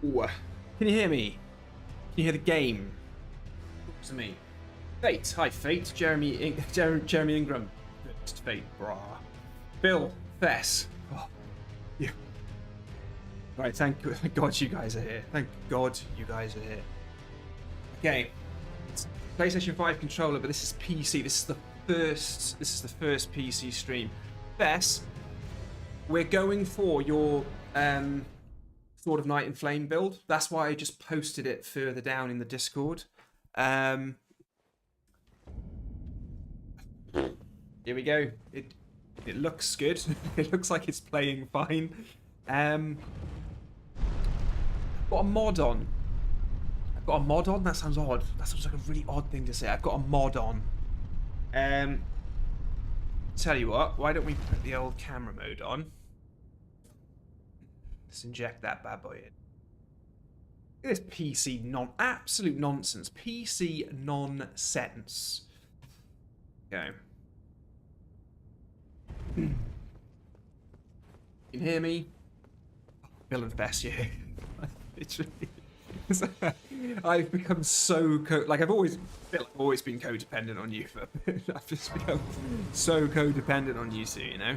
Ooh. Can you hear me? Can you hear the game? To me. Fate. Hi, Fate. Jeremy Ingram. It's Fate, brah. Bill. Fess. Oh, yeah. Right, thank God you guys are here. Thank God you guys are here. Okay. It's PlayStation 5 controller, but this is PC. This is the first PC stream. Fess, we're going for your Sword of Night and Flame build. That's why I just posted it further down in the Discord. Here we go. It looks good. It looks like it's playing fine. Got a mod on. I've got a mod on? That sounds odd. That sounds like a really odd thing to say. I've got a mod on. Tell you what, why don't we put the old camera mode on? Let's inject that bad boy in. Look at this PC absolute nonsense. PC nonsense. Okay. You can hear me? Bill and Bess, yeah. Literally. I've become so I've always been codependent on you. I've just become so codependent on you two, you know.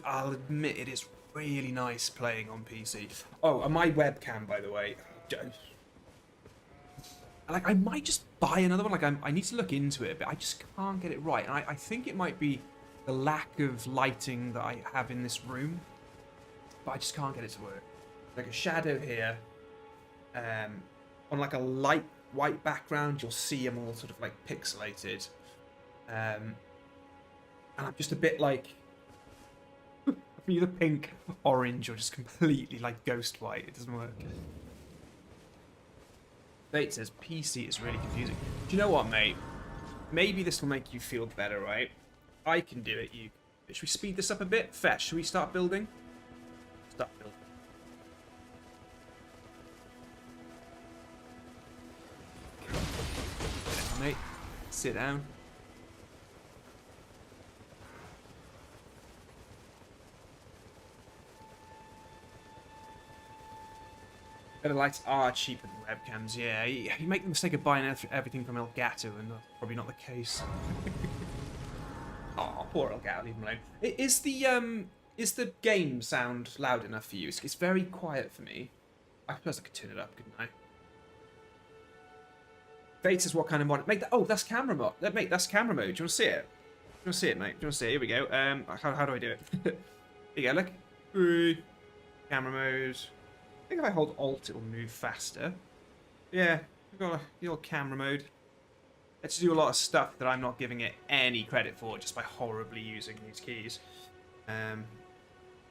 I'll admit, it is really nice playing on PC. Oh, and my webcam, by the way. Like, I might just buy another one. Like, I need to look into it, but I just can't get it right. And I think it might be the lack of lighting that I have in this room, but I just can't get it to work. Like a shadow here, on like a light white background, you'll see them all sort of like pixelated, and I'm just a bit like either pink, orange, or just completely like ghost white. It doesn't work. Fate says PC is really confusing. Do you know what, mate? Maybe this will make you feel better, right? I can do it. Should we speed this up a bit? Fetch. Should we start building? Start building. Sit down, mate. Sit down. Better lights are cheaper than webcams, yeah. You make the mistake of buying everything from Elgato, and that's probably not the case. Oh, poor Elgato, leave him alone. Is the game sound loud enough for you? It's very quiet for me. I suppose I could turn it up, couldn't I? Fate says what kind of mod? Mate, oh, that's camera mod. Mate, that's camera mode. Do you want to see it? Do you want to see it, mate? Do you want to see it? Here we go. How do I do it? Here you go, look. Camera mode. I think if I hold Alt, it will move faster. Yeah, we've got the old camera mode. Let's do a lot of stuff that I'm not giving it any credit for just by horribly using these keys. Yeah,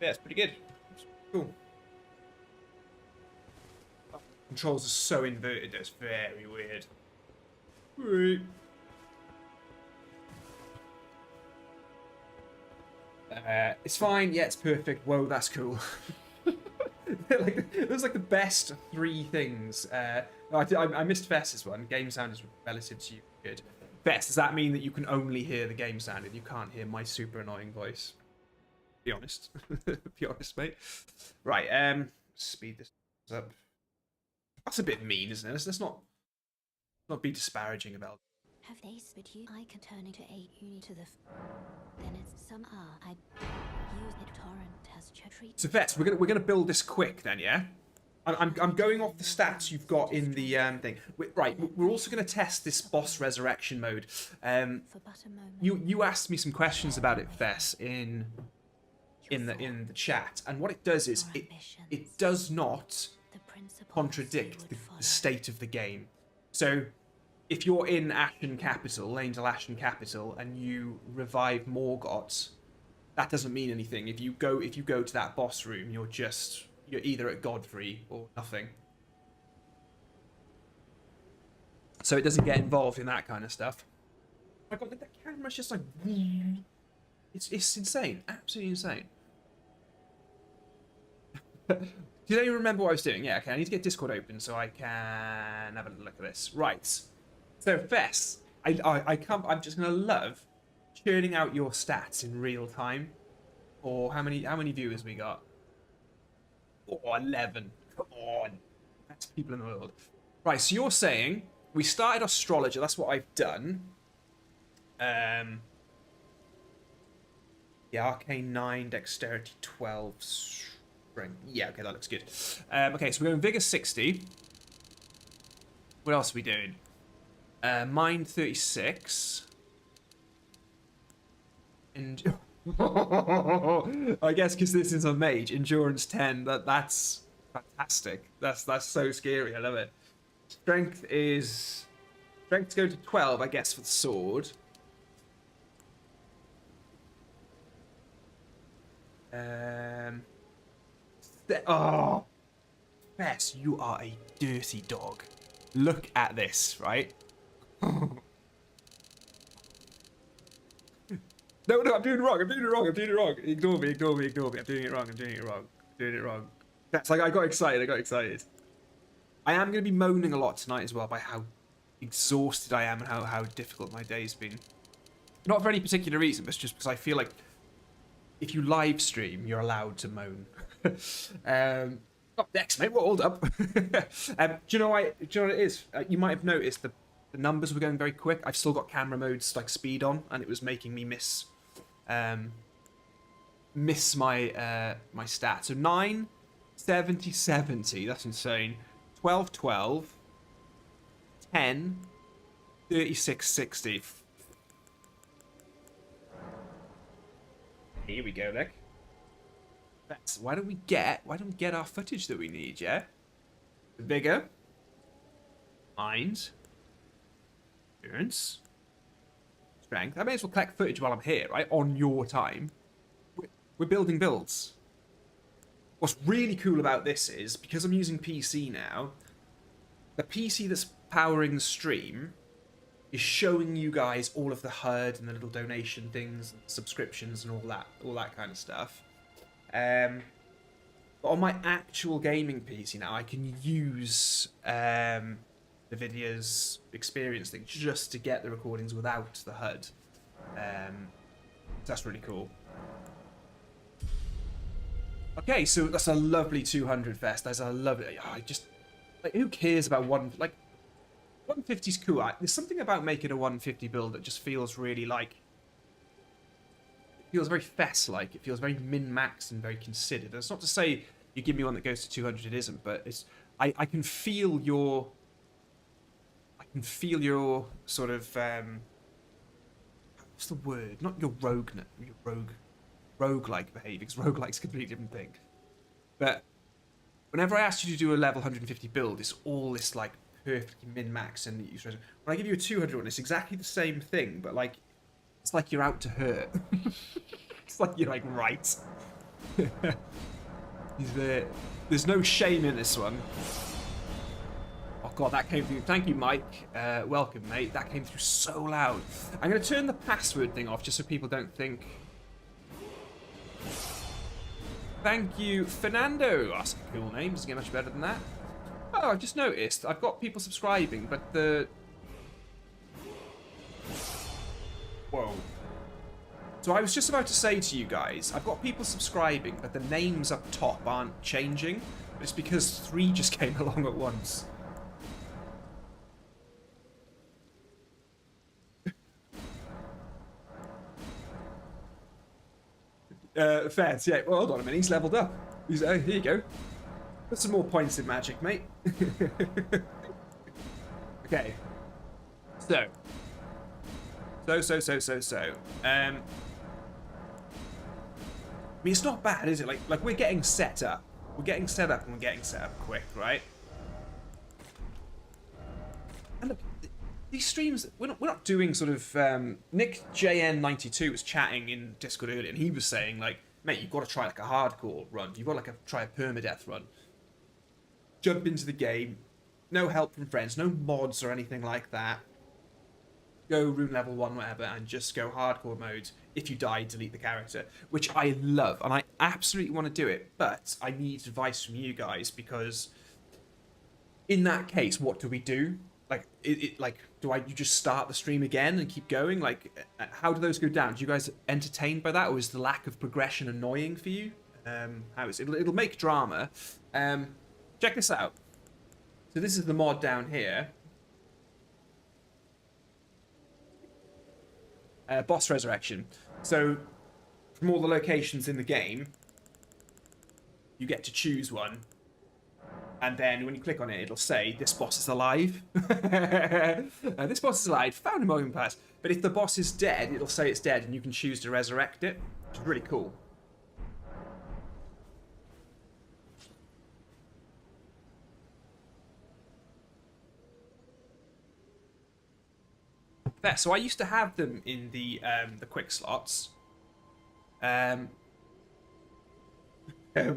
it's pretty good. It's cool. Controls are so inverted that it's very weird. It's fine. Yeah, it's perfect. Whoa, that's cool. It was like the best three things. I missed Vess's one. Game sound is relative to you good. Vess, does that mean that you can only hear the game sound and you can't hear my super annoying voice? Be honest. Be honest, mate. Right, speed this up. That's a bit mean, isn't it? Let's not be disparaging about. Have they spit you? I can turn into a uni to the. Then it's some I use it torrent as treat. So Vets, we're gonna build this quick then, yeah. I'm going off the stats you've got in the thing. Right, we're also going to test this boss resurrection mode. You asked me some questions about it, Vess, in the chat, and what it does is it does not contradict the state of the game. So if you're in Ashen Capital, Angel Ashen Capital, and you revive Morgott, that doesn't mean anything. If you go to that boss room, you're either at Godfrey or nothing. So it doesn't get involved in that kind of stuff. Oh my god, the camera's just like... It's insane. Absolutely insane. Do you remember what I was doing? Yeah, okay, I need to get Discord open so I can have a look at this. Right. So, Fess, I'm just going to love churning out your stats in real time. Or how many viewers we got? Oh, 11. Come on. Best people in the world. Right, so you're saying we started astrologer. That's what I've done. The arcane 9, dexterity 12, strength. Yeah, okay, that looks good. Okay, so we're going vigor 60. What else are we doing? Mind 36. And I guess because this is a mage, endurance 10. That's fantastic. That's so scary. I love it. Strength to go to 12, I guess, for the sword. Oh, Bess, you are a dirty dog. Look at this, right? No, I'm doing it wrong. I'm doing it wrong. Ignore me. I'm doing it wrong. That's like, I got excited. I am going to be moaning a lot tonight as well by how exhausted I am and how difficult my day's been. Not for any particular reason, but just because I feel like if you live stream, you're allowed to moan. Up next, mate. Well, hold up. Do you know what it is? You might have noticed the numbers were going very quick. I've still got camera modes like speed on, and it was making me miss my my stats. So 9, 70, 70. That's insane. 12, 12. 10, 36, 60. Here we go, look. Why don't we get our footage that we need, yeah? Vigor. Mind. Endurance. Strength. I may as well collect footage while I'm here, right? On your time. We're building builds. What's really cool about this is, because I'm using PC now, the PC that's powering the stream is showing you guys all of the HUD and the little donation things, and subscriptions and all that kind of stuff. But on my actual gaming PC now, I can use NVIDIA's experience thing just to get the recordings without the HUD. That's really cool. Okay, so that's a lovely 200 vest. That's a lovely. I just like, who cares about 150's cool. There's something about making a 150 build that just feels really like. It feels very fest-like. It feels very min-maxed and very considered. That's not to say you give me one that goes to 200. It isn't, but it's. I can feel your. I can feel your sort of. What's the word? Not your rogue-like behaviour, because roguelike's a completely different thing. But whenever I ask you to do a level 150 build, it's all this like perfectly min-max, and when I give you a 200 one, it's exactly the same thing, but like it's like you're out to hurt. It's like you're like, right. There's no shame in this one. Oh god, that came through. Thank you, Mike. Welcome, mate. That came through so loud. I'm going to turn the password thing off just so people don't think. Thank you, Fernando. That's a cool name. Doesn't get much better than that. Oh, I've just noticed. I've got people subscribing, but the... Whoa. So I was just about to say to you guys, I've got people subscribing, but the names up top aren't changing. But it's because 3 just came along at once. Feds, yeah. Well, hold on a minute. He's leveled up. Here you go. Put some more points in magic, mate. Okay. So. I mean, it's not bad, is it? Like we're getting set up. We're getting set up, and we're getting set up quick, right? And look, these streams, we're not doing sort of. Nick JN92 was chatting in Discord earlier, and he was saying like, mate, you've got to try like a hardcore run. You've got to try a permadeath run. Jump into the game, no help from friends, no mods or anything like that. Go rune level 1, whatever, and just go hardcore mode. If you die, delete the character, which I love, and I absolutely want to do it, but I need advice from you guys, because in that case, what do we do? Like, like, you just start the stream again and keep going? Like, how do those go down? Do you guys entertained by that, or is the lack of progression annoying for you? How is it? It'll make drama. Check this out. So this is the mod down here. Boss Resurrection. So from all the locations in the game, you get to choose one. And then when you click on it, it'll say, this boss is alive. This boss is alive, found a moment past. But if the boss is dead, it'll say it's dead, and you can choose to resurrect it, which is really cool. There, so I used to have them in the quick slots. We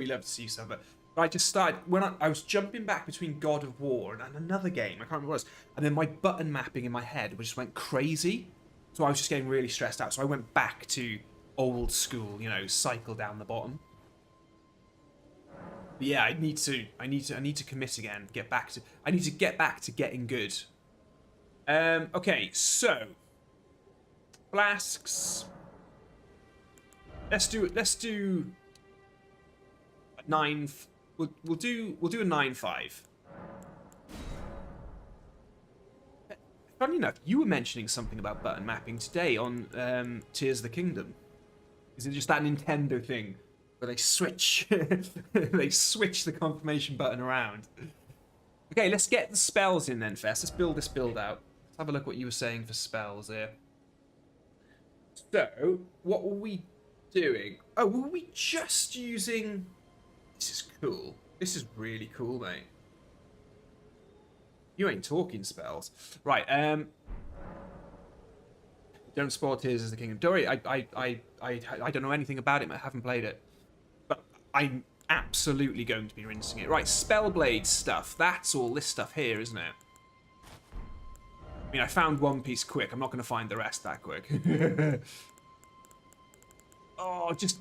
love to see some, but I just started when I was jumping back between God of War and another game. I can't remember what it was, and then my button mapping in my head just went crazy. So I was just getting really stressed out. So I went back to old school, you know, cycle down the bottom. But yeah, I need to commit again. I need to get back to getting good. Okay, so flasks. Let's do 9. We'll do a 9.5. Funny enough, you were mentioning something about button mapping today on Tears of the Kingdom. Is it just that Nintendo thing where they switch they switch the confirmation button around? Okay, let's get the spells in then, Fess. Let's build this build out. Let's have a look what you were saying for spells here. So, what were we doing? Oh, were we just using... This is cool. This is really cool, mate. You ain't talking spells. Right, don't spoil Tears of the Kingdom. Don't worry, I don't know anything about it. I haven't played it. But I'm absolutely going to be rinsing it. Right, Spellblade stuff. That's all this stuff here, isn't it? I mean, I found one piece quick. I'm not going to find the rest that quick. Oh, just...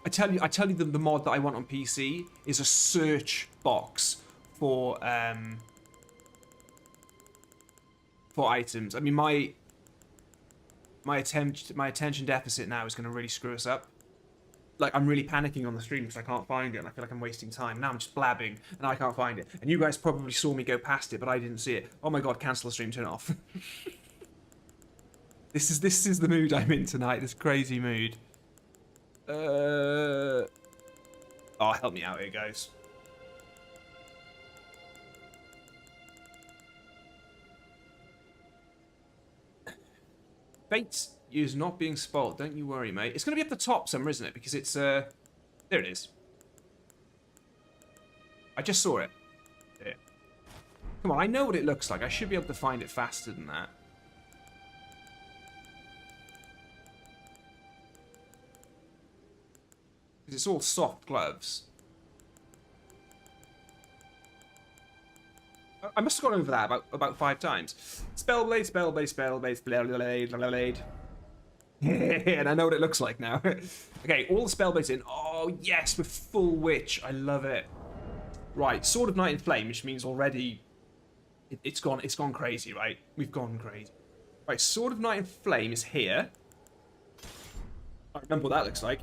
I tell you the mod that I want on PC is a search box for items. I mean, my attention deficit now is going to really screw us up. Like, I'm really panicking on the stream because I can't find it, and I feel like I'm wasting time. Now I'm just blabbing, and I can't find it. And you guys probably saw me go past it, but I didn't see it. Oh my god, cancel the stream, turn it off. This is the mood I'm in tonight. This crazy mood. Oh, help me out here, guys. Fate is not being spoiled. Don't you worry, mate. It's going to be up the top somewhere, isn't it? Because it's, there it is. I just saw it. There. Come on, I know what it looks like. I should be able to find it faster than that. Because it's all soft gloves. I must have gone over that about 5 times. Spellblade, Spellblade, Spellblade, Spellblade, Spellblade. And I know what it looks like now. Okay, all the Spellblades in. Oh, yes, with full witch. I love it. Right, Sword of Night and Flame, which means already it's gone crazy, right? We've gone crazy. Right, Sword of Night and Flame is here. I remember what that looks like.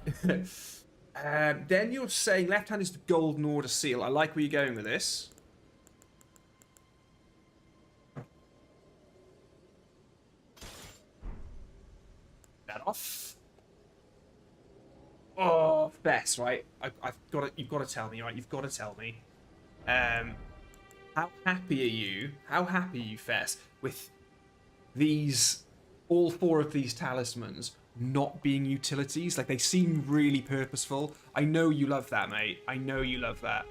Then you're saying left hand is the Golden Order seal. I like where you're going with this. That off. Oh, Bess, right? You've got to tell me, right? You've got to tell me. How happy are you? How happy are you, Fess, with these, all 4 of these talismans not being utilities? Like, they seem really purposeful. I know you love that, mate. I know you love that.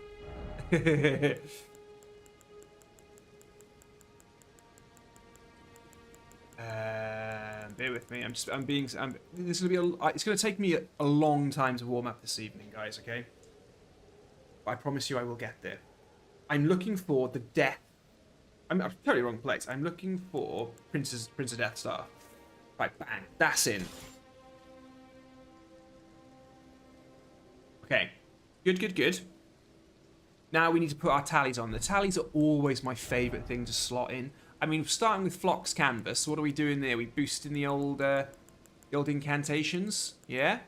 Bear with me. It's gonna take me a long time to warm up this evening, guys. Okay. But I promise you, I will get there. I'm looking for the death. I'm totally wrong place. I'm looking for Prince of Death Star. Right, bang. That's in. Okay. Good. Now we need to put our tallies on. The tallies are always my favourite thing to slot in. I mean, starting with Flock's canvas, what are we doing there? We boosting the old incantations, yeah?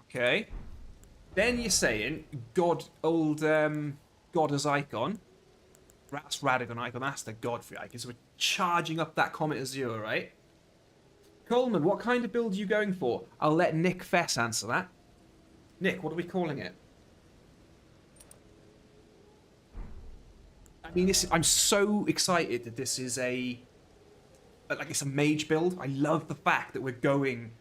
Okay. Then you're saying Goddess icon. That's Radagon icon, that's the Godfrey icon. So we're charging up that Comet Azure, right? Coleman, what kind of build are you going for? I'll let Nick Fess answer that. Nick, what are we calling it? I mean, I'm so excited that this is it's a mage build. I love the fact that we're going.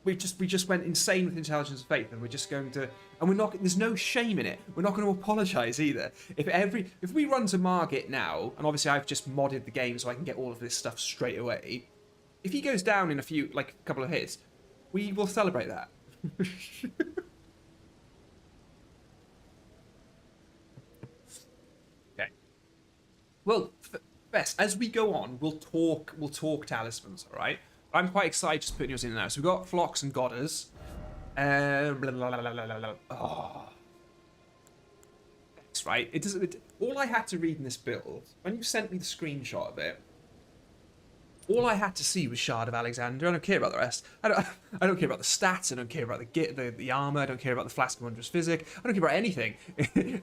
We just went insane with intelligence and faith, and we're just going to, and we're not. There's no shame in it. We're not going to apologize either. If we run to Margit now, and obviously I've just modded the game so I can get all of this stuff straight away. If he goes down in a couple of hits, we will celebrate that. Okay. Well, best as we go on, we'll talk talismans. All right. I'm quite excited just putting yours in now. So we've got Flocks and Godders. Oh. That's right. All I had to read in this build, when you sent me the screenshot of it, all I had to see was Shard of Alexander. I don't care about the rest. I don't care about the stats. I don't care about the armor. I don't care about the Flask of Wondrous Physic. I don't care about anything.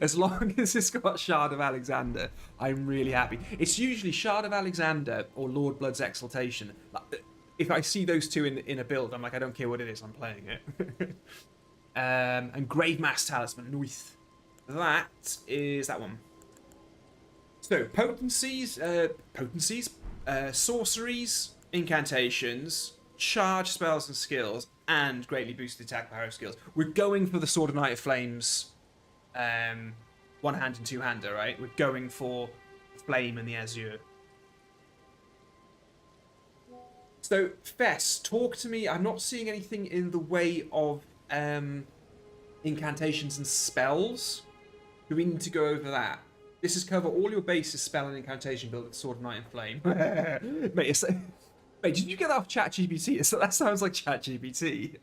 As long as it's got Shard of Alexander, I'm really happy. It's usually Shard of Alexander or Lord Blood's Exaltation. If I see those two in a build, I'm like, I don't care what it is, I'm playing it. And Grave Mass Talisman, Nuith. That is that one. So, potencies, sorceries, incantations, charge spells and skills, and greatly boosted attack power skills. We're going for the Sword of Knight of Flames, one-hand and two-hander, right? We're going for Flame and the Azure. So, Fess, talk to me. I'm not seeing anything in the way of incantations and spells. Do we need to go over that? This is cover all your bases, spell and incantation build with Sword of Knight and Flame. Mate, did you get that off ChatGPT? That sounds like ChatGPT.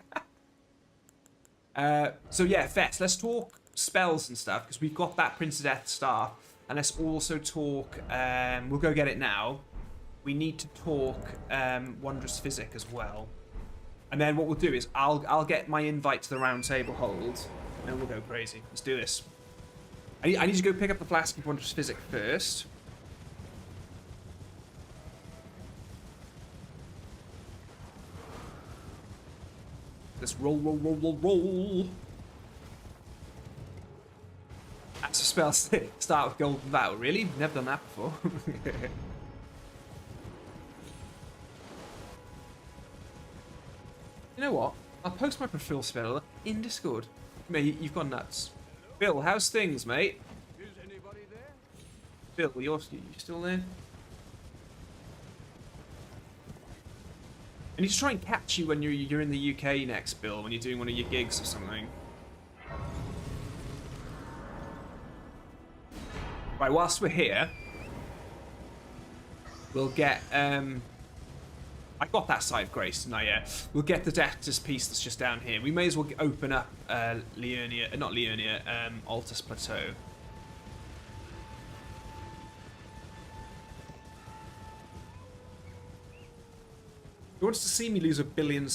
So yeah, Fess, let's talk spells and stuff, because we've got that Prince of Death staff. And let's also talk, we'll go get it now. We need to talk Wondrous Physic as well. And then what we'll do is I'll get my invite to the round table hold, and we'll go crazy. Let's do this. I need to go pick up the Flask of Wondrous Physic first. Let's roll. That's a spell start with Golden Vow. Really? Never done that before. You know what? I'll post my profile spell in Discord. Mate, you've gone nuts. Bill, how's things, mate? Is anybody there? Bill, you still there? I need to try and catch you when you're in the UK next, Bill, when you're doing one of your gigs or something. Right, whilst we're here, we'll get I got that side of grace, didn't I? Yeah. We'll get the Dectus piece that's just down here. We may as well open up Altus Plateau. He wants to see me lose 1 billion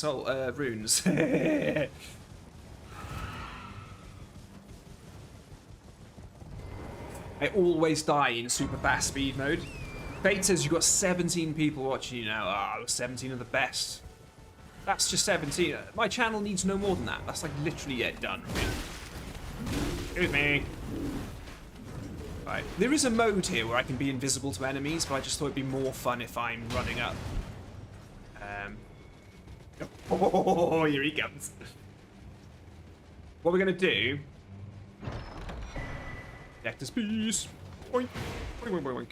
runes. I always die in super fast speed mode. Fate says you've got 17 people watching you now. Ah, 17 of the best. That's just 17. My channel needs no more than that. That's like literally it, done. Excuse me. Right. There is a mode here where I can be invisible to enemies, but I just thought it'd be more fun if I'm running up. Oh, here he comes. What we're gonna do? Dectus piece. Boink. Boink, boink, boink.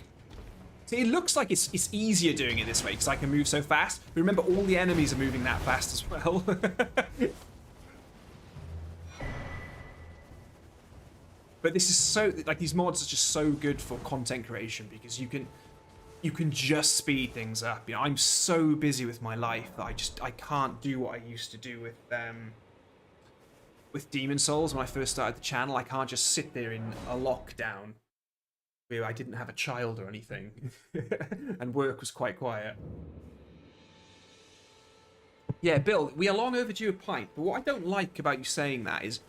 See, it looks like it's easier doing it this way because I can move so fast. But remember, all the enemies are moving that fast as well. But this is so, like, these mods are just so good for content creation because you can just speed things up. You know, I'm so busy with my life that I can't do what I used to do with Demon Souls when I first started the channel. I can't just sit there in a lockdown where I didn't have a child or anything, and work was quite quiet. Yeah, Bill, we are long overdue a pint, but what I don't like about you saying that is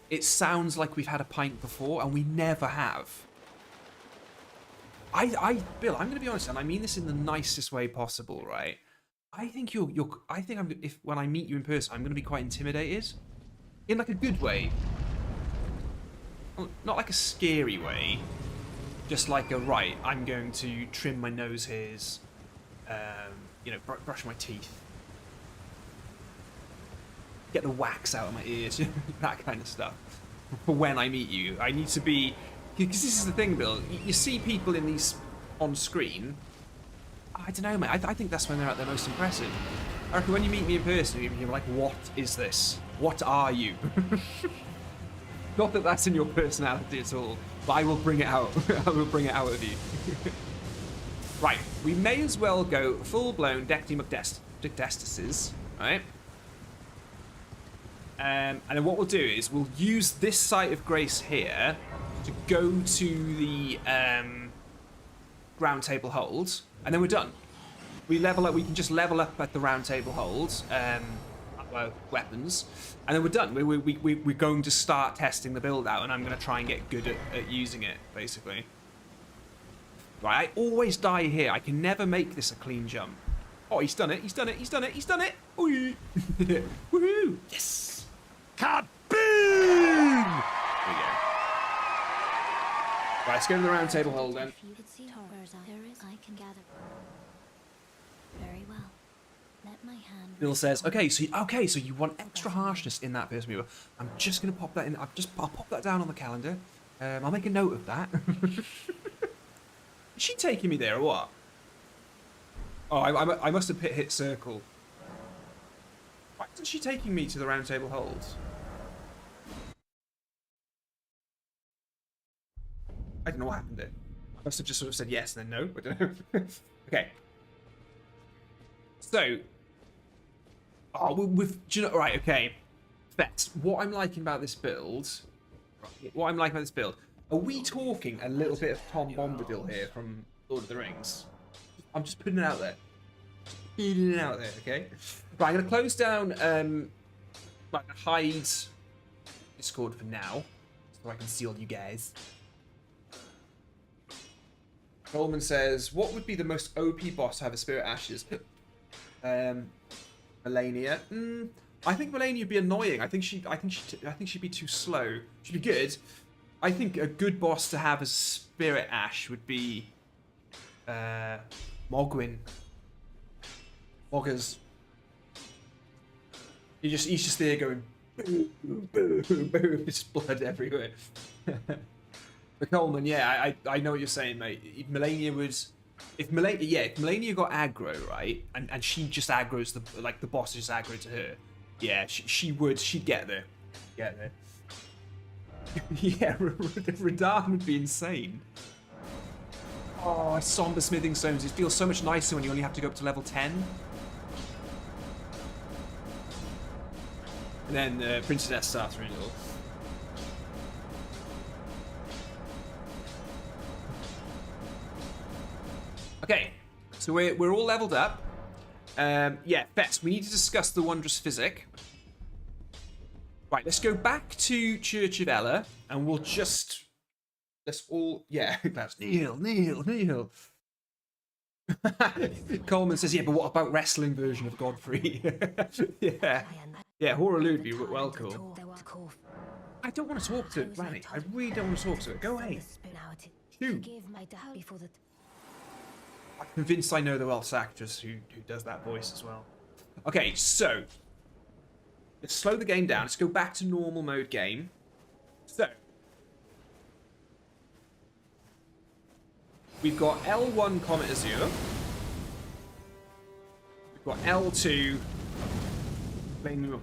it sounds like we've had a pint before, and we never have. Bill, I'm going to be honest, and I mean this in the nicest way possible, right? I think when I meet you in person, I'm going to be quite intimidated, in like a good way, not like a scary way, just like a right. I'm going to trim my nose hairs, brush my teeth, get the wax out of my ears, that kind of stuff. For when I meet you, I need to be, because this is the thing, Bill. You see people in these on screen. I don't know, mate. I think that's when they're at their most impressive. I reckon when you meet me in person, you're like, "What is this? What are you?" Not that that's in your personality at all, but I will bring it out. I will bring it out of you. Right, we may as well go full-blown Deputy McDestices, right? And then what we'll do is we'll use this site of grace here to go to the round table hold, and then we're done. We level up. We can just level up at the round table holds, weapons, and then we're done. We're going to start testing the build out, and I'm going to try and get good at using it, basically. Right, I always die here. I can never make this a clean jump. Oh, he's done it. He's done it. He's done it. He's done it. Woohoo! Yes. Kaboom! There we go. Right, let's go to the round table hold then. I can gather. Very well. Let my hand. Bill says, "Okay, so you want extra harshness in that first move? I'm just gonna pop that in. I'll pop that down on the calendar. I'll make a note of that." Is she taking me there or what? Oh, I must have hit circle. Why isn't she taking me to the round table hold? I don't know what happened there. I must have just sort of said yes and then no. I don't know. Okay. So, do you know? Right. Okay. That's what I'm liking about this build. What I'm liking about this build. Are we talking a little bit of Tom Bombadil here from Lord of the Rings? I'm just putting it out there. Putting it out there. Okay. Right. I'm gonna close down. Like hide Discord for now, so I can see all you guys. Coleman says, "What would be the most OP boss to have a Spirit Ashes?" Melania. I think Melania would be annoying. I think she'd be too slow. She'd be good. I think a good boss to have as Spirit Ash would be Mogwin. Moggers. He's just there going boom, boom, boom, just blood everywhere. But Coleman, yeah, I know what you're saying, mate. If Melania got aggro, right, and she just aggroes the boss just aggro to her, yeah, she'd get there. Get there. Yeah, Radahn would be insane. Oh, somber smithing stones. It feels so much nicer when you only have to go up to level 10. And then Princess S starts really low. Okay, so we're all leveled up. Yeah, Fetz, we need to discuss the wondrous physic. Right, let's go back to Church of Ella, and let's all, yeah, that's kneel. Coleman says, yeah, but what about wrestling version of Godfrey? Yeah, Horalu would be well cool. I don't want to talk to it, Granny. I really don't want to talk to it. Go away. Shoot. I'm convinced I know the Welsh actress who does that voice as well. Okay, so let's slow the game down. Let's go back to normal mode game. So we've got L1 Comet Azure. We've got L2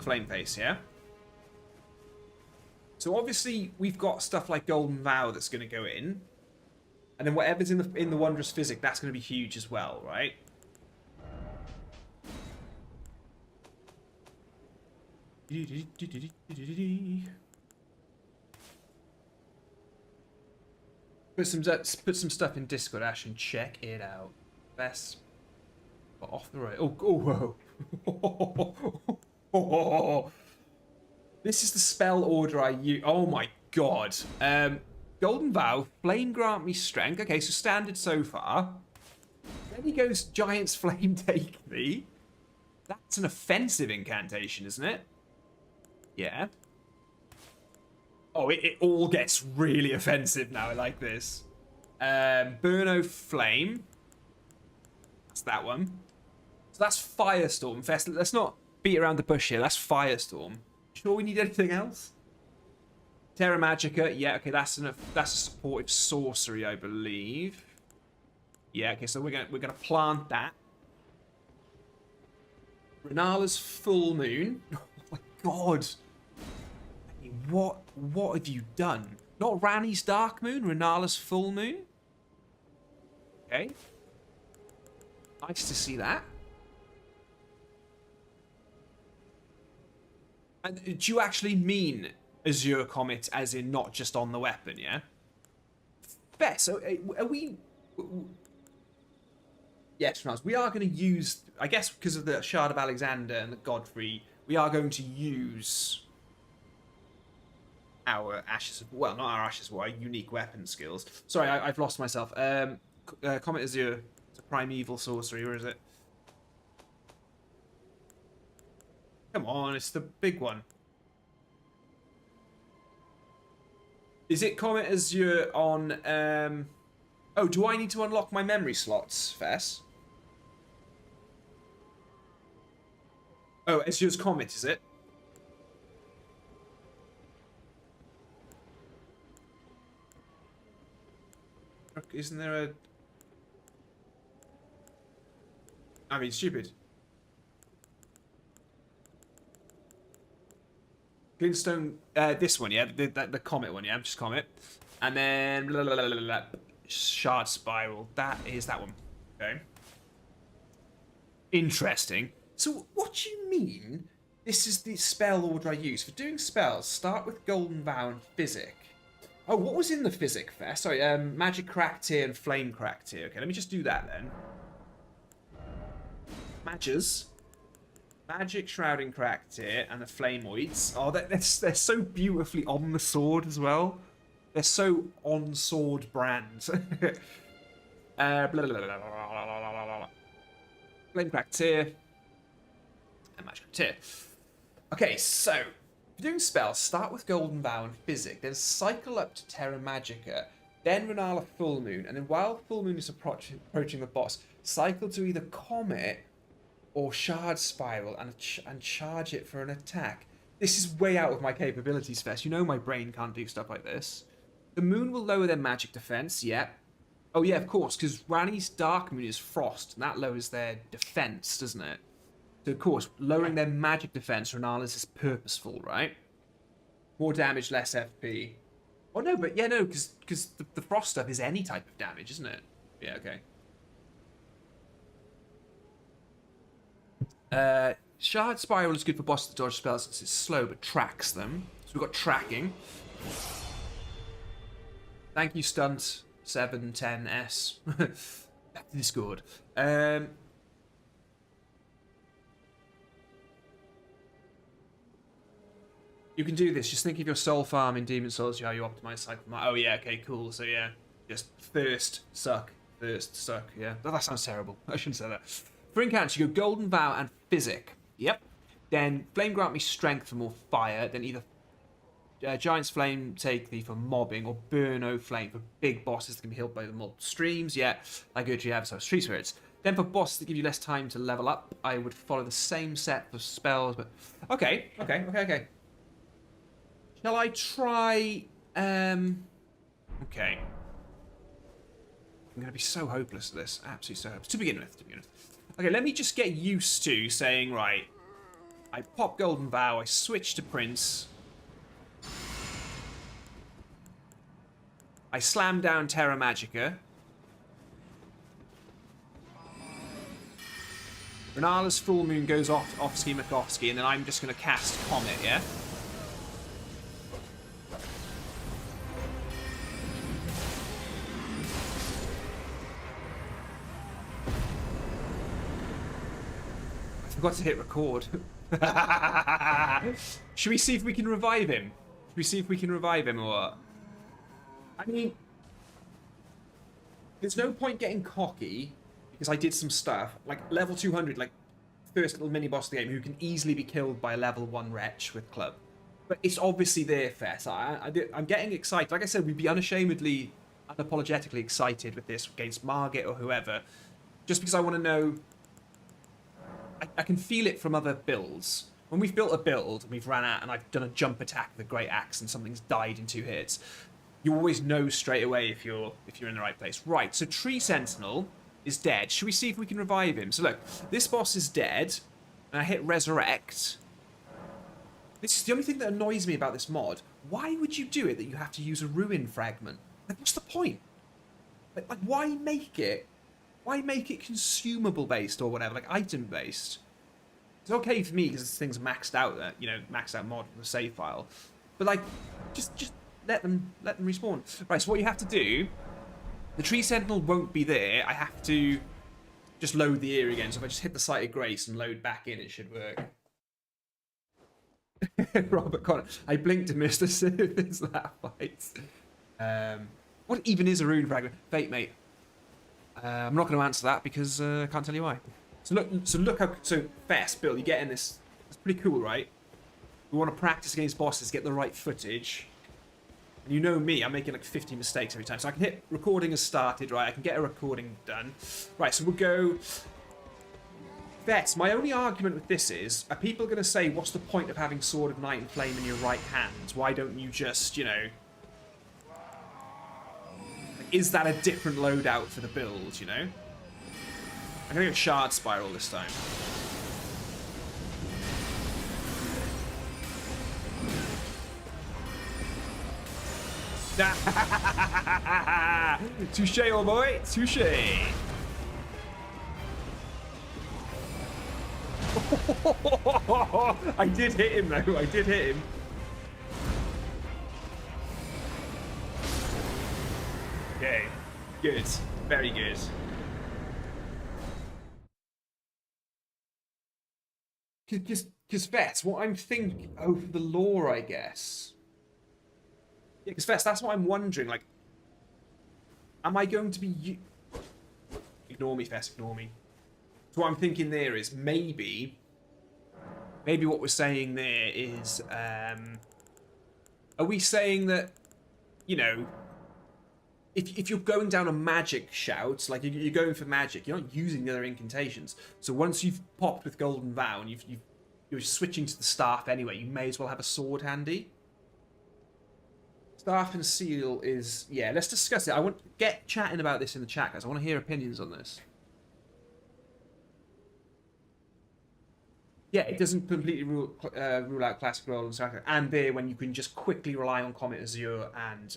Flame Face, yeah? So obviously we've got stuff like Golden Vow that's going to go in. And then whatever's in the Wondrous Physic, that's going to be huge as well, right? Put some stuff in Discord, Ashen. Check it out. Best. But off the road. Oh, whoa. This is the spell order I use. Oh my god. Golden Vow, Flame grant me strength. Okay, so standard so far. Then he goes Giant's Flame take me. That's an offensive incantation, isn't it? Yeah. Oh, it all gets really offensive now. I like this. Burno Flame. That's that one. So that's Firestorm. Fest. Let's not beat around the bush here. That's Firestorm. Sure we need anything else? Terra Magica. Yeah, okay, that's a supportive sorcery, I believe. Yeah, okay, so we're gonna plant that. Renala's Full Moon. Oh my god. What have you done? Not Rani's Dark Moon, Renala's Full Moon? Okay. Nice to see that. And do you actually mean Azure Comet as in not just on the weapon, yeah? Fair, so are we... Yes, we are going to use, I guess because of the Shard of Alexander and the Godfrey, we are going to use our Ashes of... Well, not our Ashes of War, our unique weapon skills. Sorry, I've lost myself. Comet Azure, it's a primeval sorcery, or is it? Come on, it's the big one. Is it Comet Azure on... Oh, do I need to unlock my memory slots, Fess? Oh, Azure's Comet, is it? Isn't there a... I mean, stupid. Glintstone, this one, yeah? The Comet one, yeah? Just Comet. And then... Blah, blah, blah, blah, blah. Shard Spiral. That is that one. Okay. Interesting. So, what do you mean this is the spell order I use? For doing spells, start with Golden Vow and Physic. Oh, what was in the Physic fair? Sorry, Magic Crack Tier and Flame Crack Tier. Okay, let me just do that then. Matches. Magic Shrouding Crack Tier and the Flameoids. Oh, they're so beautifully on the sword as well. They're so on sword brand. Flame Crack Tier. And Magic Tier. Okay, so if you're doing spells, start with Golden Vow and Physic, then cycle up to Terra Magica, then Renala Full Moon, and then while Full Moon is approaching the boss, cycle to either Comet or Shard Spiral and charge it for an attack. This is way out of my capabilities, Fest. You know my brain can't do stuff like this. The moon will lower their magic defense, yeah. Oh yeah, of course, because Rani's Dark Moon is frost, and that lowers their defense, doesn't it? So of course, lowering their magic defense, Renala's is purposeful, right? More damage, less FP. Oh no, but yeah, no, because the frost stuff is any type of damage, isn't it? Yeah, okay. Shard Spiral is good for bosses to dodge spells since it's slow but tracks them. So we've got tracking. Thank you, Stunt 710S. Back to Discord. You can do this. Just think of your soul farm in Demon Souls, how you optimize cycle. Oh yeah, okay, cool. So yeah, just thirst, suck, yeah. That sounds terrible. I shouldn't say that. For incants, you go Golden Vow and Physic. Yep. Then Flame grant me strength for more fire. Then either Giant's Flame take thee for mobbing, or Burno Flame for big bosses that can be healed by the multiple streams. Yeah, like Urge have Tree Spirits. Then for bosses that give you less time to level up, I would follow the same set of spells. But okay. Shall I try? Okay. I'm gonna be so hopeless at this. Absolutely so hopeless. To begin with. Okay, let me just get used to saying, right, I pop Golden Vow, I switch to Prince. I slam down Terra Magica. Renala's Full Moon goes off Ski Makovsky, and then I'm just going to cast Comet, yeah? forgot to hit record. Should we see if we can revive him? Should we see if we can revive him or what? I mean, there's no point getting cocky because I did some stuff like level 200, like first little mini boss of the game, who can easily be killed by a level 1 wretch with club. But it's obviously there, Fess. I'm getting excited. Like I said, we'd be unashamedly, unapologetically excited with this against Margit or whoever, just because I want to know. I can feel it from other builds. When we've built a build and we've ran out and I've done a jump attack with a great axe and something's died in 2 hits, you always know straight away if you're in the right place. Right, so Tree Sentinel is dead. Should we see if we can revive him? So look, this boss is dead, and I hit Resurrect. This is the only thing that annoys me about this mod. Why would you do it that you have to use a ruin fragment? Like, what's the point? Like why make it? Why make it consumable based or whatever, like item based? It's okay for me because this thing's maxed out, maxed out mod with a save file. But like, just let them respawn. Right, so what you have to do, the Tree Sentinel won't be there. I have to just load the area again. So if I just hit the Site of Grace and load back in, it should work. Robert Connor, I blinked and missed a surface that fight. What even is a rune fragment? Fate, mate. I'm not going to answer that because I can't tell you why. So look how Fess, Bill, you get in this. It's pretty cool, right? We want to practice against bosses, get the right footage. And you know me, I'm making like 50 mistakes every time. So I can hit recording has started, right? I can get a recording done. Right, so we'll go. Fess, my only argument with this is, are people going to say, what's the point of having Sword of Night and Flame in your right hand? Why don't you just, is that a different loadout for the build, I'm going to go Shard Spiral this time. Touche, old boy. Touche. I did hit him, though. I did hit him. Okay, good, very good. Because Vets, what I'm thinking, the lore, I guess. Yeah, because Vets, that's what I'm wondering. Like, am I going to be? Ignore me, Vets. Ignore me. So what I'm thinking there is maybe what we're saying there is, are we saying that, if you're going down a magic shout, like you're going for magic, you're not using the other incantations. So once you've popped with Golden Vow and you're switching to the staff anyway, you may as well have a sword handy. Staff and seal is, yeah, let's discuss it. I want to get chatting about this in the chat, guys. I want to hear opinions on this. Yeah, it doesn't completely rule out classic role and stuff. And there, when you can just quickly rely on Comet Azure and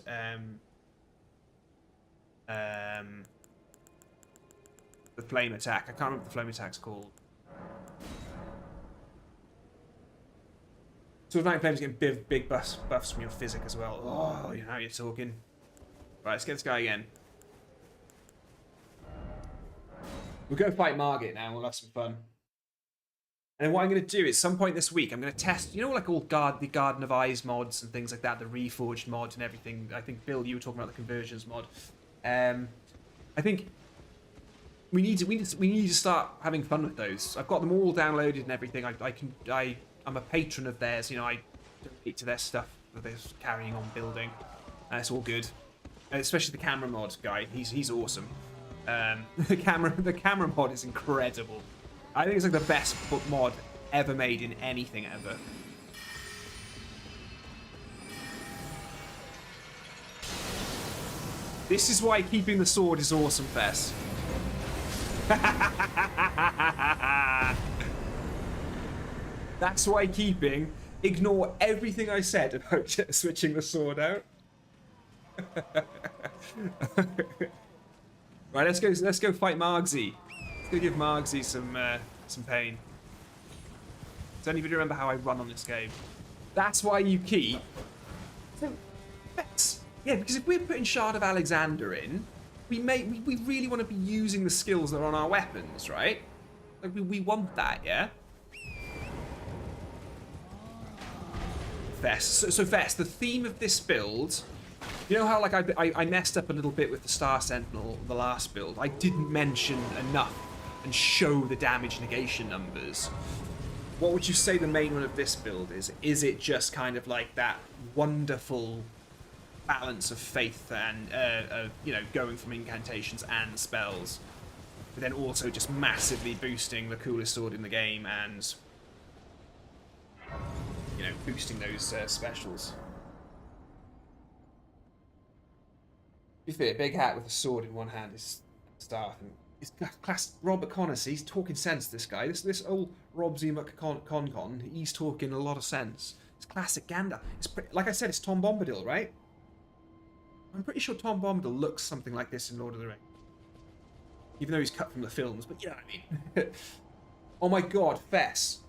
the flame attack. I can't remember what the flame attack's called. So Night Flame's getting big buffs from your physic as well. Oh, you know how you're talking. Right, let's get this guy again. We'll go fight Margit now. We'll have some fun. And then what I'm going to do is, some point this week, I'm going to test, like all the Garden of Eyes mods and things like that, the Reforged mod and everything. I think, Bill, you were talking about the Conversions mod. I think we need to start having fun with those. I've got them all downloaded and everything. I'm a patron of theirs. I donate to their stuff that they're carrying on building. It's all good, especially the camera mod guy. He's awesome. The camera mod is incredible. I think it's like the best mod ever made in anything ever. This is why keeping the sword is awesome, Fess. That's why keeping. Ignore everything I said about switching the sword out. Right, let's go fight Margsy. Let's go give Margsy some pain. Does anybody remember how I run on this game? That's why you keep. Yeah, because if we're putting Shard of Alexander in, we really want to be using the skills that are on our weapons, right? Like we want that, yeah? Fess. So Fess, the theme of this build, you know how like I messed up a little bit with the Star Sentinel, the last build. I didn't mention enough and show the damage negation numbers. What would you say the main one of this build is? Is it just kind of like that wonderful balance of faith and you know, going from incantations and spells, but then also just massively boosting the coolest sword in the game and, you know, boosting those specials? To be fair, big hat with a sword in one hand is staff, and it's class. Robert Connors, he's talking sense. This guy, this old Rob Zemuck Con, he's talking a lot of sense. It's classic Gandalf. It's like I said, it's Tom Bombadil, right? I'm pretty sure Tom Bombadil looks something like this in Lord of the Rings, even though he's cut from the films. But you know what I mean. Oh my God, Fess.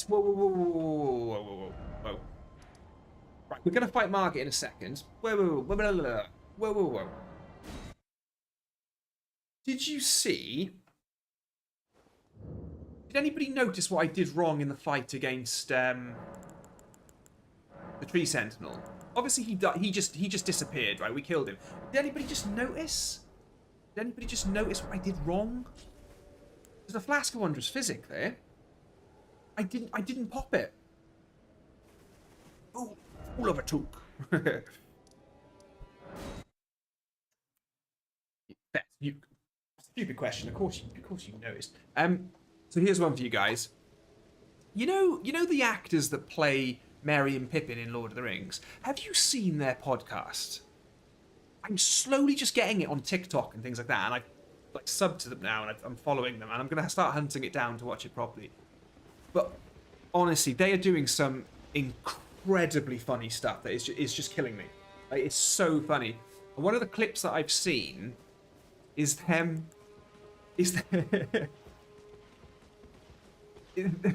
Whoa, whoa, whoa, whoa, whoa, whoa, whoa, whoa. Right, we're gonna fight Margit in a second. Whoa. Did you see? Did anybody notice what I did wrong in the fight against the Tree Sentinel? Obviously, he just disappeared, right? We killed him. Did anybody just notice? Did anybody just notice what I did wrong? There's a flask of wondrous physic there. I didn't pop it. Oh, all overtook. Stupid question. Of course you noticed. So here's one for you guys. You know the actors that play Merry and Pippin in Lord of the Rings? Have you seen their podcast? I'm slowly just getting it on TikTok and things like that, and I've like subbed to them now, and I'm following them, and I'm gonna start hunting it down to watch it properly. But honestly, they are doing some incredibly funny stuff that is just killing me. Like, it's so funny. And one of the clips that I've seen is them.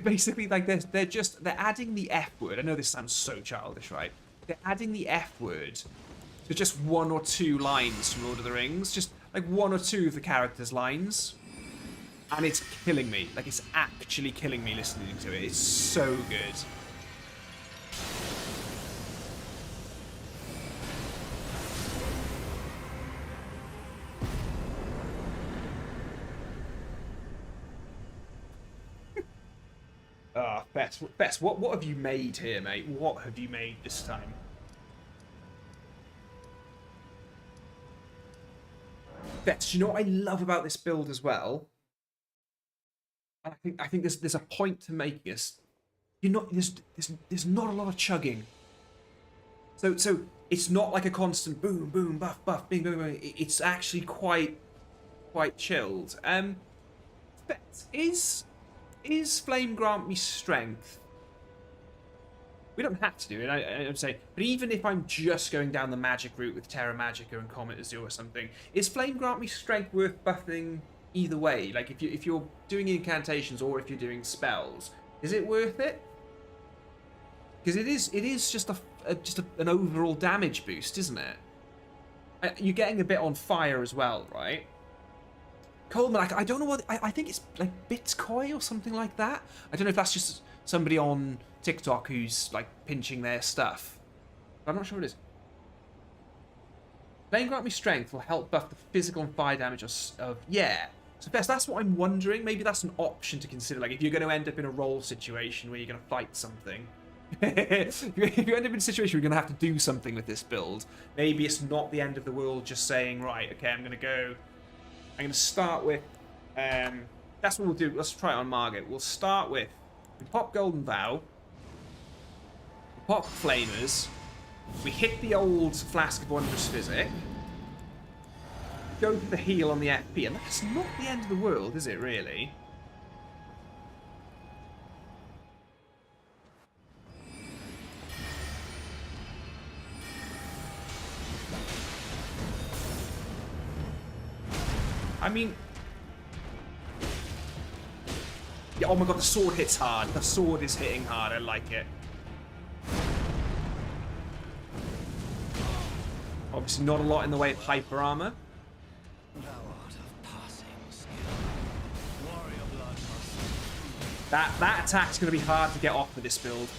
Basically, like they're adding the F word. I know this sounds so childish, right? They're adding the F word to just one or two lines from Lord of the Rings, just like one or two of the characters' lines, and it's killing me. Like, it's actually killing me listening to it. It's so good. Ah, Bess, what have you made here, mate? What have you made this time? Bess, you know what I love about this build as well? And I think there's a point to making this. There's not a lot of chugging. So it's not like a constant boom, boom, buff, buff, bing, boom, boom. It's actually quite chilled. Bess, is Flame grant me strength? We don't have to do it, I'm saying. But even if I'm just going down the magic route with Terra Magica and Comet Azure or something, is Flame grant me strength worth buffing either way? Like, if you're doing incantations or if you're doing spells, is it worth it? Because it is just an overall damage boost, isn't it? You're getting a bit on fire as well, right? Coleman, I don't know what... I think it's like Bitcoin or something like that. I don't know if that's just somebody on TikTok who's like pinching their stuff. But I'm not sure what it is. Flame grant me strength will help buff the physical and fire damage of... Yeah. So Bess, that's what I'm wondering. Maybe that's an option to consider. Like, if you're going to end up in a roll situation where you're going to fight something. If you end up in a situation where you're going to have to do something with this build, maybe it's not the end of the world just saying, right, okay, I'm going to start with, that's what we'll do. Let's try it on Margit. We'll start with, we pop Golden Vow, we pop Flamers, we hit the old Flask of Wondrous Physic, go for the heal on the FP, and that's not the end of the world, is it really? I mean... Yeah, oh my god, the sword hits hard. The sword is hitting hard. I like it. Obviously not a lot in the way of hyper armor. That attack's going to be hard to get off with this build.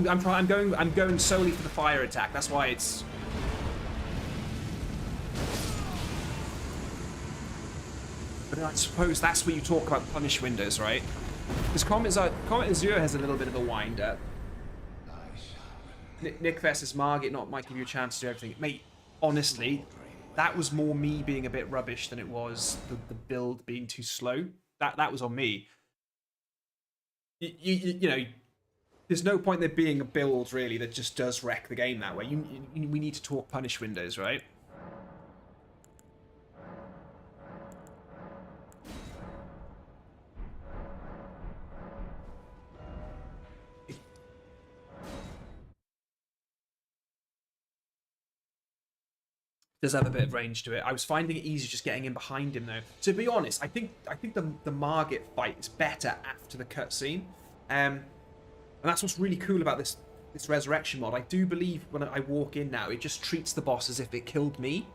I'm going solely for the fire attack. That's why it's. But I suppose that's where you talk about punish windows, right? Because Comet Azure has a little bit of a wind up. Nick Vess's Margit might give you a chance to do everything. Mate, honestly, that was more me being a bit rubbish than it was the build being too slow. That was on me. You know, there's no point there being a build really that just does wreck the game that way. We need to talk punish windows, right? Does have a bit of range to it. I was finding it easy just getting in behind him though. To be honest, I think the Margit fight is better after the cutscene, and that's what's really cool about this Resurrection mod. I do believe when I walk in now, it just treats the boss as if it killed me.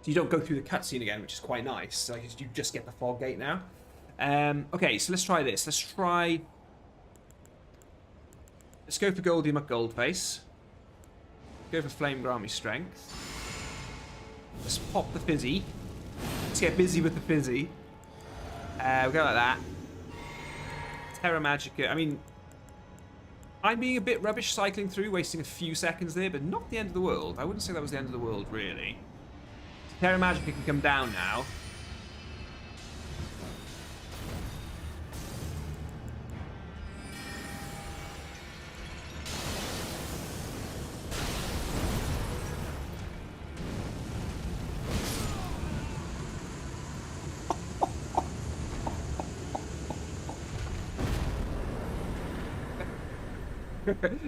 So you don't go through the cutscene again, which is quite nice. Like you just get the fog gate now. Okay, so let's try this. Let's go for Goldie McGoldface. Go for Flame Grant Me Strength. Let's pop the fizzy. Let's get busy with the fizzy. We'll go like that. Terra Magica. I mean, I'm being a bit rubbish cycling through, wasting a few seconds there, but not the end of the world. I wouldn't say that was the end of the world, really. Terra Magica can come down now.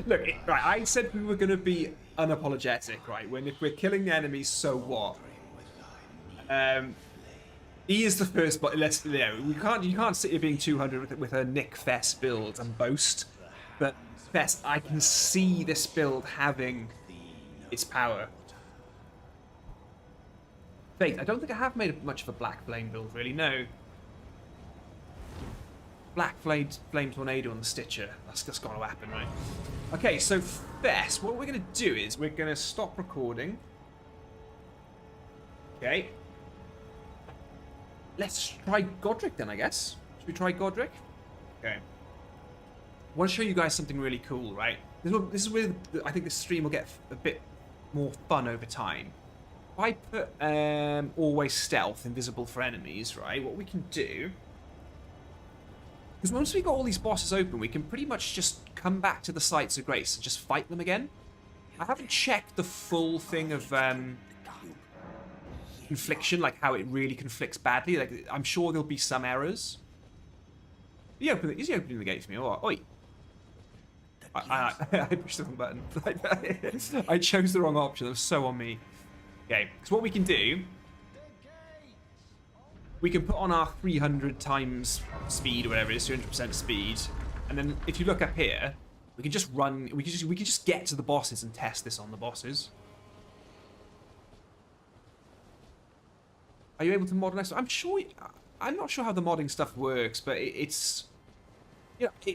Look, right, I said we were going to be unapologetic, right? If we're killing the enemies, so what? He is the first, but you can't sit here being 200 with a Nick Fess build and boast. But Fess, I can see this build having its power. Fate, I don't think I have made much of a Black Flame build, really, no. Black Flame Tornado on the Stitcher. That's got to happen, right? Okay, so Fess, what we're going to do is we're going to stop recording. Okay. Let's try Godric then, I guess. Should we try Godric? Okay. I want to show you guys something really cool, right? This is where I think this stream will get a bit more fun over time. If I put always stealth, invisible for enemies, right? What we can do... Because once we've got all these bosses open, we can pretty much just come back to the Sites of Grace and just fight them again. I haven't checked the full thing of confliction, like how it really conflicts badly. Like I'm sure there'll be some errors. Is he opening the gate for me or what? Oi! I pushed the wrong button. I chose the wrong option. That was so on me. Okay, so what we can do... We can put on our 300 times speed or whatever it is, 200% speed, and then if you look up here, we can just run. We can just get to the bosses and test this on the bosses. Are you able to modernize? I'm sure. I'm not sure how the modding stuff works, but it's. You know,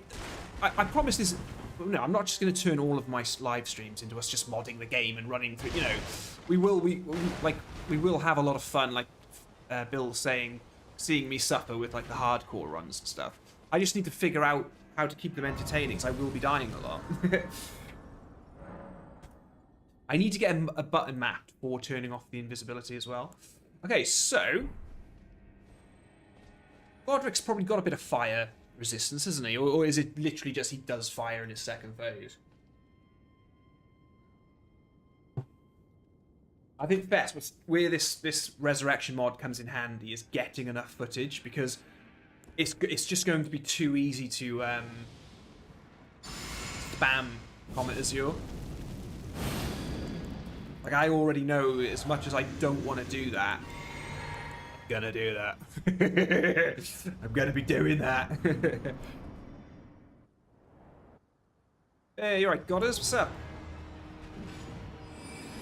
I promise this. No, I'm not just going to turn all of my live streams into us just modding the game and running through. You know, we will have a lot of fun, like. Bill seeing me suffer with like the hardcore runs and stuff. I just need to figure out how to keep them entertaining, because I will be dying a lot. I need to get a button mapped for turning off the invisibility as well. Okay, so Godric's probably got a bit of fire resistance, isn't he? Or is it literally just he does fire in his second phase? I think best where this Resurrection mod comes in handy is getting enough footage, because it's just going to be too easy to spam Comet Azure. Like I already know, as much as I don't want to do that, I'm gonna do that. I'm gonna be doing that. Hey, you alright, Godders? What's up?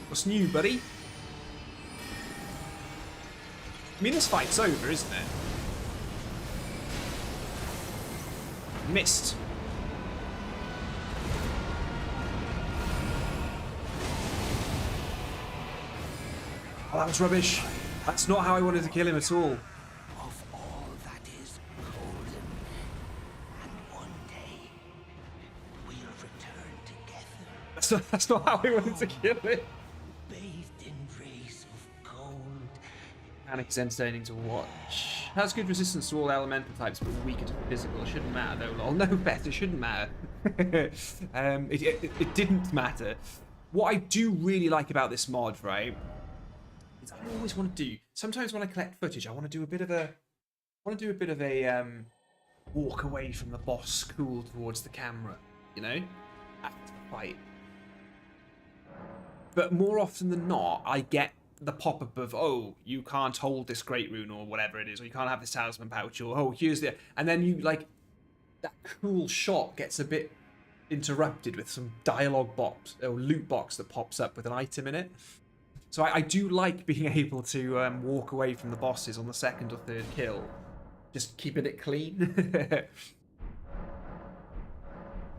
What's new, buddy? I mean, this fight's over, isn't it? Missed. Oh, that was rubbish. That's not how I wanted to kill him at all. Of all that is golden, and one day we'll return together, That's not how I wanted to kill him. bathed in rays of gold. Panic is entertaining to watch. Has good resistance to all elemental types, but weaker to physical. It shouldn't matter though, lol. No, Beth, it shouldn't matter. It didn't matter. What I do really like about this mod, right, is I always want to do. Sometimes when I collect footage, I want to do a bit of a. Walk away from the boss, cool towards the camera. You know, after the fight. But more often than not, I get the pop-up of, oh, you can't hold this great rune or whatever it is, or you can't have this talisman pouch, or oh, here's the, and then you like that cool shot gets a bit interrupted with some dialogue box or loot box that pops up with an item in it. So I do like being able to walk away from the bosses on the second or third kill, just keeping it clean.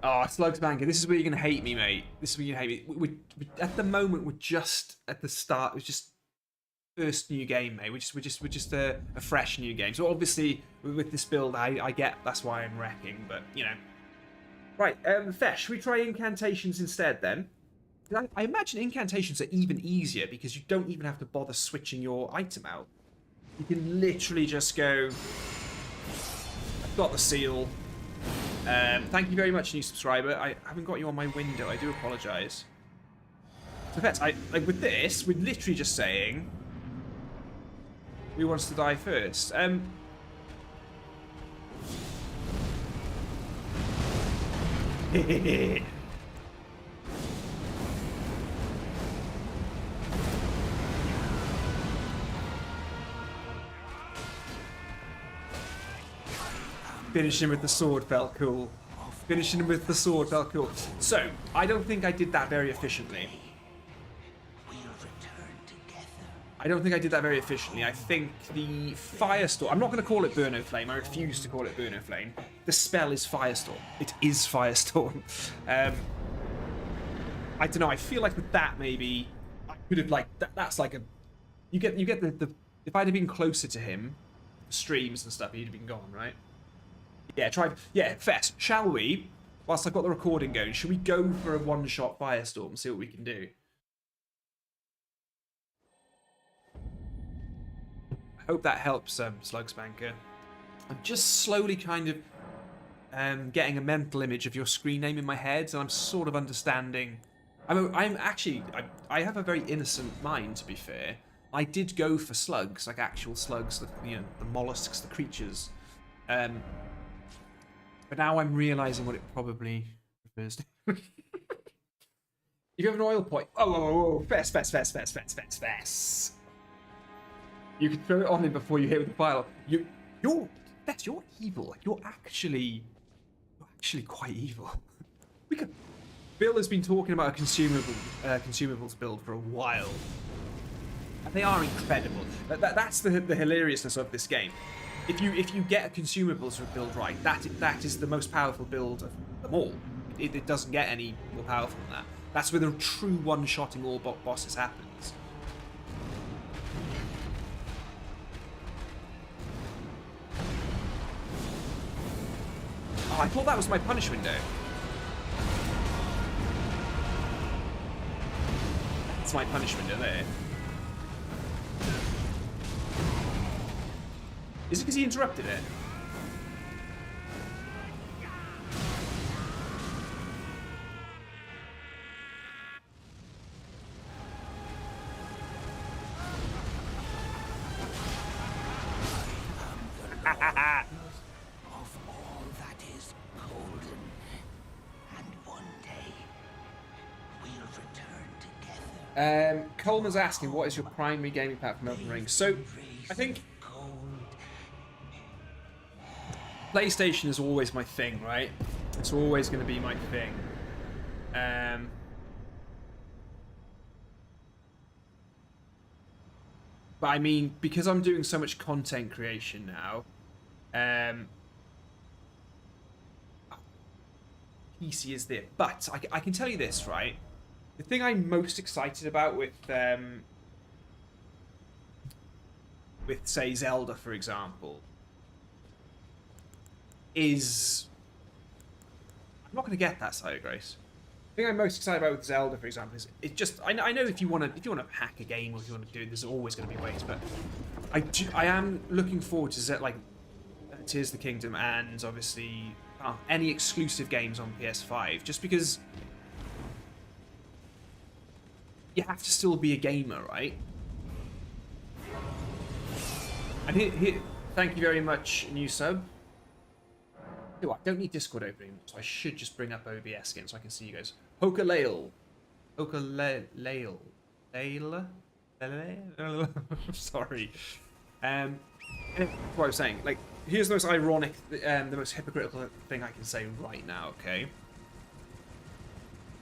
Oh, Slugs Banker, this is where you're going to hate me, mate. This is where you're going to hate me. We, at the moment, we're just at the start. It's just first new game, mate. We're just a fresh new game. So obviously, with this build, I get that's why I'm wrecking, but, you know. Right, Fesh, should we try incantations instead, then? I imagine incantations are even easier because you don't even have to bother switching your item out. You can literally just go, I've got the seal. Thank you very much, new subscriber. I haven't got you on my window. I do apologise. So, Vets, like with this, we're literally just saying who wants to die first. Finishing with the sword felt cool. Finishing with the sword felt cool. So, I don't think I did that very efficiently. I don't think I did that very efficiently. I think the Firestorm... I'm not going to call it Burno Flame. I refuse to call it Burno Flame. The spell is Firestorm. It is Firestorm. I don't know. I feel like with that, maybe... I could have, like... That's like a... You get the... If I'd have been closer to him, the streams and stuff, he'd have been gone, right? Yeah, try... Yeah, Fess, shall we? Whilst I've got the recording going, should we go for a one-shot Firestorm and see what we can do? I hope that helps, Slug Spanker. I'm just slowly kind of getting a mental image of your screen name in my head, and I'm sort of understanding... I'm actually... I have a very innocent mind, to be fair. I did go for slugs, like actual slugs, the mollusks, the creatures. But now I'm realising what it probably refers to. If you have an oil point... Oh, Fess. You can throw it on him before you hit with the file. You're evil. You're actually quite evil. Bill has been talking about a consumables build for a while, and they are incredible. That's the hilariousness of this game. If you get a consumables build right, that is the most powerful build of them all. It doesn't get any more powerful than that. That's where the true one-shotting all bosses happens. Oh, I thought that was my punish window. That's my punish window there. Is it because he interrupted it? Of all that is golden, and one day we'll return together. Coleman's asking, what is your primary gaming platform, Elden Ring? So, I think PlayStation is always my thing, right? It's always going to be my thing. But I mean, because I'm doing so much content creation now, PC is there. But I can tell you this, right? The thing I'm most excited about with with, say, Zelda, for example, is... I'm not going to get that side of Grace. The thing I'm most excited about with Zelda, for example, is it just... I know if you want to hack a game or if you want to do it, there's always going to be ways, but I am looking forward to like Tears of the Kingdom and obviously any exclusive games on PS5, just because you have to still be a gamer, right? And here, thank you very much, new sub. I don't need Discord opening, so I should just bring up OBS again so I can see you guys. Hokalale. Hokalale. Sorry. What I was saying, like, here's the most ironic, the most hypocritical thing I can say right now, okay?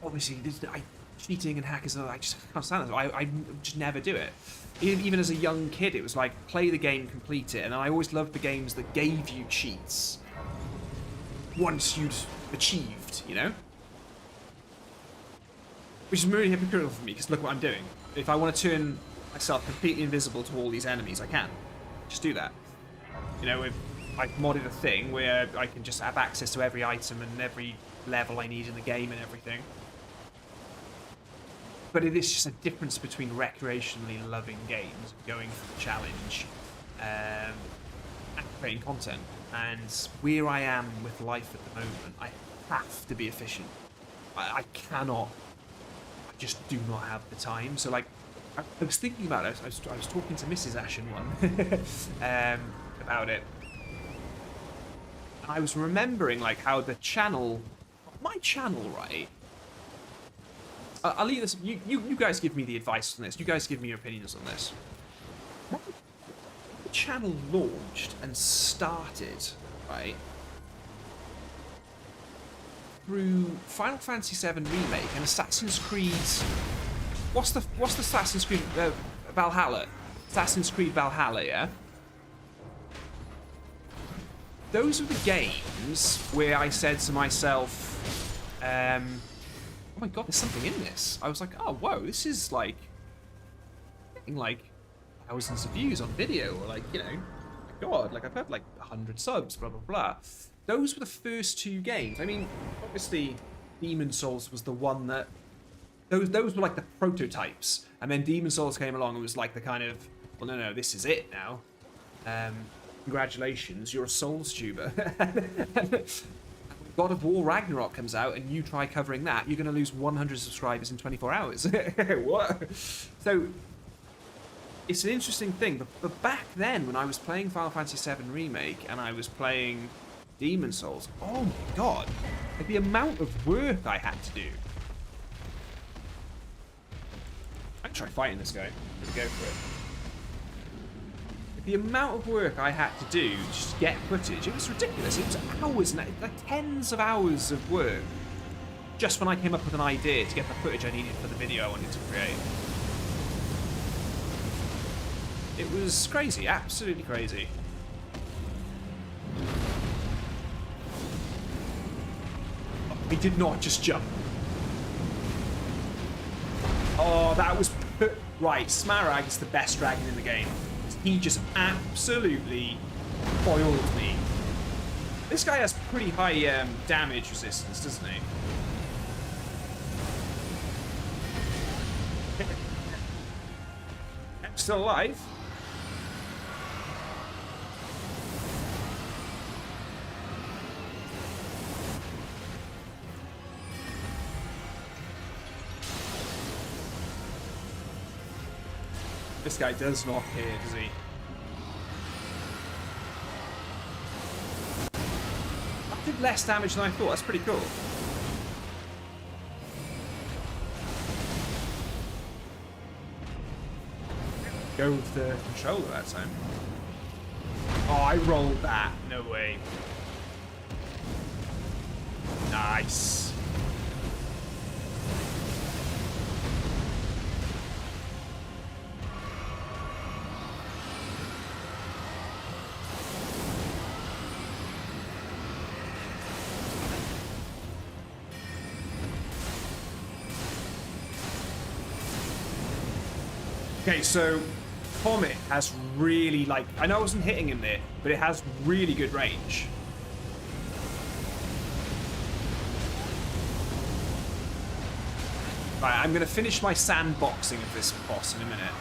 Obviously, cheating and hackers, I just can't stand it. I just never do it. Even as a young kid, it was like, play the game, complete it, and I always loved the games that gave you cheats once you'd achieved, you know? Which is really hypocritical for me, because look what I'm doing. If I want to turn myself completely invisible to all these enemies, I can. Just do that. You know, I've modded a thing where I can just have access to every item and every level I need in the game and everything. But it is just a difference between recreationally loving games, going for the challenge, and creating content. And where I am with life at the moment, I have to be efficient. I cannot. I just do not have the time. So, like, I was thinking about it. I was talking to Mrs. Ashen one about it. And I was remembering, like, how the channel, my channel, right? I'll leave this. You guys give me the advice on this. You guys give me your opinions on this. The channel launched and started, right, through Final Fantasy VII Remake and Assassin's Creed. What's the Assassin's Creed Valhalla? Assassin's Creed Valhalla, yeah. Those are the games where I said to myself, "Oh my god, there's something in this." I was like, "Oh whoa, this is like getting like thousands of views on video, or like, you know, my god, like I've had like 100 subs, blah blah blah." Those were the first two games. I mean, obviously, Demon Souls was the one that those were like the prototypes, and then Demon Souls came along and was like the kind of, well, no, this is it now. Congratulations, you're a Souls tuber. God of War Ragnarok comes out and you try covering that, you're going to lose 100 subscribers in 24 hours. What? So, it's an interesting thing. But back then, when I was playing Final Fantasy VII Remake and I was playing Demon Souls, oh my god, like the amount of work I had to do. I can try fighting this guy. Let's go for it. The amount of work I had to do just to get footage, it was ridiculous. It was hours, like tens of hours of work, just when I came up with an idea to get the footage I needed for the video I wanted to create. It was crazy, absolutely crazy. I did not just jump. Oh, that was... Right, Smaragd is the best dragon in the game. He just absolutely foiled me. This guy has pretty high damage resistance, doesn't he? I'm still alive. This guy does not hit, does he? That did less damage than I thought. That's pretty cool. Go with the controller that time. Oh, I rolled that. No way. Nice. Okay, so Comet has really, like, I know I wasn't hitting him there, but it has really good range. Right, I'm going to finish my sandboxing of this boss in a minute.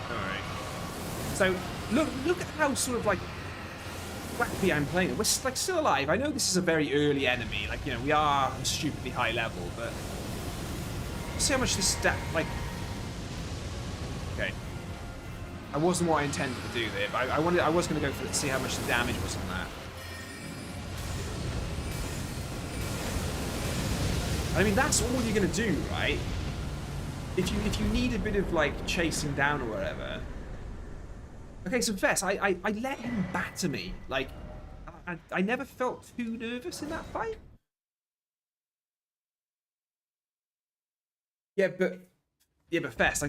Alright. So, look at how sort of, like, crappy I'm playing it. We're, like, still alive. I know this is a very early enemy. Like, you know, we are stupidly high level, but... see how much this like... Okay. I wasn't what I intended to do there, but I was going to go for it to see how much the damage was on that. I mean, that's all you're going to do, right? If you need a bit of, like, chasing down or whatever. Okay, so Vess, I let him batter me. Like, I never felt too nervous in that fight. Yeah, but Vess,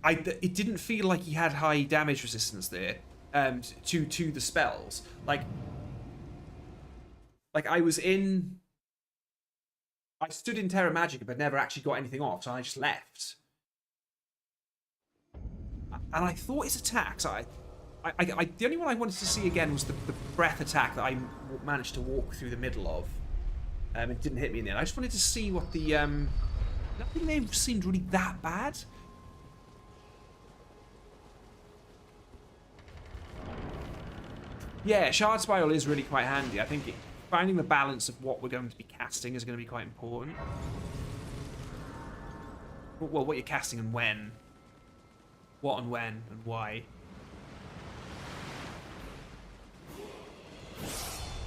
it didn't feel like he had high damage resistance there, to the spells. Like I stood in Terra Magica but never actually got anything off, so I just left. And I thought his attacks, the only one I wanted to see again was the breath attack that I managed to walk through the middle of. It didn't hit me in the end. I just wanted to see what the nothing there seemed really that bad. Yeah, Shard Spiral is really quite handy. I think finding the balance of what we're going to be casting is going to be quite important. Well, what you're casting and when. What and when and why.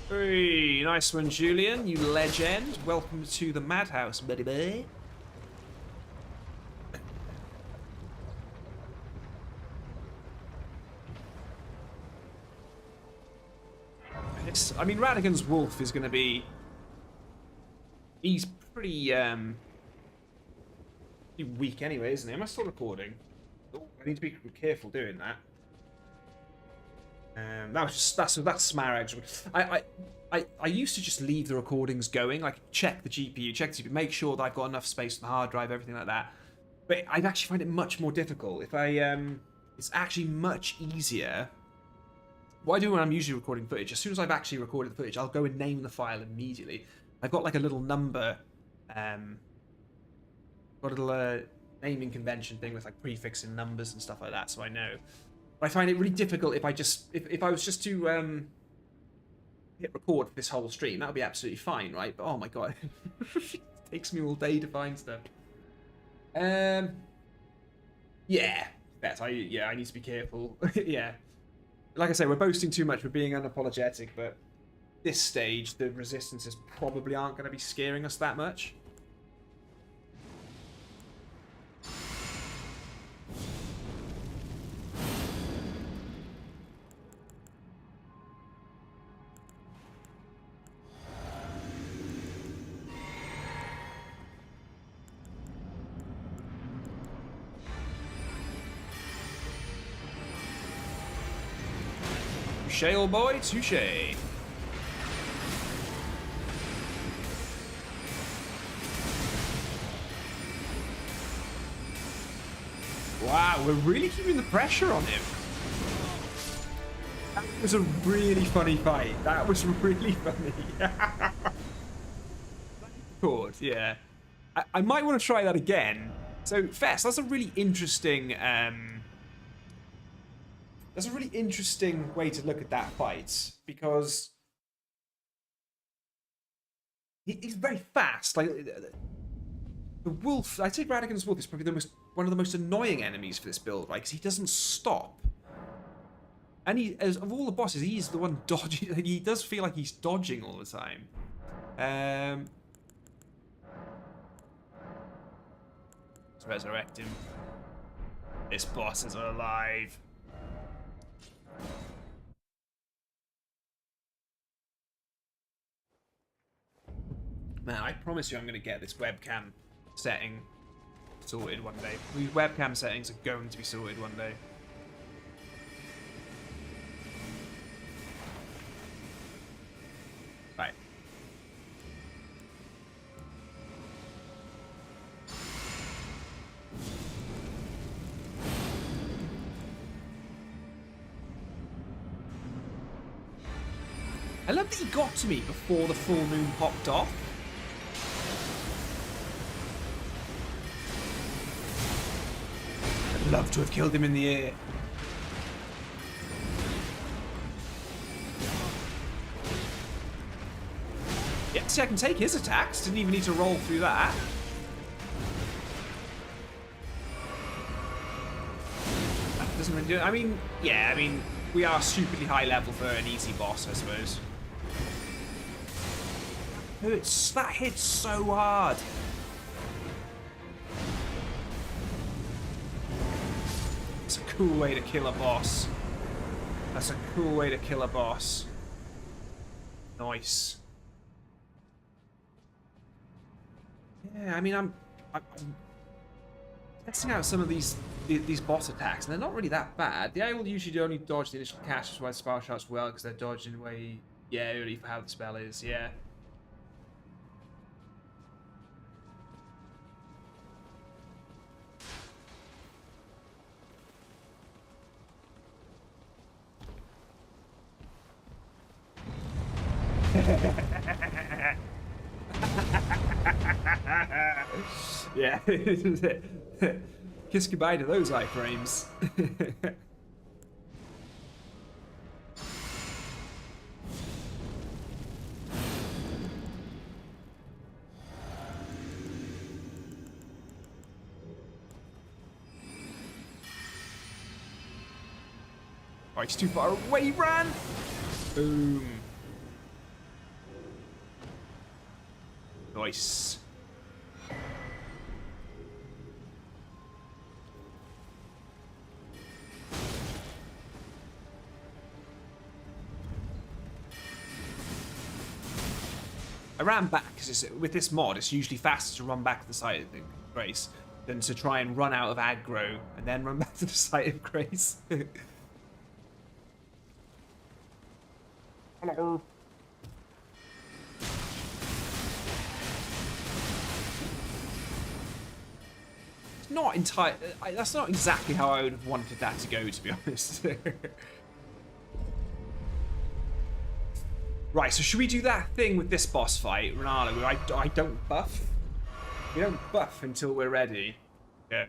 Hey, nice one, Julian. You legend. Welcome to the madhouse, buddy boy. I mean, Radigan's Wolf is going to be... he's pretty weak anyway, isn't he? Am I still recording? Oh, I need to be careful doing that. That was just... that's Smaragd. I used to just leave the recordings going, like check the GPU, make sure that I've got enough space on the hard drive, everything like that. But I actually find it much more difficult. If I... it's actually much easier... what I do when I'm usually recording footage, as soon as I've actually recorded the footage, I'll go and name the file immediately. I've got like a little number, got a little naming convention thing with like prefixing numbers and stuff like that, so I know. But I find it really difficult if I was just to hit record for this whole stream, that would be absolutely fine, right? But oh my god, it takes me all day to find stuff. Yeah, I need to be careful. Yeah. Like I say, we're boasting too much, we're being unapologetic, but this stage, the resistances probably aren't going to be scaring us that much. Touche, old boy, touche. Wow, we're really keeping the pressure on him. That was a really funny fight. That was really funny. Good, yeah. I might want to try that again. So, Fess, that's a really interesting... that's a really interesting way to look at that fight, because he's very fast. Like the wolf, I'd say Radigan's Wolf is probably one of the most annoying enemies for this build, right? Because he doesn't stop, and of all the bosses, he's the one dodging. He does feel like he's dodging all the time. Let's resurrect him. This boss is alive. Man, I promise you I'm going to get this webcam setting sorted one day. These webcam settings are going to be sorted one day. Right. I love that he got to me before the full moon popped off. I'd love to have killed him in the air. Yeah, see, I can take his attacks. Didn't even need to roll through that. That doesn't really do it. I mean, yeah, I mean, we are stupidly high level for an easy boss, I suppose. That hits so hard. That's a cool way to kill a boss. That's a cool way to kill a boss. Nice. Yeah, I mean, I'm testing out some of these boss attacks, and they're not really that bad. The eye will usually only dodge the initial cast, which is why spell shots well, because they're dodged in a way, yeah, early for how the spell is, yeah. Yeah. Kiss goodbye to those iframes. Oh, he's too far away, he ran! Boom. Nice. I ran back because with this mod, it's usually faster to run back to the site of Grace than to try and run out of aggro and then run back to the site of Grace. Hello. Not entirely. That's not exactly how I would have wanted that to go, to be honest. Right, so should we do that thing with this boss fight, Ronaldo, where I don't buff? We don't buff until we're ready. Yeah.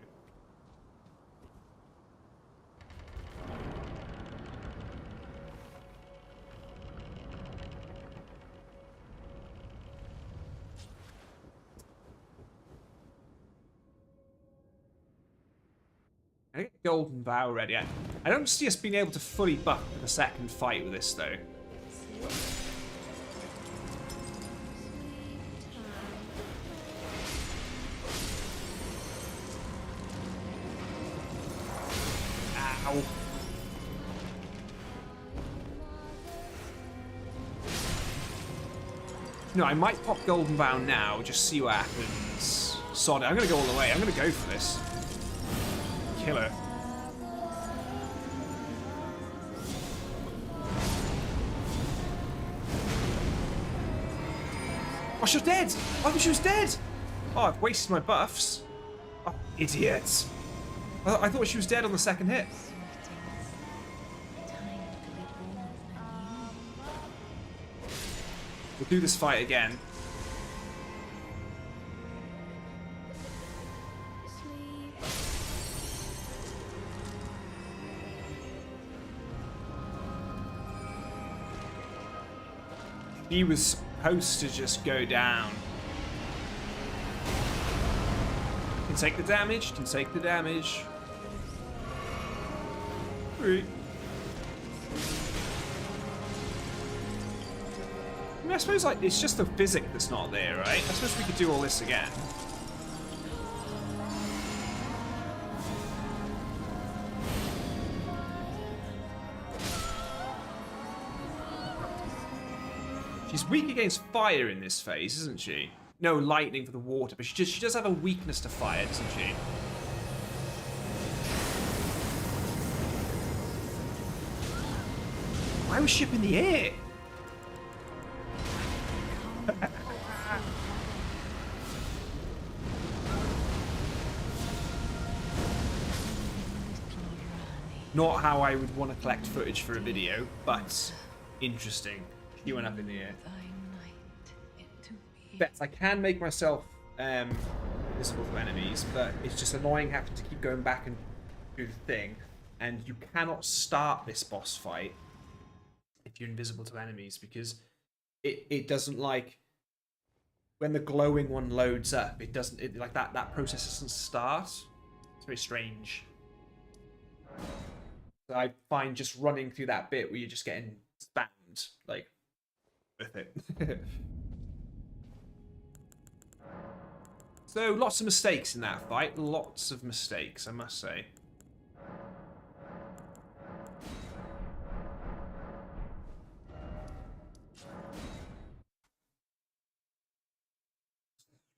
I get Golden Vow ready. I don't see us being able to fully buff in the second fight with this, though. Ow. No, I might pop Golden Vow now, just see what happens. Sod it, I'm gonna go all the way. I'm gonna go for this. Killer. Oh, she's dead! I thought she was dead! Oh, I've wasted my buffs. Oh, idiot. I thought she was dead on the second hit. We'll do this fight again. He was supposed to just go down. Can take the damage, can take the damage. Three. I mean, I suppose like it's just the physics that's not there, right? I suppose we could do all this again. She's weak against fire in this phase, isn't she? No, lightning for the water, but she does have a weakness to fire, doesn't she? Why was ship in the air? Not how I would want to collect footage for a video, but interesting. queuing up in the air. Thy night into me. Bets, I can make myself invisible to enemies, but it's just annoying having to keep going back and do the thing. And you cannot start this boss fight if you're invisible to enemies, because it doesn't, like, when the glowing one loads up, it doesn't, like, that process doesn't start. It's very strange. So I find just running through that bit where you're just getting spammed, like, worth it. So, lots of mistakes in that fight. Lots of mistakes, I must say.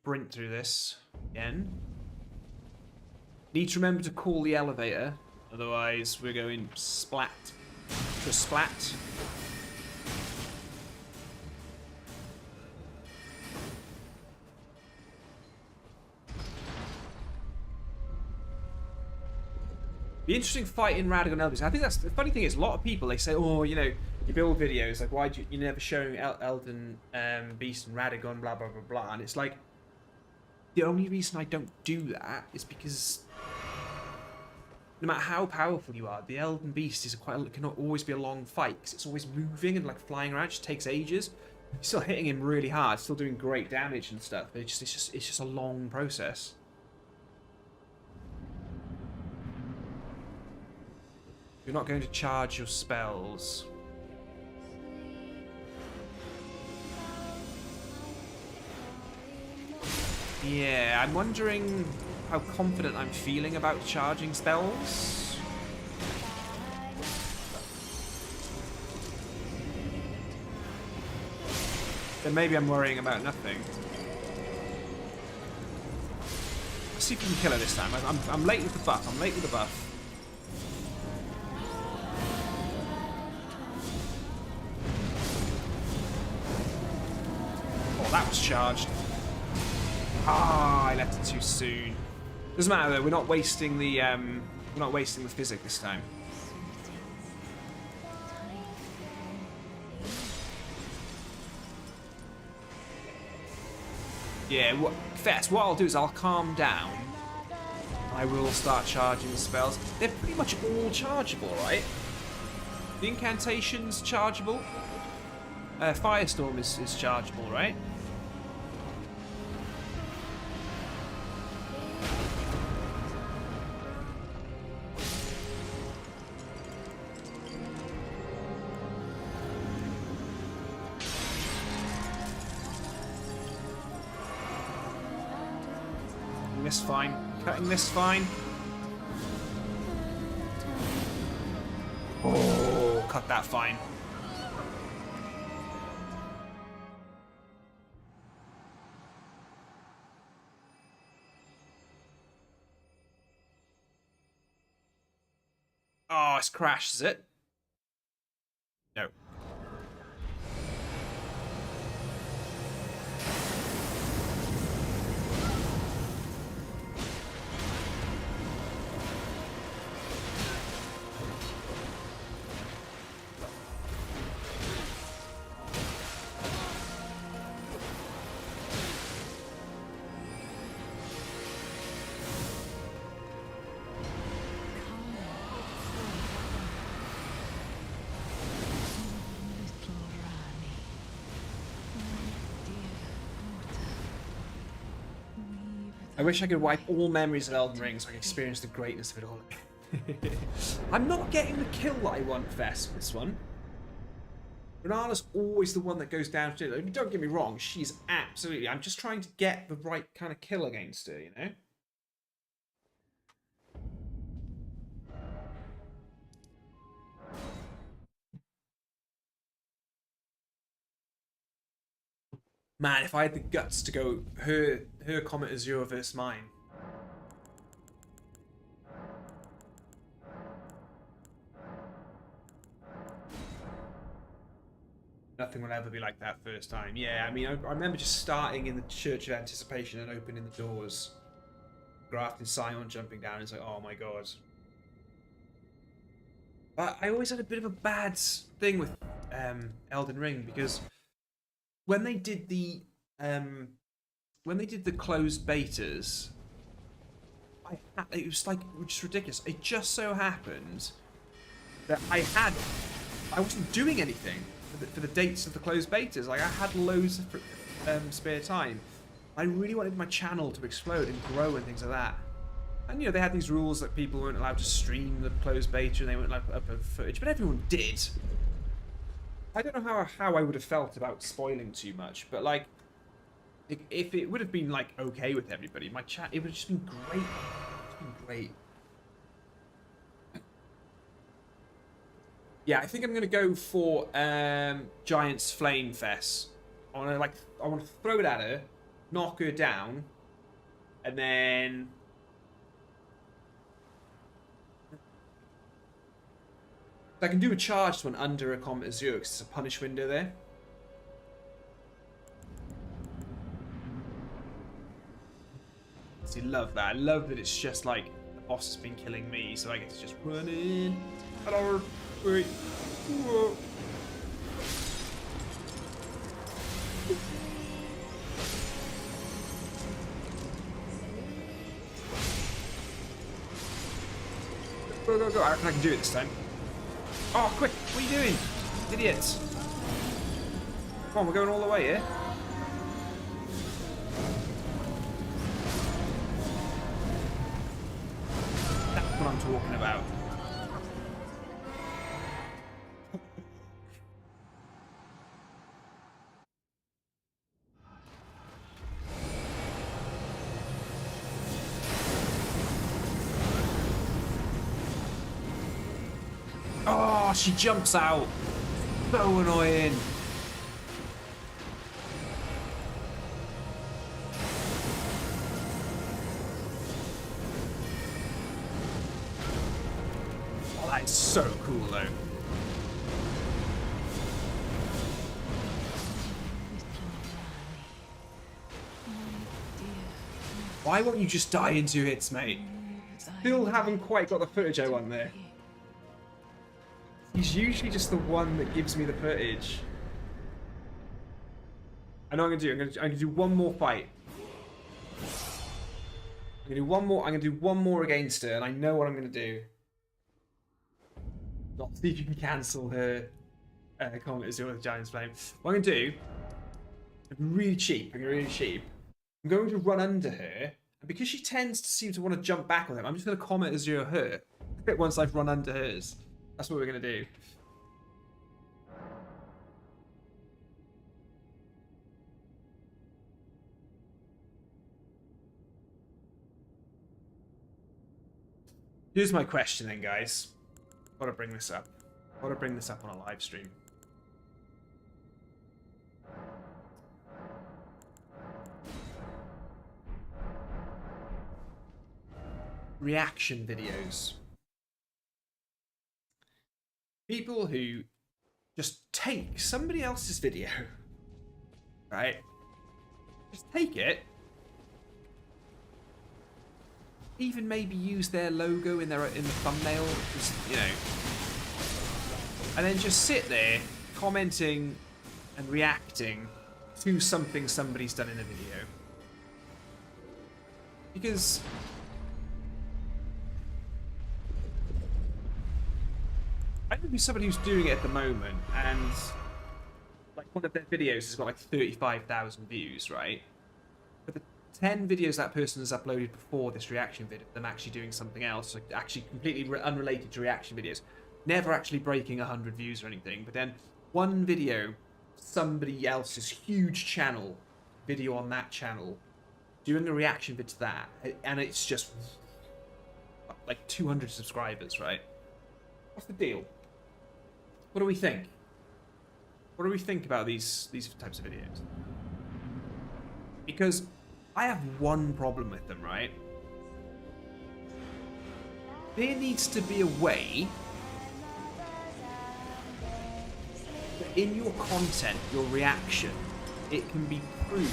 Sprint through this again. Need to remember to call the elevator, otherwise we're going splat to splat. The interesting fight in Radagon Elders. I think that's the funny thing is a lot of people, they say, oh, you know, you build videos like, why do you never showing Elden Beast and Radagon, blah blah blah blah, and it's like, the only reason I don't do that is because no matter how powerful you are, the Elden Beast is cannot always be a long fight, because it's always moving and like flying around. It just takes ages. You're still hitting him really hard, still doing great damage and stuff. But it's just a long process. You're not going to charge your spells. Yeah, I'm wondering how confident I'm feeling about charging spells. Then maybe I'm worrying about nothing. Let's see if we can kill her this time. I'm late with the buff. I'm late with the buff. Oh, that was charged. Ah, I left it too soon. Doesn't matter though. We're not wasting the physic this time. Yeah. What I'll do is I'll calm down. I will start charging the spells. They're pretty much all chargeable, right? The incantation's chargeable. Firestorm is chargeable, right? This fine. Cutting this fine. Oh, cut that fine. Oh, it's crashed, is it? No. I wish I could wipe all memories of Elden Ring so I could experience the greatness of it all. I'm not getting the kill that I want, Fess, for this one. Renala's always the one that goes down to it. Don't get me wrong, she's absolutely... I'm just trying to get the right kind of kill against her, you know? Man, if I had the guts to go her Comet Azure versus mine. Nothing will ever be like that first time. Yeah, I mean, I remember just starting in the Church of Anticipation and opening the doors. Grafted Scion jumping down, it's like, oh my god. But I always had a bit of a bad thing with Elden Ring because when they did the closed betas, it was like just ridiculous. It just so happened that I wasn't doing anything for the dates of the closed betas. Like I had loads of spare time. I really wanted my channel to explode and grow and things like that. And you know they had these rules that people weren't allowed to stream the closed beta and they weren't allowed to upload footage, but everyone did. I don't know how I would have felt about spoiling too much, but like if it would have been like okay with everybody, my chat it would have just been great. It's been great. Yeah, I think I'm gonna go for Giant's Flame Fest. I want to throw it at her, knock her down, and then I can do a charged one under a Comet Azure because it's a punish window there. See, love that. I love that it's just like the boss has been killing me, so I get to just run in. Hello. Wait. Whoa. Go, go, go. I reckon I can do it this time. Oh, quick. What are you doing? Idiots. Come on, we're going all the way here. That's what I'm talking about. Oh, she jumps out. So annoying. Oh, that is so cool, though. Why won't you just die in 2 hits, mate? Still haven't quite got the footage I want there. He's usually just the one that gives me the footage. I know what I'm gonna do. I'm gonna do one more fight. I'm gonna do one more. I'm gonna do one more against her, and I know what I'm gonna do. Not see if you can cancel her Comet Azure with Giant's Flame. What I'm gonna do, I'm really cheap. I'm going to run under her, and because she tends to seem to want to jump back on him, I'm just gonna Comet Azure her once I've run under hers. That's what we're going to do. Here's my question then, guys. Gotta bring this up. Gotta bring this up on a live stream. Reaction videos. People who just take somebody else's video, right? Just take it, even maybe use their logo in the thumbnail, just, you know, and then just sit there commenting and reacting to something somebody's done in a video. Because I know somebody who's doing it at the moment, and like one of their videos has got like 35,000 views, right? But the 10 videos that person has uploaded before this reaction video, them actually doing something else, like actually completely unrelated to reaction videos, never actually breaking 100 views or anything. But then one video, somebody else's huge channel, video on that channel, doing a reaction vid to that, and it's just like 200 subscribers, right? What's the deal? What do we think? What do we think about these types of videos? Because I have one problem with them, right? There needs to be a way that in your content, your reaction, it can be proved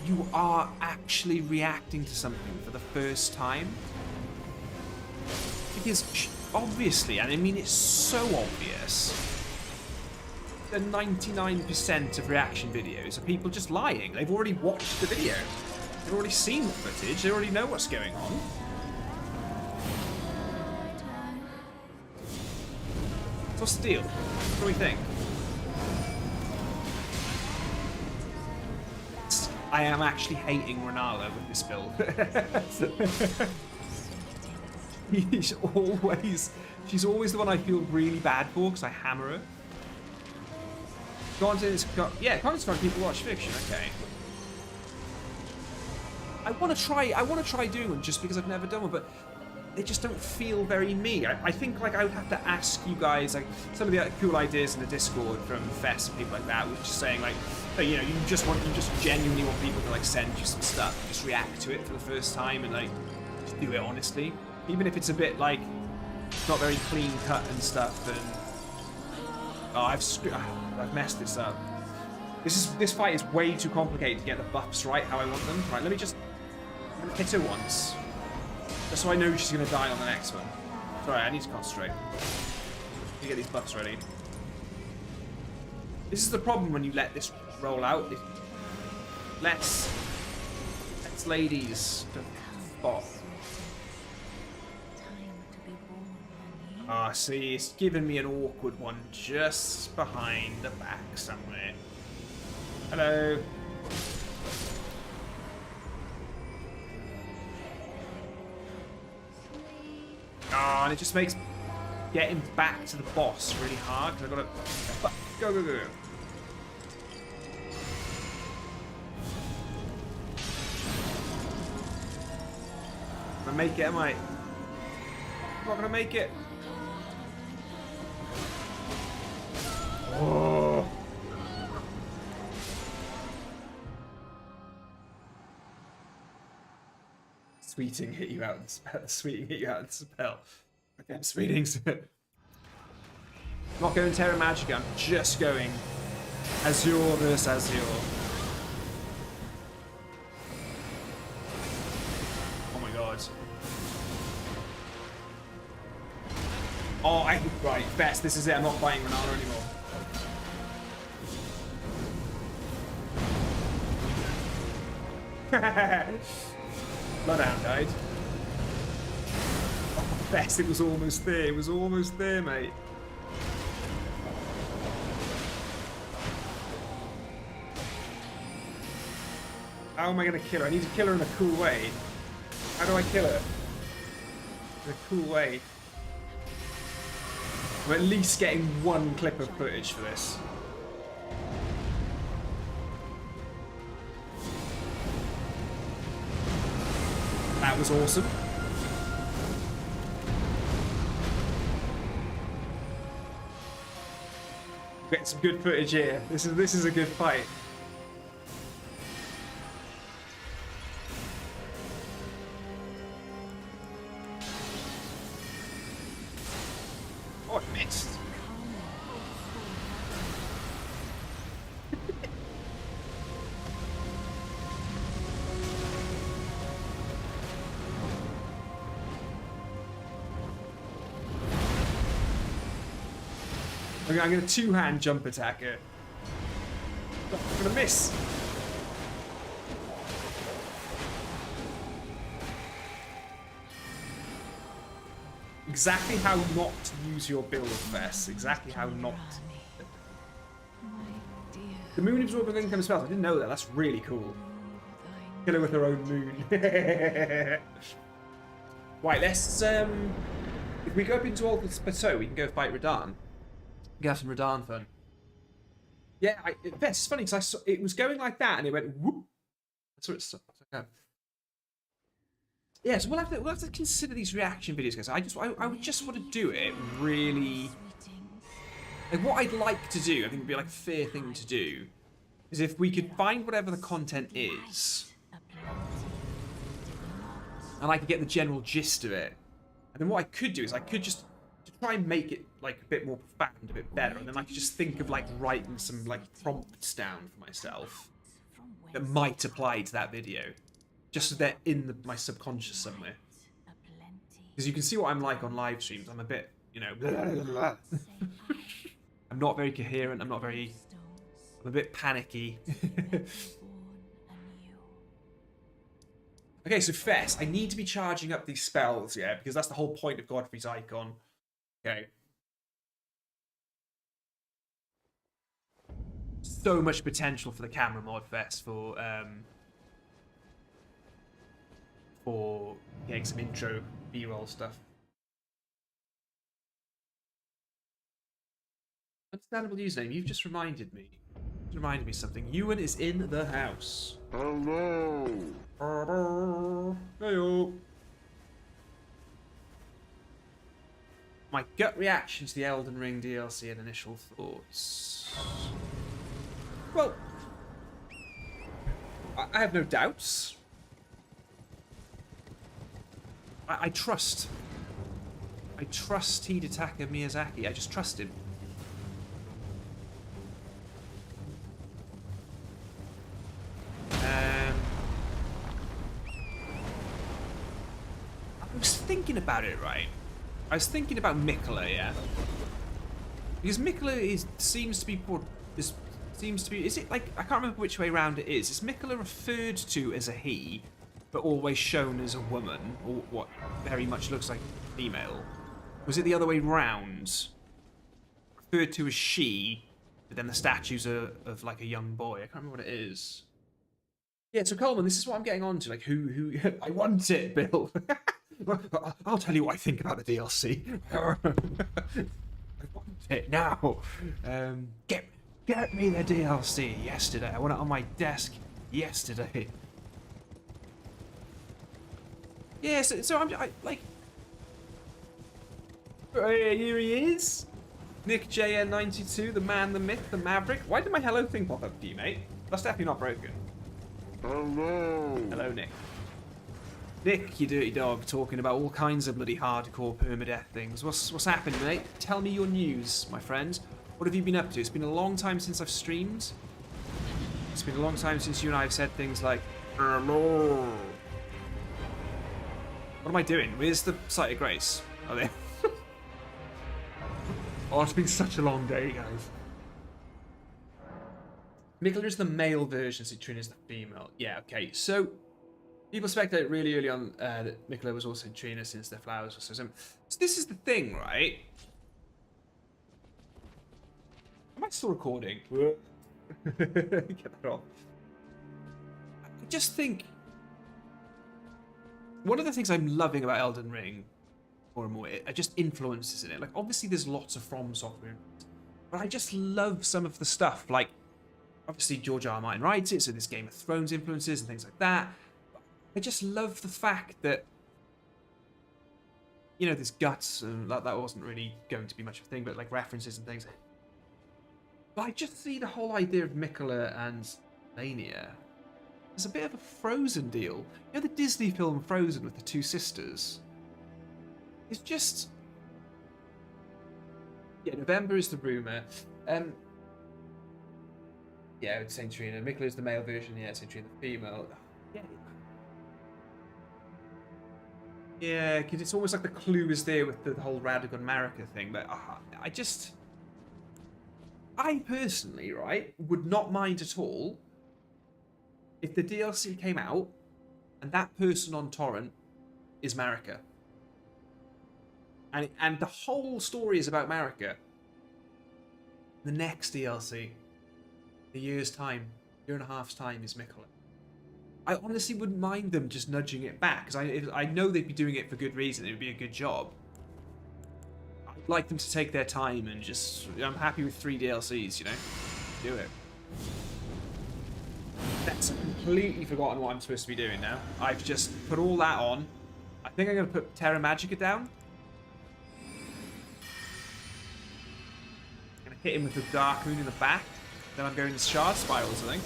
you are actually reacting to something for the first time. Because obviously, and I mean it's so obvious, that 99% of reaction videos are people just lying. They've already watched the video. They've already seen the footage. They already know what's going on. So what's the deal? What do we think? I am actually hating Renala with this build. She's always the one I feel really bad for because I hammer her. Content is, yeah, content's fun. People watch fiction. Okay. I want to try doing them just because I've never done one, but they just don't feel very me. I think like I would have to ask you guys like some of the cool ideas in the Discord from Fest and people like that, which is saying like, oh, you know, you just genuinely want people to like send you some stuff, just react to it for the first time and like just do it honestly, even if it's a bit like not very clean cut and stuff. And oh, I've messed this up. This fight is way too complicated to get the buffs right how I want them. Right, let me just hit her once. Just so I know she's going to die on the next one. Sorry, I need to concentrate. Let me get these buffs ready. This is the problem when you let this roll out. It lets ladies to spot. Ah, see, it's giving me an awkward one just behind the back somewhere. Hello. Oh, and it just makes getting back to the boss really hard because I've got to go. I'm gonna make it, am I? I'm not gonna make it. Oh. Sweeting hit you out and spell. Sweeting hit you out and spell. Okay, sweetings. Not going Terra Magica, I'm just going Azure versus Azure. Oh my god. Oh, right, best, this is it, I'm not buying Renala anymore. Bloodhound died. Oh, best, it was almost there. It was almost there, mate. How am I going to kill her? I need to kill her in a cool way. How do I kill her? In a cool way. I'm at least getting one clip of footage for this. That was awesome. Getting some good footage here. This is a good fight. Oh, I missed. Okay, I'm gonna two-hand jump attack her. I'm gonna miss. Exactly how not to use your build, Vess. Exactly how not. The moon absorbing income spells. I didn't know that. That's really cool. Kill her with her own moon. Right, let's if we go up into Alder's Plateau, we can go fight Radahn. We can have some Radahn fun. Yeah, Vess, it's funny because I saw it was going like that and it went whoop. That's what it's okay. Yeah, so we'll have to consider these reaction videos, guys. I would just want to do it really. Like what I'd like to do, I think would be like a fair thing to do, is if we could find whatever the content is, and I could get the general gist of it, and then what I could do is I could just try and make it like a bit more profound, a bit better, and then I could just think of like writing some like prompts down for myself that might apply to that video. Just so they're in my subconscious somewhere. Because you can see what I'm like on live streams. I'm a bit, you know, I'm not very coherent. I'm not very. I'm a bit panicky. Okay, so Fess, I need to be charging up these spells, yeah, because that's the whole point of Godfrey's icon. Okay. So much potential for the camera mod, Fess, for getting some intro B-roll stuff. Understandable username. You've just reminded me. Something. Ewan is in the house. Hello. Heyo. My gut reaction to the Elden Ring DLC and initial thoughts. Well, I have no doubts. I trust. I trust Hidetaka Miyazaki. I just trust him. I was thinking about it, right? I was thinking about Mikola, yeah, because Mikola seems to be. Is it like, I can't remember which way round it is. Is Mikola referred to as a he, but always shown as a woman, or what very much looks like a female? Was it the other way round? Referred to as she, but then the statues are of like a young boy. I can't remember what it is. Yeah, so Coleman, this is what I'm getting on to. Like, who? I want it, Bill. I'll tell you what I think about the DLC. I want it now. Get me the DLC yesterday. I want it on my desk yesterday. Yeah, so I like. Here he is, Nick JN92, the man, the myth, the maverick. Why did my hello thing pop up to you, mate? That's definitely not broken. Hello. Hello, Nick. Nick, you dirty dog, talking about all kinds of bloody hardcore permadeath things. What's happening, mate? Tell me your news, my friend. What have you been up to? It's been a long time since I've streamed. It's been a long time since you and I have said things like, hello. What am I doing? Where's the Sight of Grace? Oh, there. Oh, it's been such a long day, guys. Mikola is the male version, Citrine is the female. Yeah, okay. So, people speculated really early on that Mikola was also Trina since their flowers were so. So this is the thing, right? Am I still recording? Get that off. I just think one of the things I'm loving about Elden Ring more and more, it just influences in it. Like, obviously there's lots of From Software, but I just love some of the stuff. Like, obviously George R. R. Martin writes it, so there's Game of Thrones influences and things like that. I just love the fact that, you know, there's guts, and that wasn't really going to be much of a thing, but like references and things. But I just see the whole idea of Mikola and Mania as a bit of a Frozen deal. You know the Disney film Frozen with the two sisters? It's just... Yeah, November is the rumour. Yeah, it's Saint Trina. Mikola is the male version, yeah, Saint Trina the female. Yeah. Yeah, because it's almost like the clue is there with the whole Radical America thing, but I personally, right, would not mind at all if the DLC came out and that person on torrent is Marika. And the whole story is about Marika. The next DLC, a year's time, year and a half's time, is Mikola. I honestly wouldn't mind them just nudging it back, because I know they'd be doing it for good reason. It would be a good job. I'd like them to take their time and just... I'm happy with 3 DLCs, you know? Do it. That's completely forgotten what I'm supposed to be doing now. I've just put all that on. I think I'm going to put Terra Magica down. I'm going to hit him with the Dark Moon in the back. Then I'm going to Shard Spirals, I think.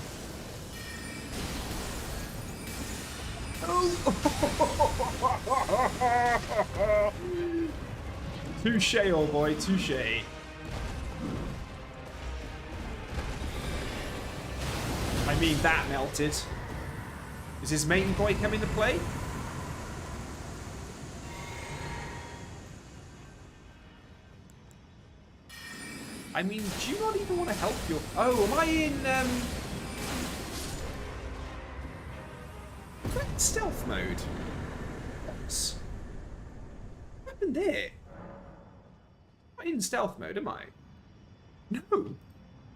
Oh! Touche, old boy, touche. I mean, that melted. Is his main boy coming to play? I mean, do you not even want to help your... Oh, am I in, stealth mode? What happened there? I'm in stealth mode, am I? No.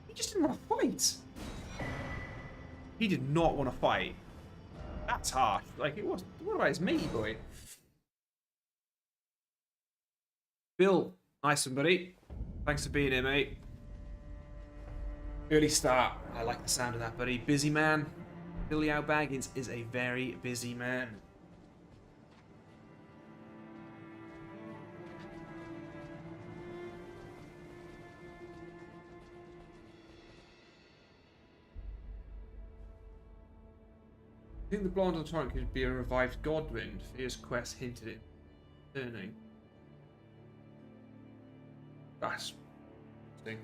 He just didn't want to fight. He did not want to fight. That's harsh. Like, it wasn't... What about his mate, boy? Bill, nice one, buddy. Thanks for being here, mate. Early start. I like the sound of that, buddy. Busy man. Billy Baggins is a very busy man. I think the blonde on torrent could be a revived Godwin. Fear's quest hinted at turning. That's interesting.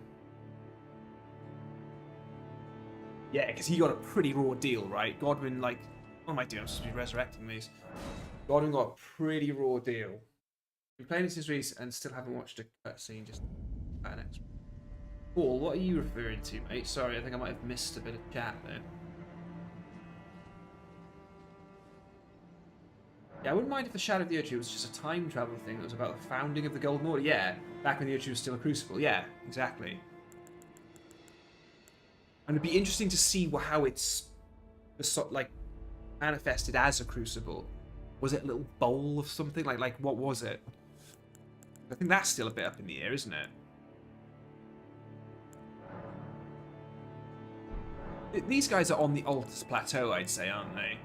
Yeah, because he got a pretty raw deal, right? Godwin, like, what am I doing? I'm supposed to be resurrecting these. Godwin got a pretty raw deal. Been playing this series and still haven't watched a cutscene. Just an extra. Paul, what are you referring to, mate? Sorry, I think I might have missed a bit of chat there. Yeah, I wouldn't mind if the Shadow of the Earth was just a time travel thing that was about the founding of the Golden Order. Yeah, back when the Earth was still a crucible. Yeah, exactly. And it'd be interesting to see how it's like manifested as a crucible. Was it a little bowl of something? Like what was it? I think that's still a bit up in the air, isn't it? These guys are on the Altus Plateau, I'd say, aren't they?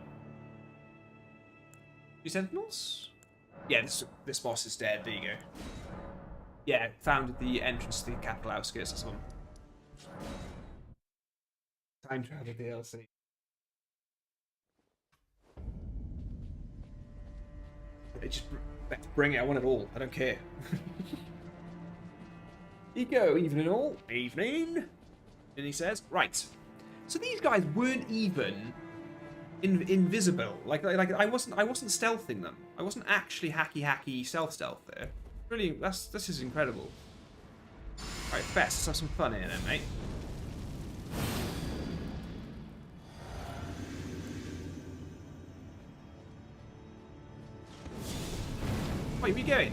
Two Sentinels? Yeah, this boss is dead. There you go. Yeah, founded the entrance to the capital outskirts or something. Time travel DLC. Just bring it. I want it all. I don't care. Here you go. Evening all. Evening. And he says, right. So these guys weren't even invisible. Like I wasn't stealthing them. I wasn't actually hacky stealth there. Really, this is incredible. All right, Fess, let's have some fun here then, mate. Where are we going?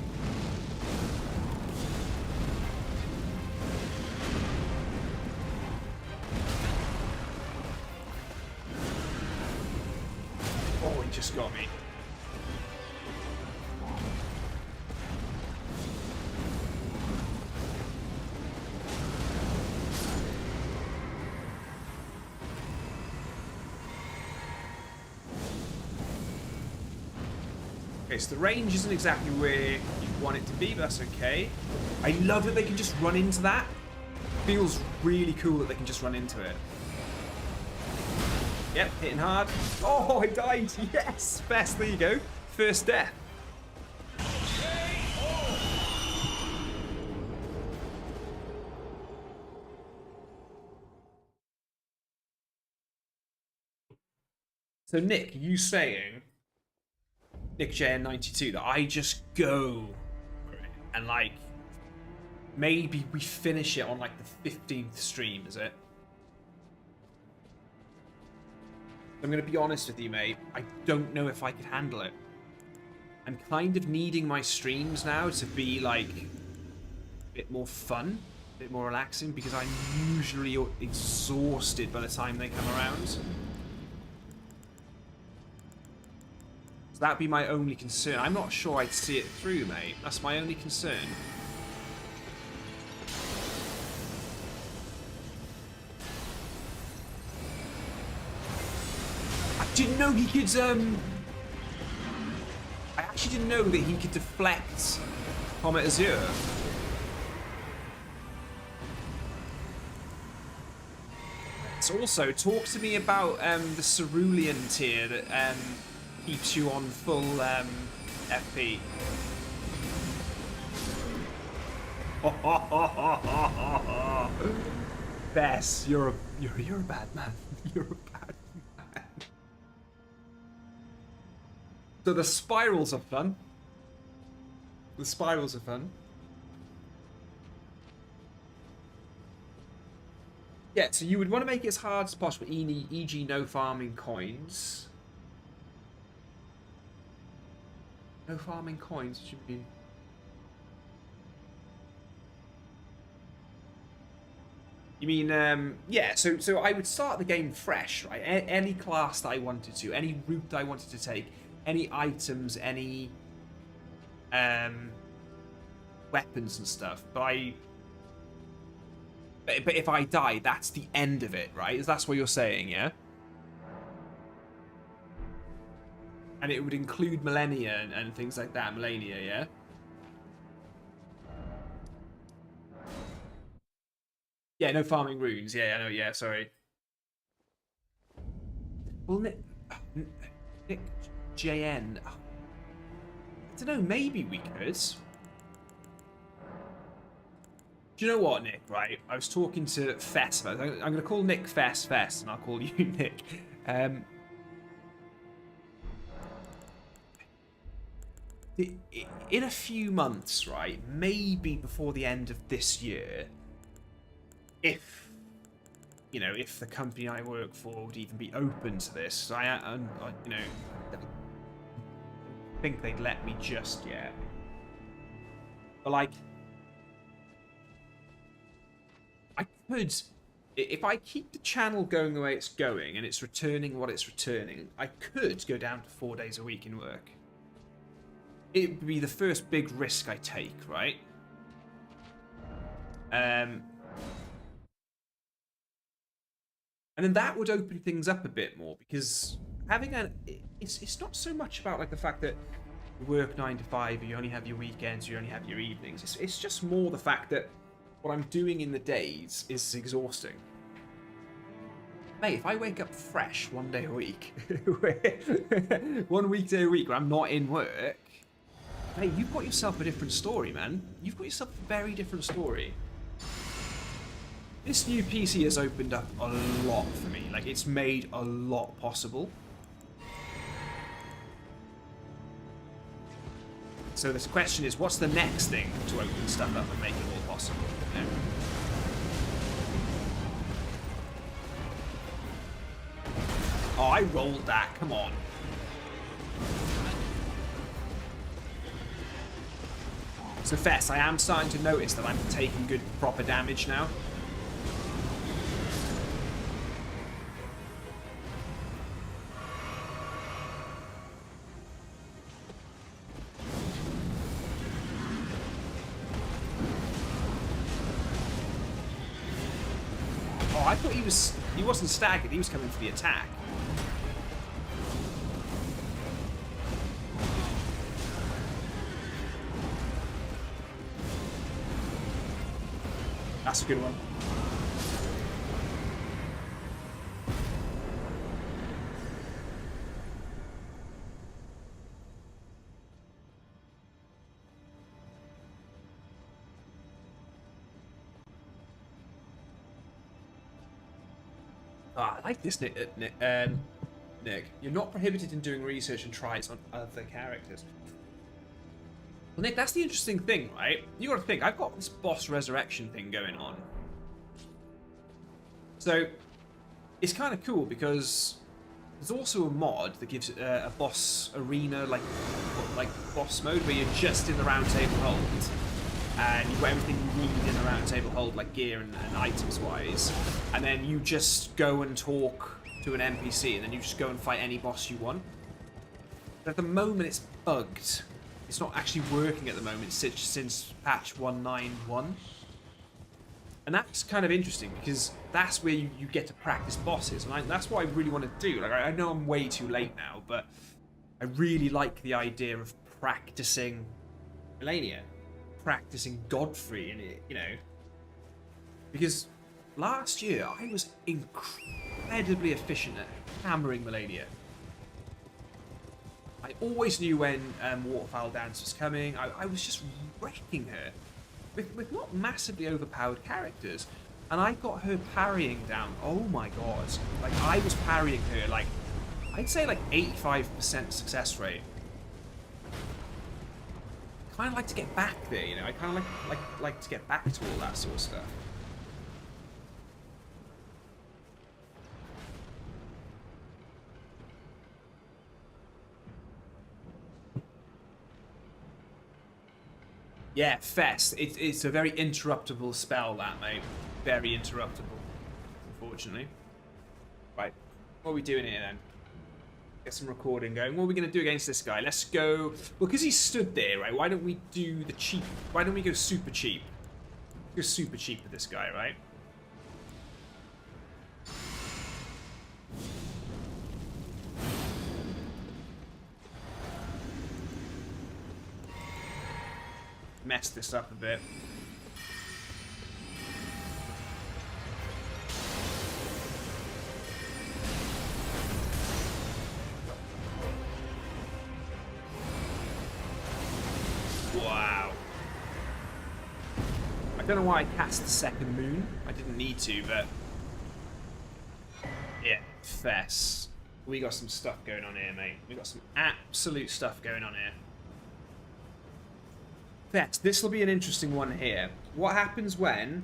Oh, he just got me. Okay, so the range isn't exactly where you want it to be, but that's okay. I love that they can just run into that. Feels really cool that they can just run into it. Yep, hitting hard. Oh, I died. Yes, best. There you go. First death. So Nick, you saying, Nick JN92, that I just go and like maybe we finish it on like the 15th stream, is it? I'm gonna be honest with you, mate. I don't know if I could handle it. I'm kind of needing my streams now to be like a bit more fun, a bit more relaxing, because I'm usually exhausted by the time they come around. So that'd be my only concern. I'm not sure I'd see it through, mate. That's my only concern. I didn't know he could, I actually didn't know that he could deflect Comet Azure. So also, talk to me about the Cerulean tier that keeps you on full FP. Bess, you're a bad man. You're a bad man. So the spirals are fun. The spirals are fun. Yeah, so you would want to make it as hard as possible, e.g. no farming coins. No farming coins, what do you mean? You mean, yeah, so I would start the game fresh, right? Any class that I wanted to, any route I wanted to take, any items, any weapons and stuff. But if I die, that's the end of it, right? That's what you're saying, yeah? And it would include millennia and things like that, millennia, yeah? Yeah, no farming runes. Yeah, I know. Yeah, sorry. Well, Nick JN. I don't know. Maybe we could. Do you know what, Nick? Right, I was talking to Fess. I'm going to call Nick Fess, and I'll call you Nick. In a few months, right? Maybe before the end of this year, if if the company I work for would even be open to this. I don't think they'd let me just yet. But like, I could, if I keep the channel going the way it's going and it's returning what it's returning, I could go down to 4 days a week in work. It would be the first big risk I take, right? And then that would open things up a bit more, because having it's not so much about like the fact that you work 9 to 5, you only have your weekends, you only have your evenings. It's just more the fact that what I'm doing in the days is exhausting. Mate, if I wake up fresh 1 day a week, 1 weekday a week where I'm not in work, mate, you've got yourself a different story, man. You've got yourself a very different story. This new PC has opened up a lot for me. Like, it's made a lot possible. So this question is, what's the next thing to open stuff up and make it all possible? You know? Oh, I rolled that. Come on. So Fess, I am starting to notice that I'm taking good proper damage now. Oh, I thought he wasn't staggered, he was coming for the attack. That's a good one. I like this, Nick. Nick, you're not prohibited in doing research and tries on other characters. Well, Nick, that's the interesting thing, right? You gotta think, I've got this boss resurrection thing going on. So, it's kind of cool because there's also a mod that gives a boss arena, like boss mode, where you're just in the round table hold. And you've got everything you need in the round table hold, like gear and items-wise. And then you just go and talk to an NPC, and then you just go and fight any boss you want. But at the moment, it's bugged. It's not actually working at the moment since patch 191. And that's kind of interesting, because that's where you get to practice bosses. And that's what I really want to do. Like, I know I'm way too late now, but I really like the idea of practicing Melania. Practicing Godfrey, and it, because last year I was incredibly efficient at hammering Melania. I always knew when Waterfowl Dance was coming. I was just wrecking her with not massively overpowered characters, and I got her parrying down. Oh my god! Like, I was parrying her like, I'd say like 85% success rate. I kind of like to get back there, I kind of like to get back to all that sort of stuff. Yeah, Fest. It's a very interruptible spell, that, mate. Very interruptible, unfortunately. Right. What are we doing here, then? Get some recording going. What are we going to do against this guy? Let's go... Well, because he stood there, right? Why don't we do the cheap... Why don't we go super cheap? Go super cheap with this guy, right? Mess this up a bit. Wow. I don't know why I cast the second moon. I didn't need to, but... Yeah, Fess. We got some stuff going on here, mate. We got some absolute stuff going on here. Fess, this will be an interesting one here. What happens when...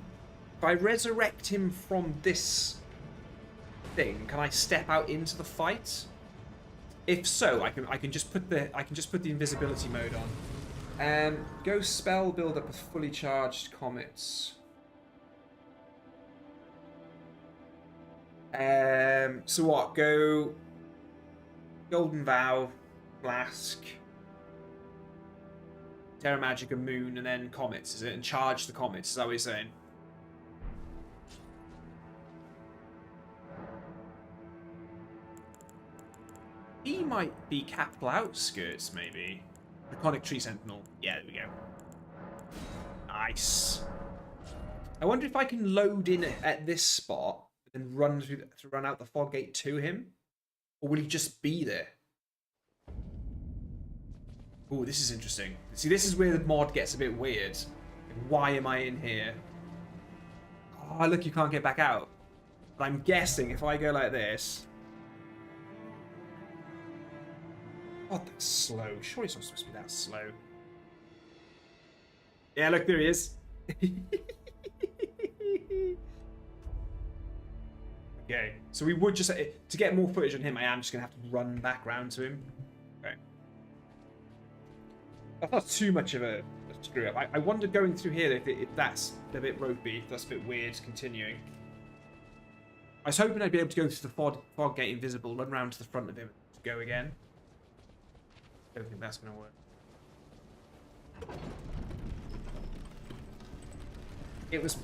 If I resurrect him from this thing, can I step out into the fight? If so, I can just put the invisibility mode on. Go spell build up with fully charged comets. So what? Go Golden Vow, Flask, Terra Magica, Moon, and then comets, is it? And charge the comets, is that what you're saying? He might be capital outskirts, maybe. Draconic Tree Sentinel. Yeah, there we go. Nice. I wonder if I can load in at this spot and run run out the fog gate to him, or will he just be there? Oh, this is interesting. See, this is where the mod gets a bit weird. Why am I in here? Oh, look, you can't get back out. But I'm guessing if I go like this. Oh, that's slow. Surely it's not supposed to be that slow. Yeah, look, there he is. Okay, so we would just... To get more footage on him, I am just going to have to run back round to him. Okay. That's not too much of a screw up. I wondered going through here if that's a bit ropey, if that's a bit weird continuing. I was hoping I'd be able to go through the fog gate invisible, run round to the front of him to go again. I don't think that's going to work. It was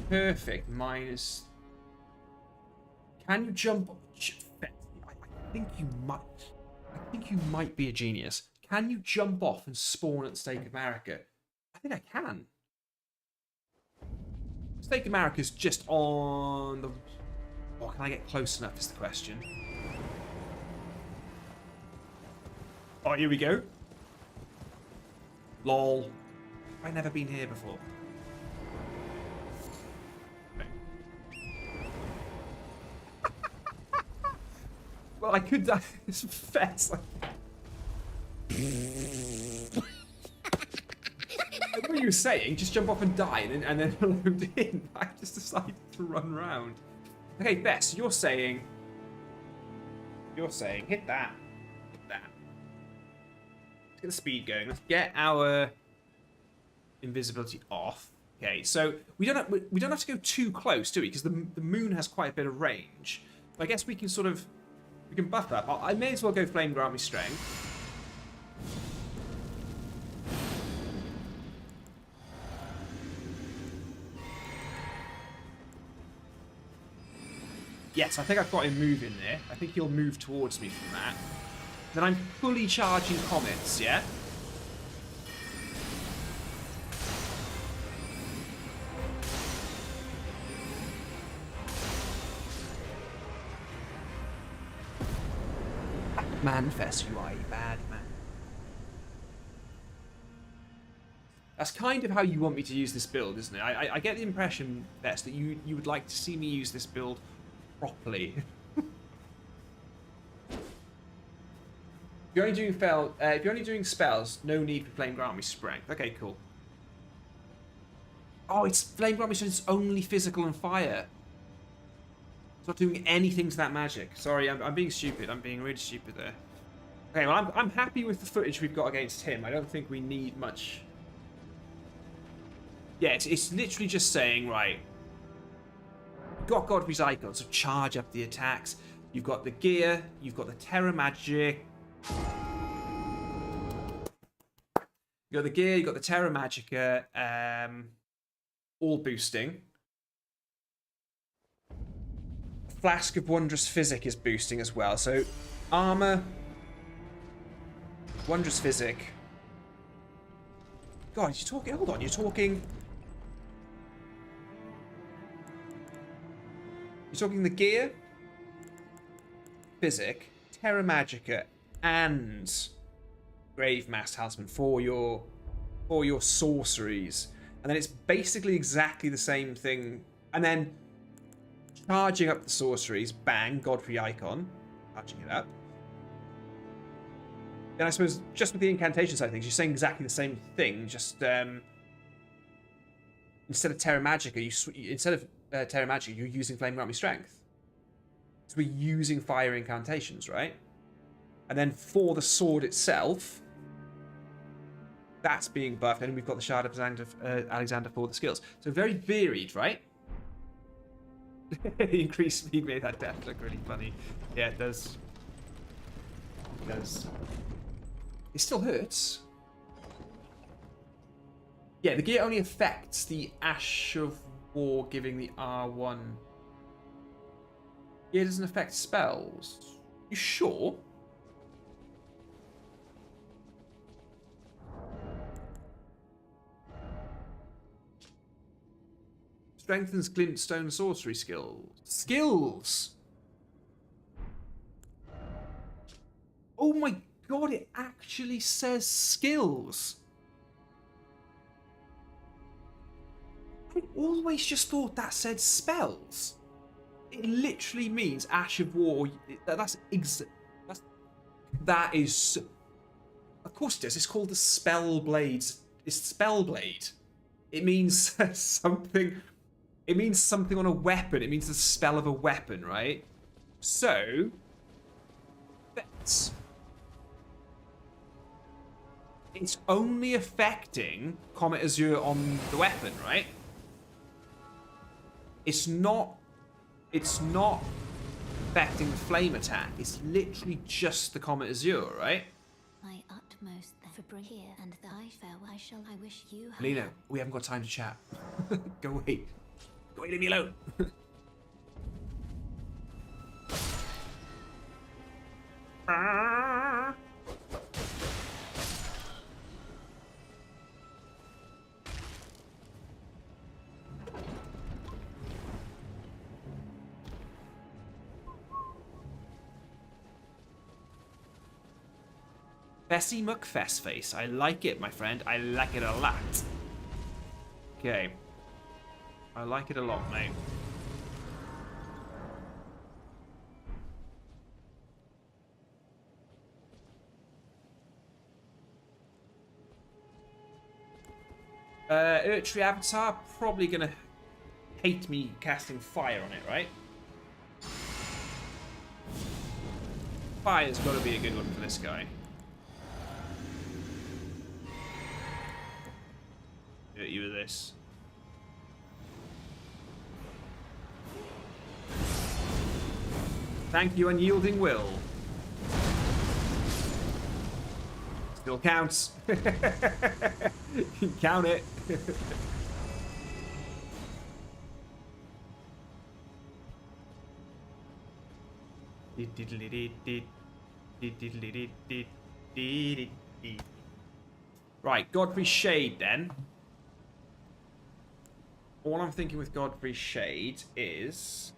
perfect. Minus... Can you jump... I think you might... I think you might be a genius. Can you jump off and spawn at Stake of America? I think I can. Stake of America's just on the... Oh, can I get close enough is the question. Oh, here we go. Lol. I've never been here before. Well, I could die. It's Fess. What were you saying? Just jump off and die and then load in. I just decided to run round. Okay, Fess, you're saying hit that. Get the speed going. Let's get our invisibility off. Okay, so we don't have to go too close, do we? Because the moon has quite a bit of range. But I guess we can buff that. I may as well go Flame Grant Me Strength. Yes, I think I've got him moving there. I think he'll move towards me from that. Then I'm fully charging comets, yeah? Man, Fess, you are a bad man. That's kind of how you want me to use this build, isn't it? I get the impression, Fess, that you would like to see me use this build properly. If you're only doing spells, no need for Flame Grant Me Strength. Okay, cool. Oh, it's Flame Grant Me Strength. It's only physical and fire. It's not doing anything to that magic. Sorry, I'm being stupid. I'm being really stupid there. Okay, well, I'm happy with the footage we've got against him. I don't think we need much Yeah, it's literally just saying, right, you've got Godfrey's icon, so charge up the attacks. You've got the gear, you've got the Terra Magic. You got the gear, you got the Terra Magica, all boosting. Flask of Wondrous Physic is boosting as well. So armor, Wondrous Physic. God, you're talking. Hold on, you're talking. You're talking the gear, Physic, Terra Magica, and Grave Mass Talisman for your sorceries, and then it's basically exactly the same thing. And then charging up the sorceries, bang, Godfrey icon, charging it up. Then I suppose just with the incantation side of things, you're saying exactly the same thing. Just instead of Terra Magica, you're using Flame Army Strength. So we're using fire incantations, right? And then for the sword itself, that's being buffed, and we've got the Shard of Alexander for the skills. So very varied, right? Increased speed made that death look really funny. Yeah, it does. It does. It still hurts. Yeah, the gear only affects the Ash of War, giving the R1. Gear doesn't affect spells. You sure? Strengthens glintstone sorcery skills. Skills! Oh my god, it actually says skills. I always just thought that said spells. It literally means Ash of War. That is. Of course it does. It's called the Spellblades. It's Spellblade. It means something. It means something on a weapon. It means the spell of a weapon, right? So, it's only affecting Comet Azure on the weapon, right? It's not affecting the flame attack. It's literally just the Comet Azure, right? My utmost for bring here and thy farewell shall I wish you. Lena, we haven't got time to chat. Go away. Go away, leave me alone. Bessie McFessface. I like it, my friend. I like it a lot. Okay. I like it a lot, mate. Urtry Avatar, probably gonna hate me casting fire on it, right? Fire's gotta be a good one for this guy. Hit you with this. Thank you, Unyielding Will. Still counts. Count it. Right, Godfrey Shade then. All I'm thinking with Godfrey Shade is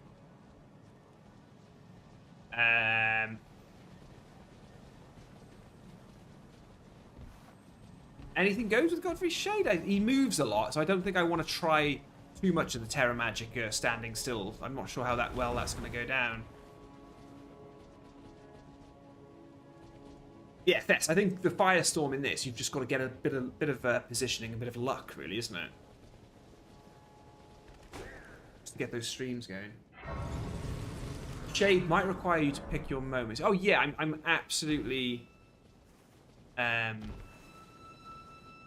anything goes with Godfrey Shade. He moves a lot, so I don't think I want to try too much of the Terra Magica standing still. I'm not sure how that's going to go down. Yeah, Fess, I think the Firestorm in this, you've just got to get a bit of positioning, a bit of luck, really, isn't it? Just to get those streams going. Shade might require you to pick your moments. Oh yeah, I'm absolutely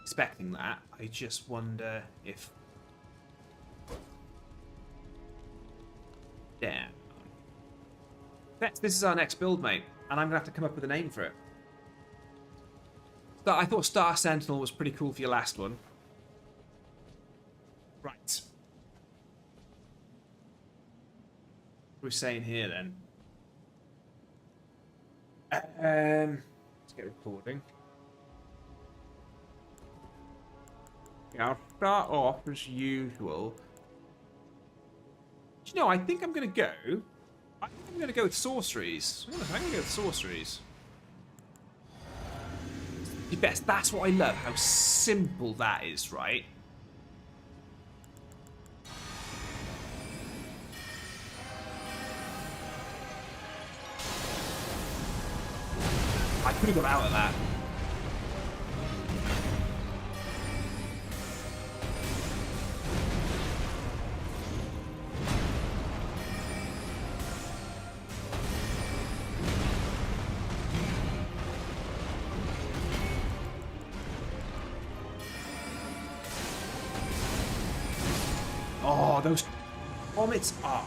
expecting that. I just wonder if down. This is our next build, mate, and I'm gonna have to come up with a name for it. I thought Star Sentinel was pretty cool for your last one. Right. What are we saying here then? Let's get recording. Yeah, I'll start off as usual. Do you know, I think I'm gonna go. I think I'm gonna go with sorceries. I'm gonna go with sorceries. The best. That's what I love. How simple that is, right? I could have got out of that. Oh, those vomits are...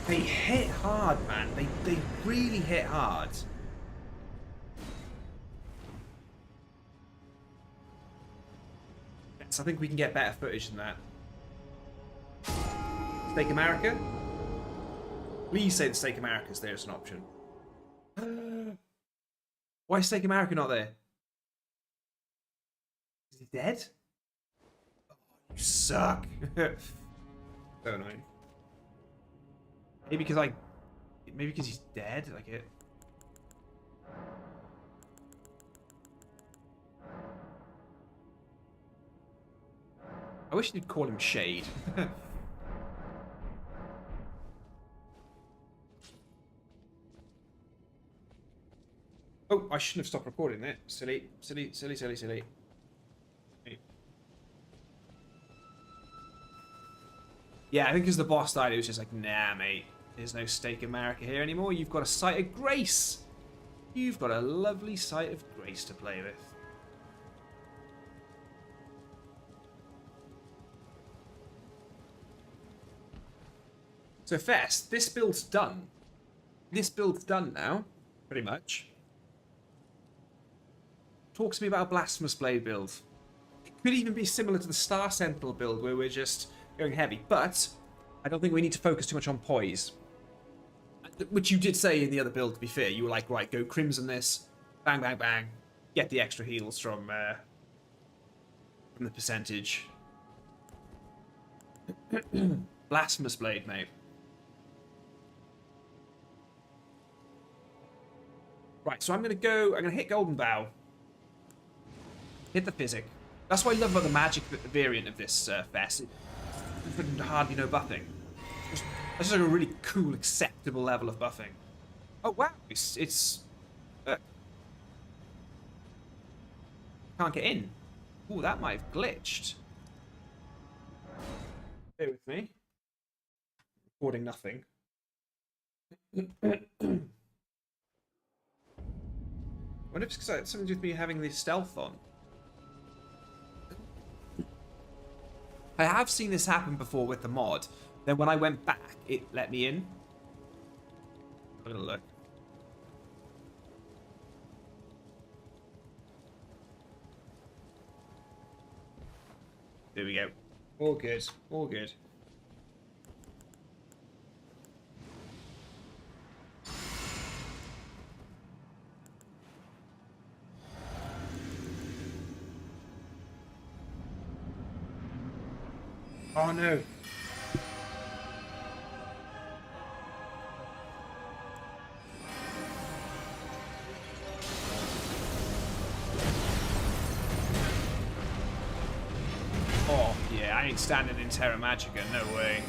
They hit hard, man. They really hit hard. Yes, I think we can get better footage than that. Steak America? Please say the Steak America's there as an option. Why is Steak America not there? Is he dead? Oh, you suck. So annoying. Maybe because he's dead. Like it. I wish you'd call him Shade. Oh, I shouldn't have stopped recording that. Silly. Yeah, I think because the boss died, it was just like, nah, mate. There's no Steak America here anymore. You've got a Sight of Grace. You've got a lovely Sight of Grace to play with. So, Fest, this build's done. This build's done now, pretty much. Talk to me about a Blasphemous Blade build. It could even be similar to the Star Sentinel build, where we're just going heavy, but I don't think we need to focus too much on poise. Which you did say in the other build, to be fair. You were like, right, go Crimson this, bang, bang, bang, get the extra heals from the percentage. Blasphemous Blade, mate. Right, so I'm gonna hit Golden Bow. Hit the Physic. That's what I love about the magic variant of this Fest. There's hardly no buffing. That's just like a really cool, acceptable level of buffing. Oh wow, it's can't get in. Ooh, that might have glitched. Bear with me. Recording nothing. I wonder if it's because something to do with me having the stealth on. I have seen this happen before with the mod. Then when I went back, it let me in. I'm gonna look. There we go. All good. All good. Oh no. Oh, yeah, I ain't standing in Terra Magica, no way.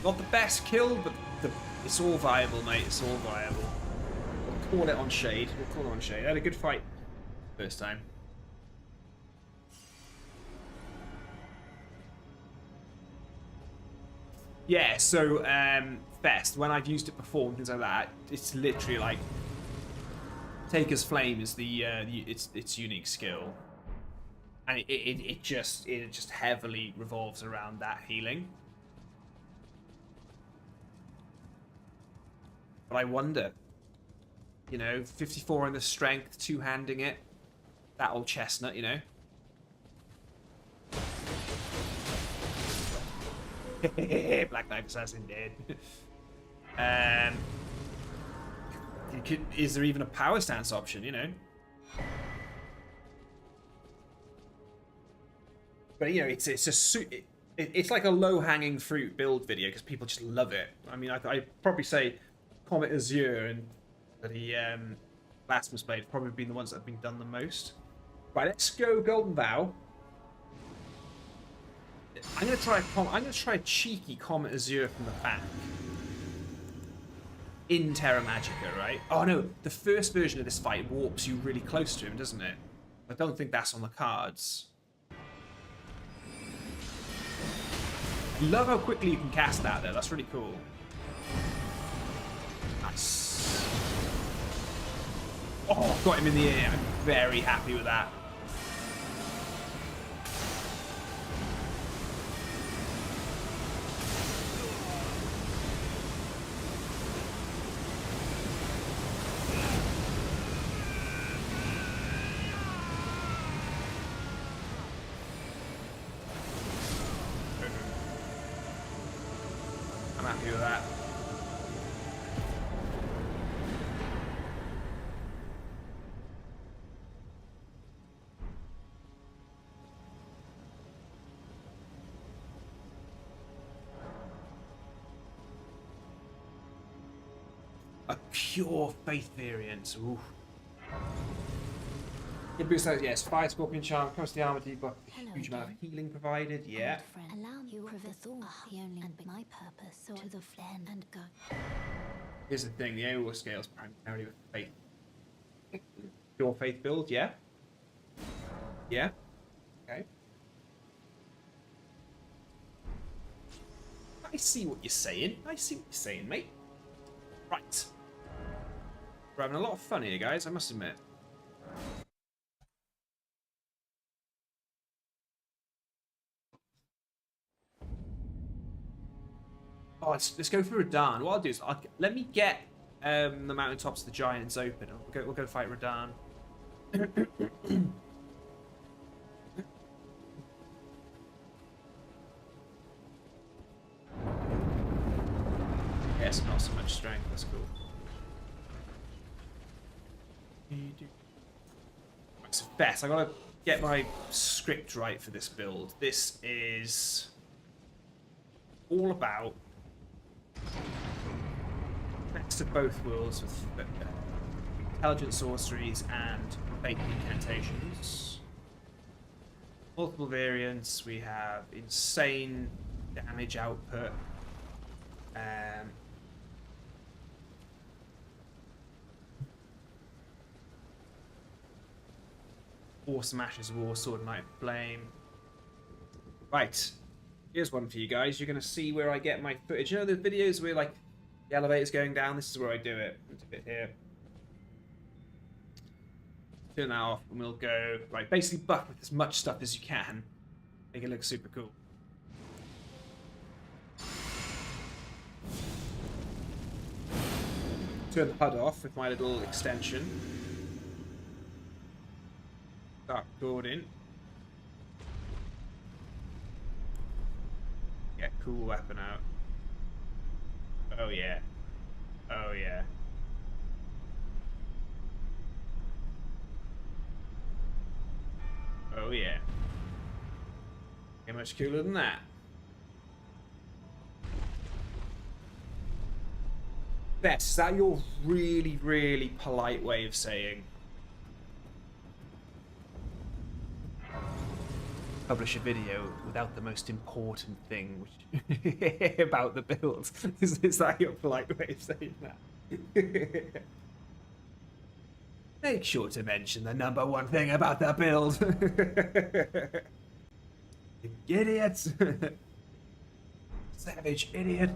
Not the best kill, but it's all viable, mate. It's all viable. We'll call it on Shade. We'll call it on Shade. I had a good fight first time. Yeah, so Fest, when I've used it before and things like that, it's literally like Taker's Flame is its unique skill, and it just heavily revolves around that healing. But I wonder, you know, 54 in the strength, two-handing it, that old chestnut, you know. Black Knife Assassin dead. Is there even a power stance option, you know? But you know, it's like a low-hanging fruit build video because people just love it. I mean, I'd probably say Comet Azure and the Blasphemous Blade have probably been the ones that have been done the most. Right, let's go Golden Vow. I'm gonna try a cheeky Comet Azure from the back in Terra Magica, right? Oh no, the first version of this fight warps you really close to him, doesn't it? I don't think that's on the cards. Love how quickly you can cast that though. That's really cool. Nice. Oh, got him in the air. I'm very happy with that. I'm happy with that. A pure faith variant. Ooh. It boosts out, yes, Fire Scorpion Charm, comes to the armor debuff, huge amount of healing provided, yeah. Allow you the thought the only and my purpose so to the flame and go. Here's the thing, the AOR scales primarily with faith. Pure faith build, yeah. Yeah. Okay. I see what you're saying. I see what you're saying, mate. Right. We're having a lot of fun here, guys, I must admit. Oh, let's go for Radahn. What I'll do is let me get the mountaintops of the giants open. We'll go fight Radahn. Yes, not so much strength. That's cool. So Bess, I gotta get my script right for this build. This is all about best of both worlds with intelligent sorceries and fake incantations. Multiple variants. We have insane damage output. Awesome Ashes of War, Sword Knight Flame. Right, here's one for you guys. You're going to see where I get my footage. You know the videos where like the elevator's going down? This is where I do it. It's a bit here. Turn that off and we'll go, right, basically buff with as much stuff as you can. Make it look super cool. Turn the HUD off with my little extension. Start recording. Get cool weapon out. Oh yeah. Oh yeah. Oh yeah. Get much cooler than that. Bess, is that your really, really polite way of saying publish a video without the most important thing which about the build? Is that your polite way of saying that? Make sure to mention the #1 thing about the build. You idiots. Savage idiot.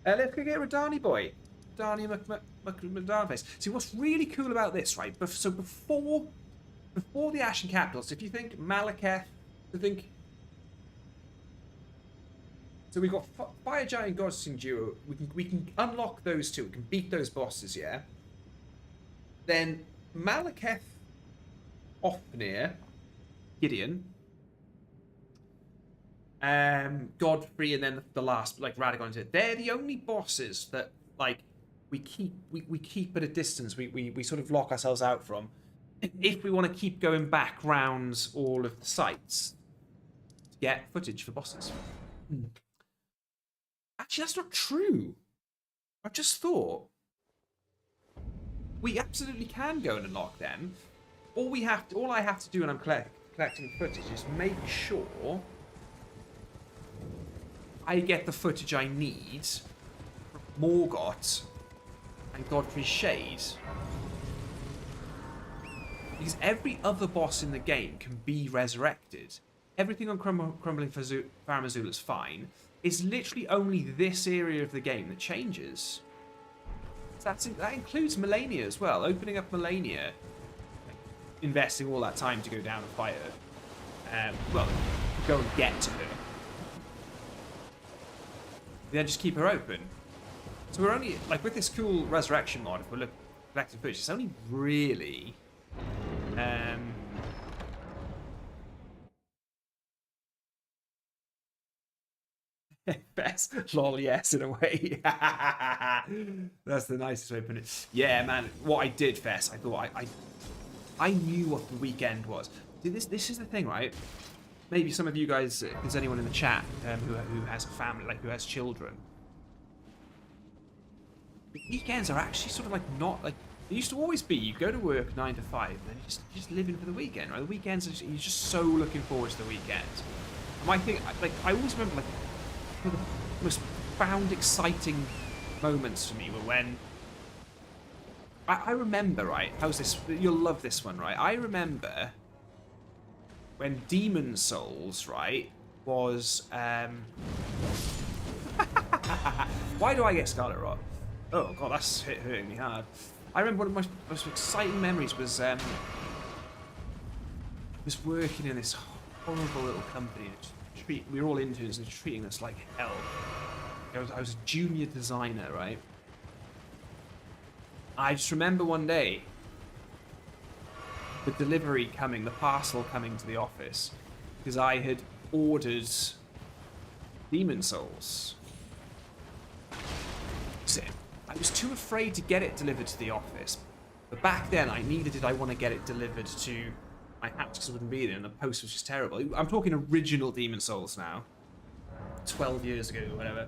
Let's go get Radani boy. Dania McDarn face. See, what's really cool about this, right? So before the Ashen Capitals, if you think Malekith, so we've got Fire Giant, Goddessing Duo. We can unlock those two. We can beat those bosses, yeah. Then Malekith, Ofnir, Gideon, Godfrey, and then the last, like Radagon. They're the only bosses that like we keep at a distance. We sort of lock ourselves out from if we want to keep going back round all of the sites to get footage for bosses. Actually, that's not true. I just thought we absolutely can go and unlock them. All I have to do when I'm collecting footage is make sure I get the footage I need from Morgott and Godfrey's Shade. Because every other boss in the game can be resurrected. Everything on Crumbling Farum Azula is fine. It's literally only this area of the game that changes. So that includes Melania as well. Opening up Melania, investing all that time to go down and fight her. Well, go and get to her. Then just keep her open. So we're only, like with this cool Resurrection mod, if we're collecting footage, it's only really... Best lol, yes, in a way. That's the nicest way to put it. Yeah, man. What I did, Fess, I thought I knew what the weekend was. Dude, this is the thing, right? Maybe some of you guys, if there's anyone in the chat who has a family, like who has children. The weekends are actually sort of like not like they used to always be. You go to work 9 to 5, and then you just live in for the weekend, right? The weekends, you're just so looking forward to the weekend. And I think, like, I always remember like. One of the most profound, exciting moments for me were when I remember, right? How's this? You'll love this one, right? I remember when Demon Souls, right, was why do I get Scarlet Rot? Oh god, that's hurting me hard. I remember one of my most exciting memories was working in this horrible little company. We were all interns and treating us like hell. I was a junior designer, right? I just remember one day the delivery coming, the parcel coming to the office, because I had ordered Demon Souls. So I was too afraid to get it delivered to the office, but back then I needed it. I want to get it delivered to my house because I wouldn't be there, and the post was just terrible. I'm talking original Demon Souls now, 12 years ago or whatever.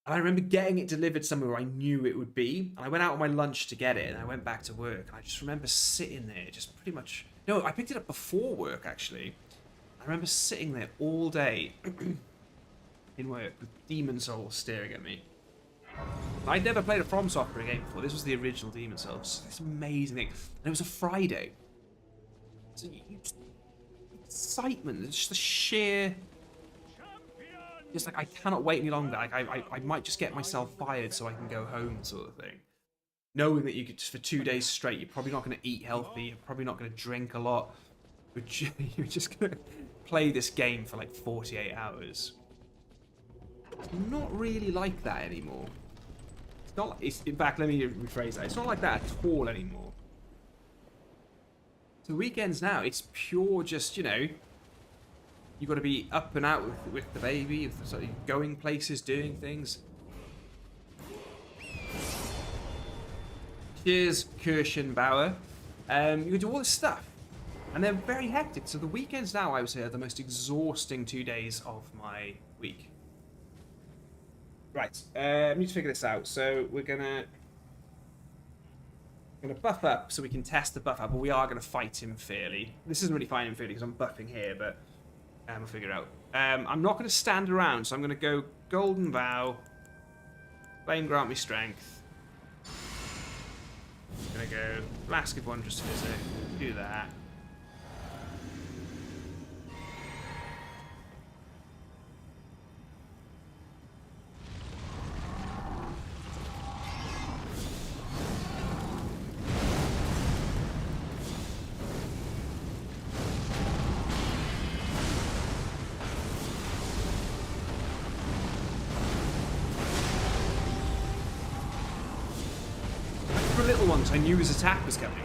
And I remember getting it delivered somewhere where I knew it would be. And I went out on my lunch to get it, and I went back to work. And I just remember sitting there, just pretty much. No, I picked it up before work actually. I remember sitting there all day in work with Demon Souls staring at me. I'd never played a From Software game before. This was the original Demon Souls. This amazing thing, and it was a Friday. So excitement, just the sheer, just like I cannot wait any longer. Like I might just get myself fired so I can go home, sort of thing. Knowing that you could just for 2 days straight, you're probably not going to eat healthy, you're probably not going to drink a lot, but you're just going to play this game for like 48 hours. It's not really like that anymore. It's not. It's, in fact, let me rephrase that. It's not like that at all anymore. So weekends now, it's pure just, you know, you got to be up and out with the baby, so going places, doing things. Cheers, Kirschenbauer. You can do all this stuff, and they're very hectic. So the weekends now, I would say, are the most exhausting 2 days of my week. Right, I need to figure this out. So we're gonna buff up so we can test the buff up, but we are going to fight him fairly. This isn't really fighting him fairly because I'm buffing here, but we'll figure it out. I'm not going to stand around, so I'm going to go Golden Vow, Flame Grant Me Strength. I'm going to go Flask of Wondrous Physic, do that. little one because I knew his attack was coming.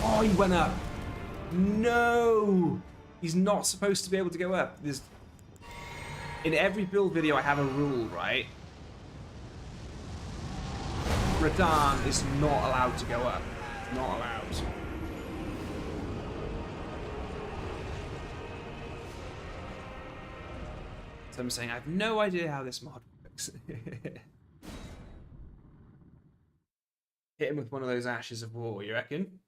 Oh, he went up. No! He's not supposed to be able to go up. In every build video, I have a rule, right? Radahn is not allowed to go up. Not allowed. So I'm saying I have no idea how this mod works. Hit him with one of those ashes of war, you reckon?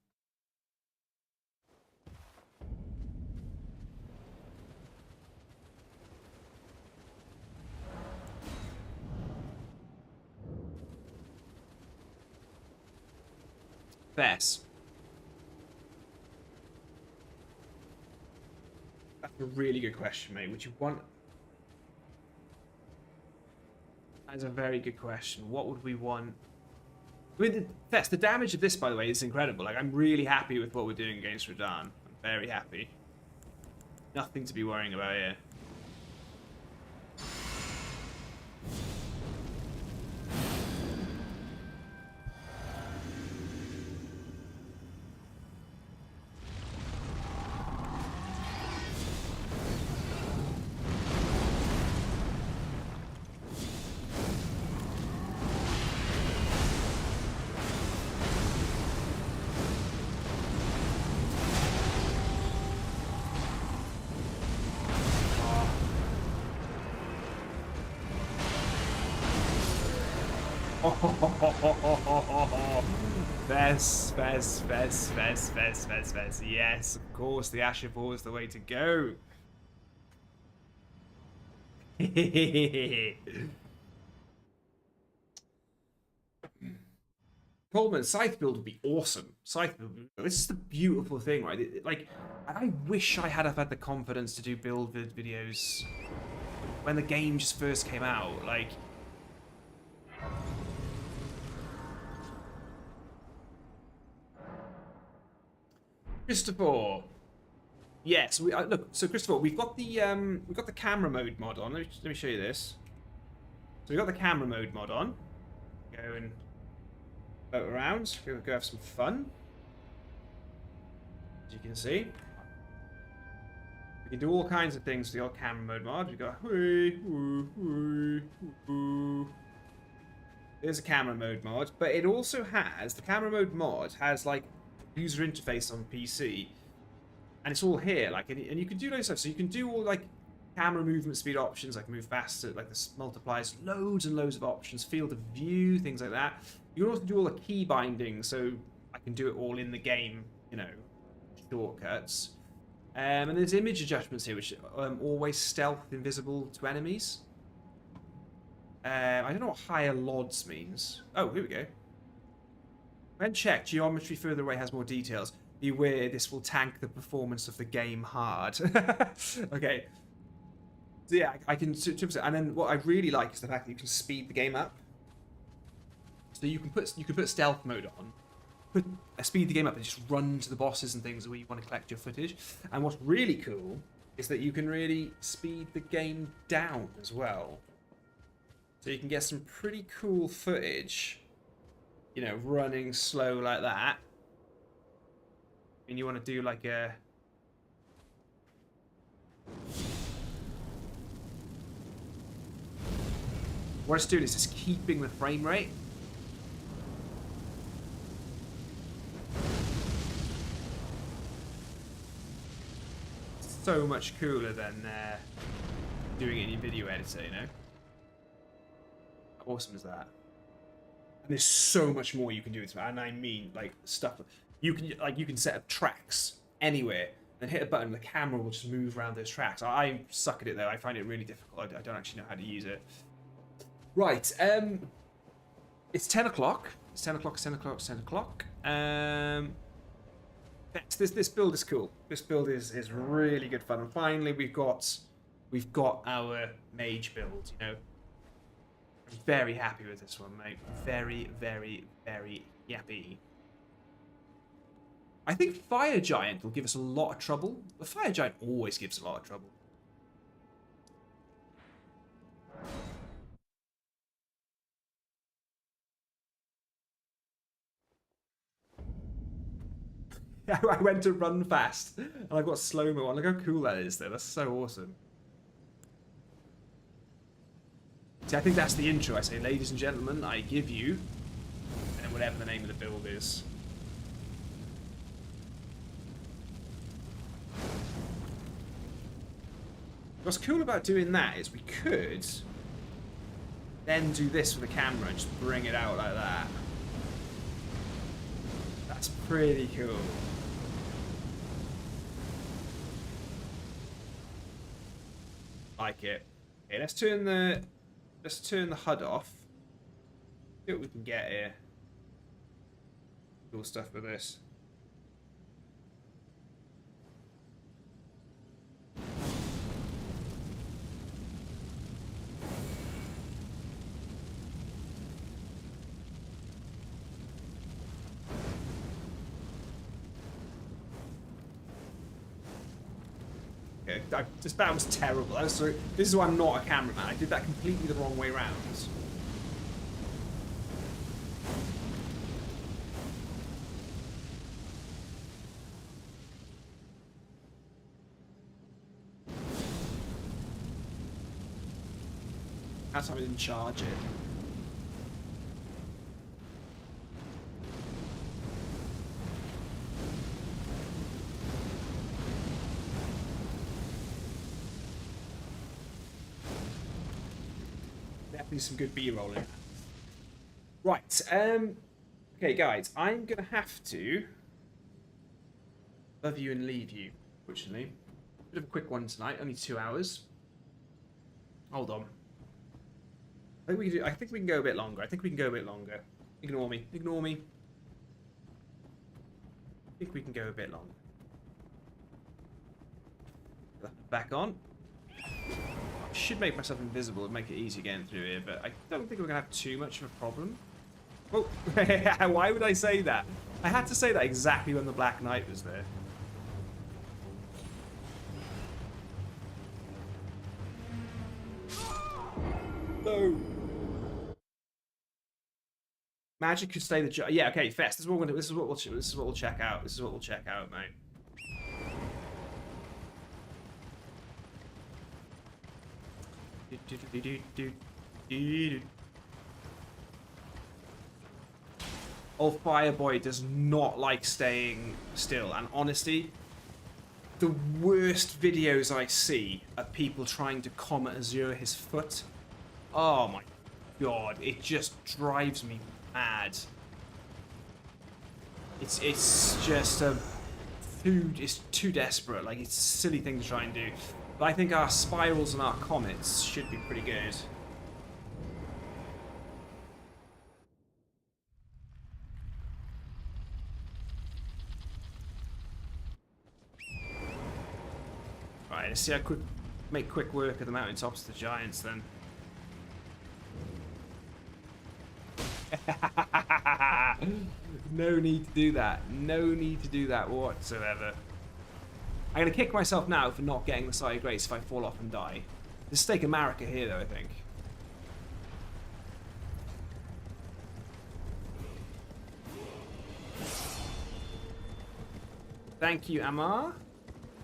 Bess. That's a really good question, mate. Would you want... That's a very good question. What would we want? I mean, the damage of this, by the way, is incredible. Like, I'm really happy with what we're doing against Radahn. I'm very happy. Nothing to be worrying about here. Best. Yes, of course, the Ashen Ball is the way to go. Coleman, Scythe build would be awesome. Scythe build, this is the beautiful thing, right? Like, I wish I had the confidence to do build videos when the game just first came out. Like, Christopher. Yes, look. So Christopher, we've got the camera mode mod on. Let me show you this. So we've got the camera mode mod on. Go and float around. Go have some fun. As you can see, we can do all kinds of things with the old camera mode mod. We got there's a camera mode mod, but it also has the camera mode mod has like user interface on PC, and it's all here. Like, and you can do those stuff. So you can do all like camera movement speed options, like move faster, like this multiplies, loads and loads of options, field of view, things like that. You can also do all the key binding, so I can do it all in the game, you know, shortcuts. And there's image adjustments here, which always stealth invisible to enemies. I don't know what higher LODs means. Oh, here we go. When checked, geometry further away has more details. Beware, this will tank the performance of the game hard. Okay. So yeah, I can... And then what I really like is the fact that you can speed the game up. So you can put stealth mode on, speed the game up and just run to the bosses and things where you want to collect your footage. And what's really cool is that you can really speed the game down as well. So you can get some pretty cool footage, you know, running slow like that. And you want to do like a... What it's doing is just keeping the frame rate. So much cooler than doing it in your video editor, you know? How awesome is that? And there's so much more you can do with it, and I mean like stuff you can set up tracks anywhere and hit a button, the camera will just move around those tracks. I suck at it though. I find it really difficult. I don't actually know how to use it. Right, it's 10 o'clock. It's 10 o'clock. It's 10 o'clock. It's 10 o'clock. This build is cool. This build is really good fun. And finally, we've got our mage build. You know, I'm very happy with this one, mate. Very, very, very happy. I think Fire Giant will give us a lot of trouble. The Fire Giant always gives a lot of trouble. I went to run fast, and I've got slow-mo on. Look how cool that is, though. That's so awesome. See, I think that's the intro. I say, ladies and gentlemen, I give you... and whatever the name of the build is. What's cool about doing that is we could then do this with the camera and just bring it out like that. That's pretty cool. Like it. Okay, let's turn the HUD off. See what we can get here. Cool stuff with this. That was terrible. This is why I'm not a cameraman. I did that completely the wrong way around. That's how I didn't charge it. Definitely some good B-rolling. Right, okay guys, I'm gonna have to love you and leave you, fortunately. Bit of a quick one tonight, only 2 hours. Hold on. I think we can go a bit longer. Ignore me. Ignore me. I think we can go a bit longer. Back on. I should make myself invisible and make it easy getting through here, but I don't think we're going to have too much of a problem. Oh, why would I say that? I had to say that exactly when the Black Knight was there. No. Magic could stay the job. Yeah, okay, Fest. This is what we'll check out. This is what we'll check out, mate. Old Fireboy does not like staying still, and honestly, the worst videos I see are people trying to Comet Azure his foot. Oh my god, it just drives me mad. It's just it's too desperate. Like, it's a silly thing to try and do. But I think our spirals and our comets should be pretty good. Right, let's see how make quick work of the mountaintops of the giants then. No need to do that. No need to do that whatsoever. I'm going to kick myself now for not getting the Sire Grace if I fall off and die. There's stake America here, though, I think. Thank you, Amar.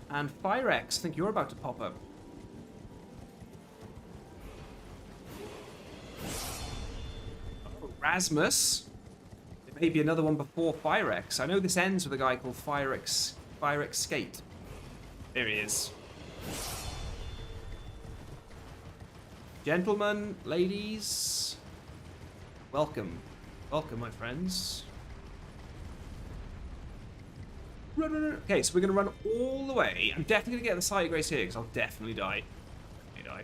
And Firex, I think you're about to pop up. Oh, Rasmus. There may be another one before Firex. I know this ends with a guy called Firex Skate. There he is. Gentlemen, ladies, welcome. Welcome, my friends. Run, run, run. Okay, so we're going to run all the way. I'm definitely going to get the Sire Grace here, because I'll definitely die. I die.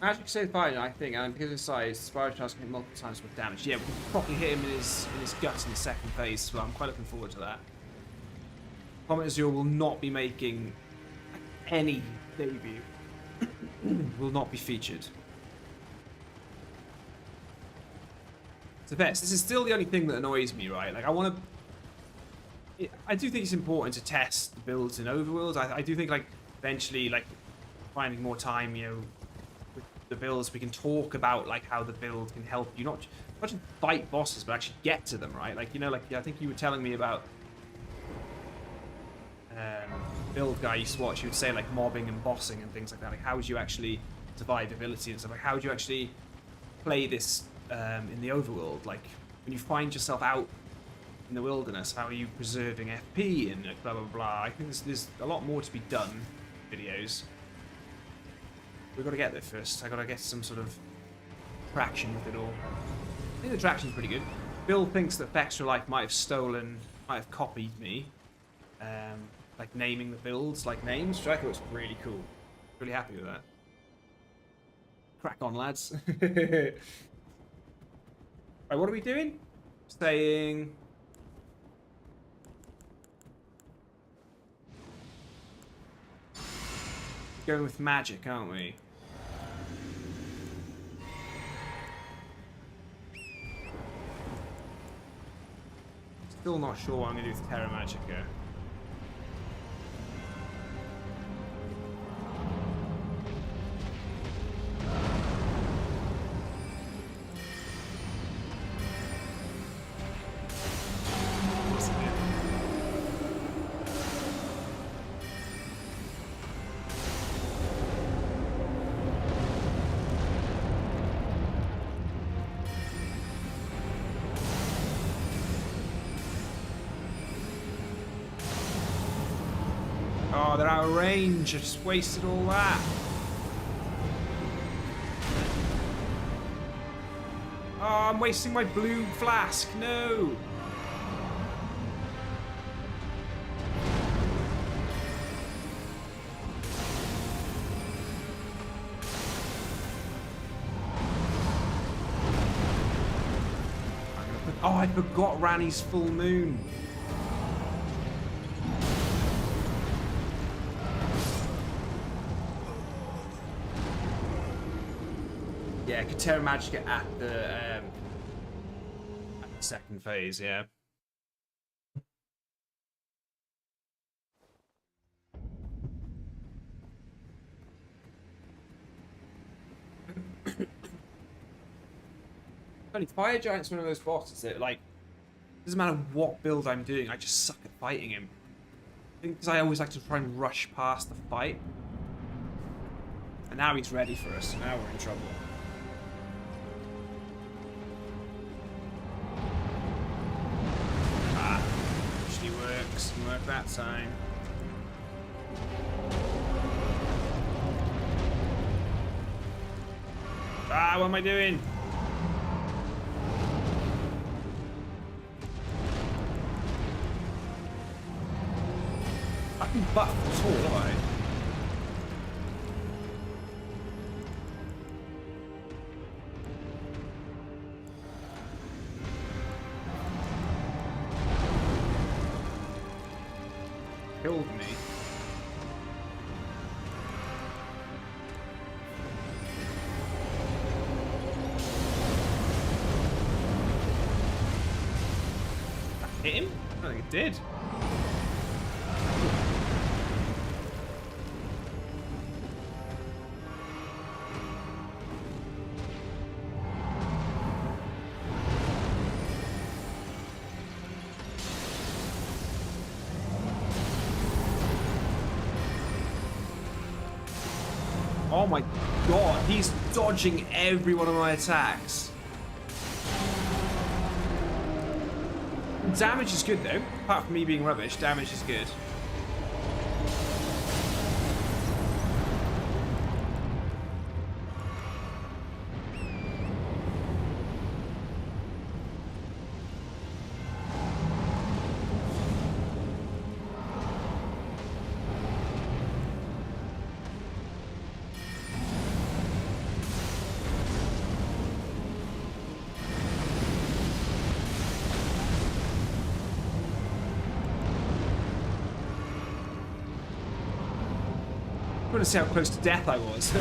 Magic saved fine, I think, and because of his size, Spiral Charge can hit multiple times with damage. Yeah, we can properly hit him in his guts in the second phase, so I'm quite looking forward to that. Comet Azure will not be making any debut. Will not be featured. So Vets, this is still the only thing that annoys me, right? Like, I do think it's important to test the builds in Overworld. I do think, like, eventually, like, finding more time, you know, with the builds, we can talk about, like, how the build can help you not just fight bosses, but actually get to them, right? Like, you know, like, I think you were telling me about build guy you used to watch. You would say, like, mobbing and bossing and things like that. Like, how would you actually survivability and stuff? Like, how would you actually play this in the overworld? Like, when you find yourself out in the wilderness, how are you preserving FP and like, blah blah blah? I think there's a lot more to be done. Videos. We've got to get there first. I got to get some sort of traction with it all. I think the traction's pretty good. Bill thinks that Extra Life might have copied me, like naming the builds like names. Which I thought was really cool. Really happy with that. Crack on, lads. Right, what are we doing? Saying. Going with magic, aren't we? Still not sure what I'm going to do with Terra Magica. Oh, they're out of range. I just wasted all that. Oh, I'm wasting my blue flask. No. Oh, I forgot Rani's full moon. Yeah, Terra Magica at the second phase, yeah. Funny, Fire Giant's one of those bosses that, like, doesn't matter what build I'm doing, I just suck at fighting him. I think because I always like to try and rush past the fight. And now he's ready for us, so now we're in trouble. Didn't work that time. Ah, what am I doing? I can buff the tool, don't I? Killed me. That hit him? I don't think it did. Oh my god, he's dodging every one of my attacks. Damage is good though. Apart from me being rubbish, damage is good. I want to see how close to death I was.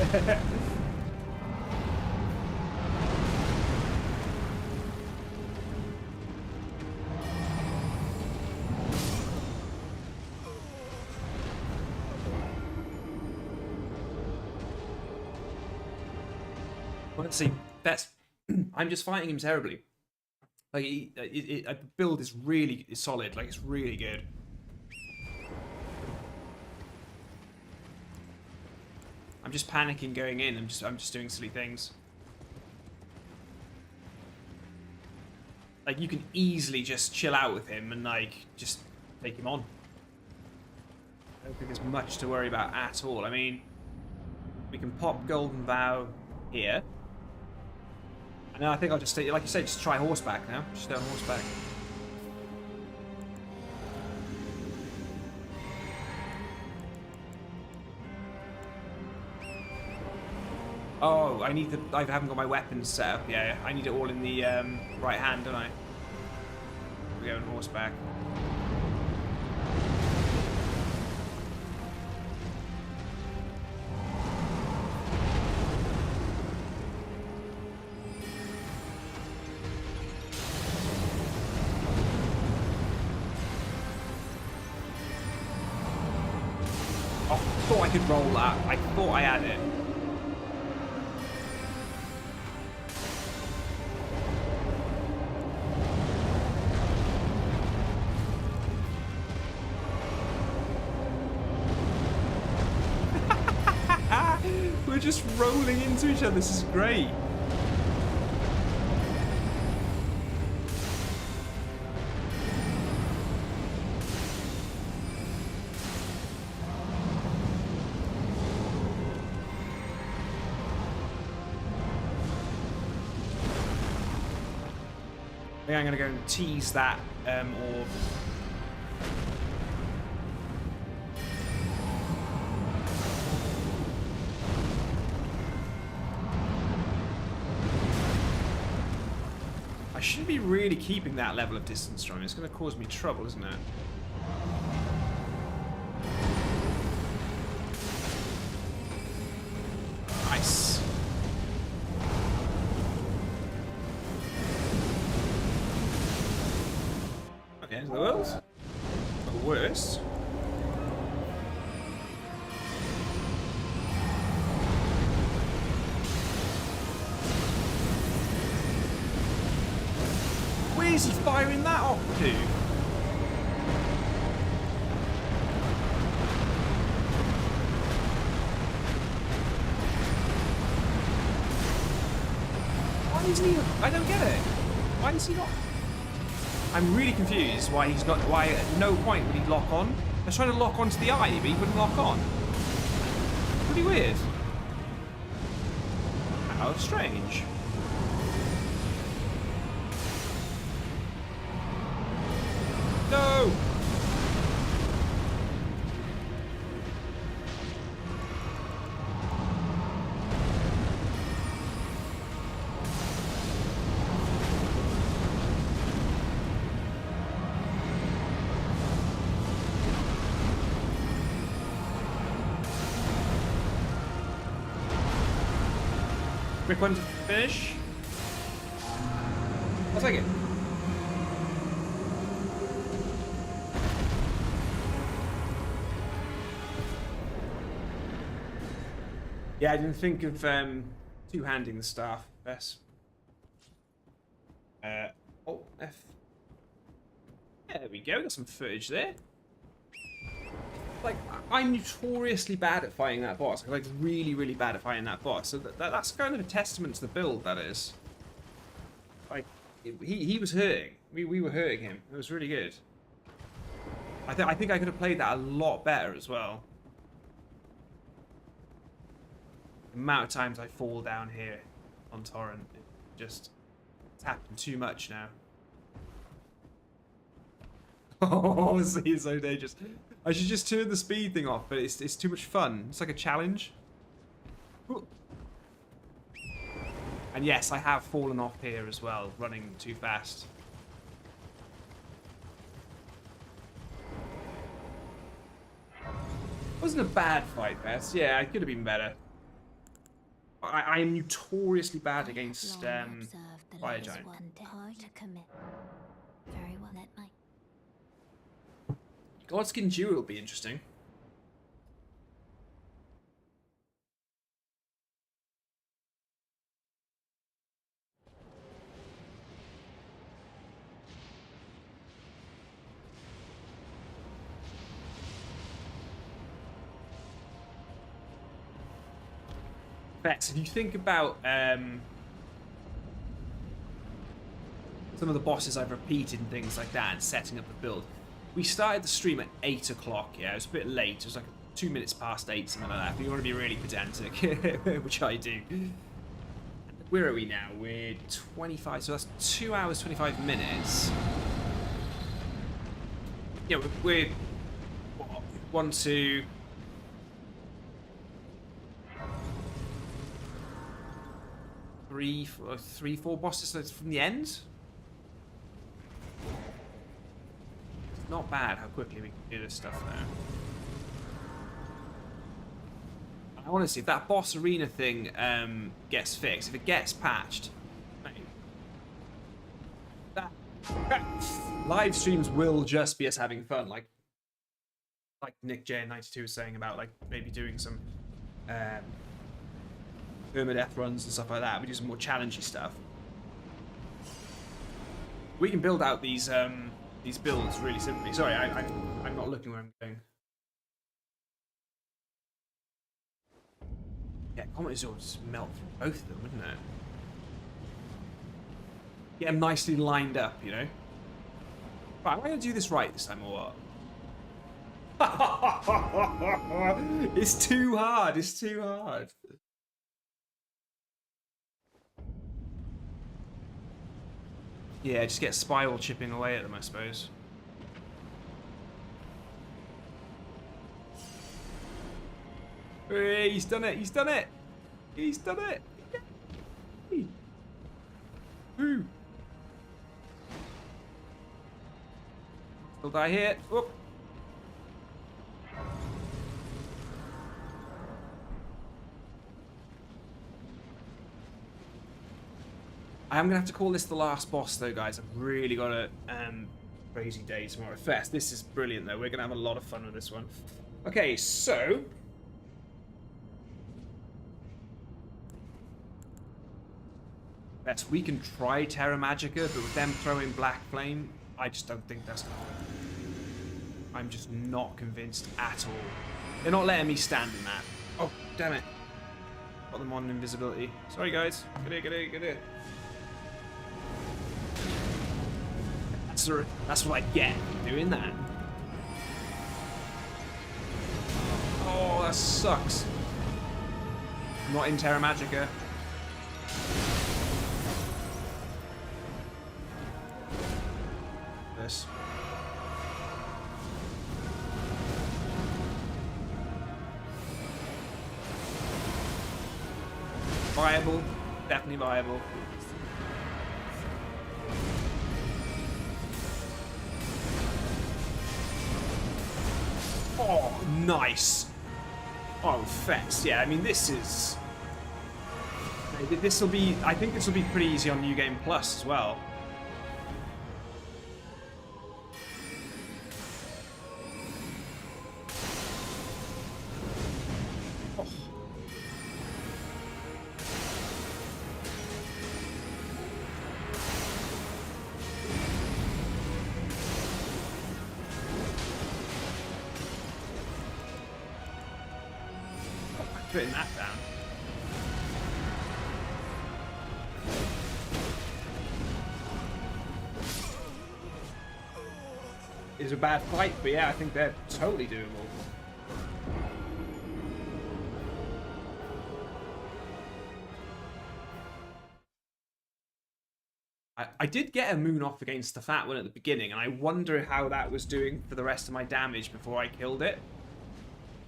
Honestly, that's I'm just fighting him terribly. Like the build is really solid. Like it's really good. I'm just panicking going in. I'm just doing silly things. Like you can easily just chill out with him and like just take him on. I don't think there's much to worry about at all. I mean, we can pop Golden Vow here. And then I think I'll just stay, like you said, just try horseback now. Just stay on horseback. Oh, I haven't got my weapons set up. Yeah, I need it all in the right hand, don't I? We're going horseback. Oh, I thought I could roll that. I thought I had it. We're just rolling into each other. This is great. I think I'm gonna go and tease that orb. I shouldn't be really keeping that level of distance from him. It's going to cause me trouble, isn't it? Nice. Okay, the world. Not the worst. Where's he firing that off to? Why isn't he? I don't get it. Why is he not? I'm really confused why he's not. Why at no point would he lock on? I was trying to lock onto the eye, but he wouldn't lock on. Pretty weird. How strange. No! Quick one to finish. I'll take it. Yeah, I didn't think of two-handing the staff. Best. Oh, F. Yeah, there we go. Got some footage there. Like, I'm notoriously bad at fighting that boss. I'm like really, really bad at fighting that boss. So that's kind of a testament to the build, that is. Like, he was hurting. We were hurting him. It was really good. I think I could have played that a lot better as well. The amount of times I fall down here on Torrent, it's happened too much now. Oh, this is so dangerous. I should just turn the speed thing off, but it's too much fun. It's like a challenge. And yes, I have fallen off here as well, running too fast. Wasn't a bad fight, Bess. Yeah, it could have been better. I am notoriously bad against Fire Giant. Very well, let my Godskin Duel will be interesting. Bex, if you think about some of the bosses I've repeated and things like that and setting up the build, we started the stream at 8 o'clock, yeah, it was a bit late, it was like 2 minutes past 8, something like that, if you want to be really pedantic, which I do. Where are we now? We're 25, so that's 2 hours, 25 minutes. Yeah, we're what, 1, 2... 3, 4 bosses from the end? It's not bad how quickly we can do this stuff now. I want to see if that boss arena thing gets fixed. If it gets patched, that live streams will just be us having fun, like Nick J92 was saying about like maybe doing some permadeath runs and stuff like that. We do some more challengey stuff. We can build out these builds really simply. Sorry, I'm not looking where I'm going. Yeah, commenters will just melt through both of them, wouldn't it? Get them nicely lined up, you know? Right, am I going to do this right this time or what? It's too hard, it's too hard. Yeah, just get spiral chipping away at them, I suppose. Hey, he's done it, he's done it! He's done it! Woo! Still die here. Whoop. I am going to have to call this the last boss, though, guys. I've really got a crazy day tomorrow. Fest. This is brilliant, though. We're going to have a lot of fun with this one. Okay, so... we can try Terra Magica, but with them throwing Black Flame, I just don't think that's going to work. I'm just not convinced at all. They're not letting me stand in that. Oh, damn it. Got them on invisibility. Sorry, guys. Get it, get it, get it. That's what I get for doing that. Oh, that sucks. I'm not in Terra Magica. This. Viable. Definitely viable. Oh, nice. Oh, fest. Yeah, I mean, this is... This will be... I think this will be pretty easy on New Game Plus as well. Oh. Putting that down. It's a bad fight, but yeah, I think they're totally doable. I did get a moon off against the fat one at the beginning, and I wonder how that was doing for the rest of my damage before I killed it.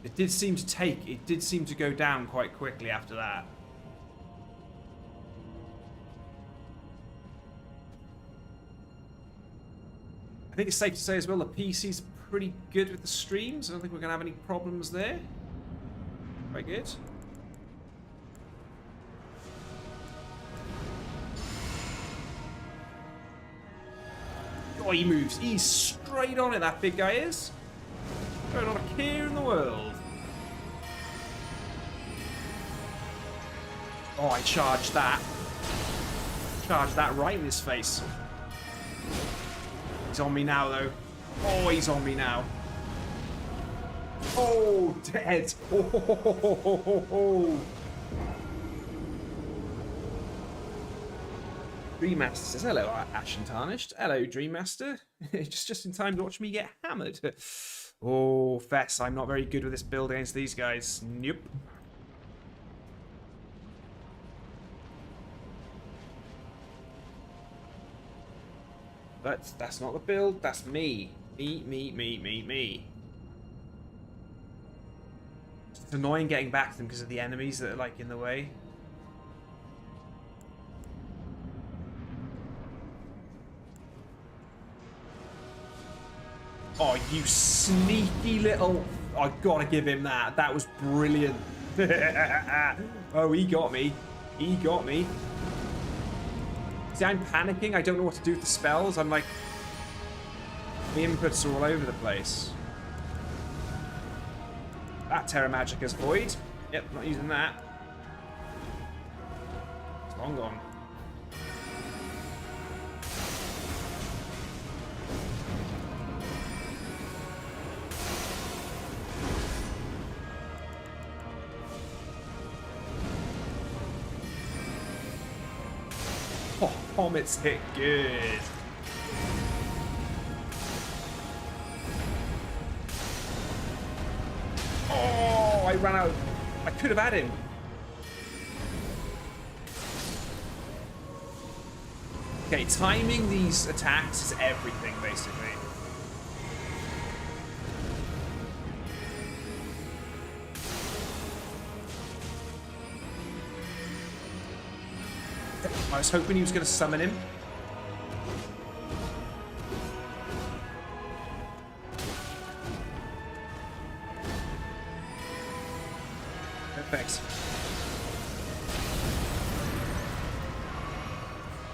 It did seem to go down quite quickly after that. I think it's safe to say as well the PC's pretty good with the streams. I don't think we're going to have any problems there. Quite good. Oh, he moves. He's straight on it, that big guy is. Oh, not a care in the world. Oh, I charged that. Charged that right in his face. He's on me now, though. Oh, he's on me now. Oh, dead. Oh, Dreammaster says, hello, Ashen Tarnished. Hello, Dreammaster. just in time to watch me get hammered. Oh, Fess, I'm not very good with this build against these guys. Nope. But that's not the build, that's me. Me. It's annoying getting back to them because of the enemies that are, like, in the way. Oh, you sneaky little... I gotta give him that. That was brilliant. Oh, he got me. He got me. See, I'm panicking. I don't know what to do with the spells. I'm like... The inputs are all over the place. That Terra Magicka's void. Yep, not using that. It's long gone. Oh, Comet's hit good. Oh, I ran out. I could have had him. Okay, timing these attacks is everything, basically. I was hoping he was going to summon him. Perfect.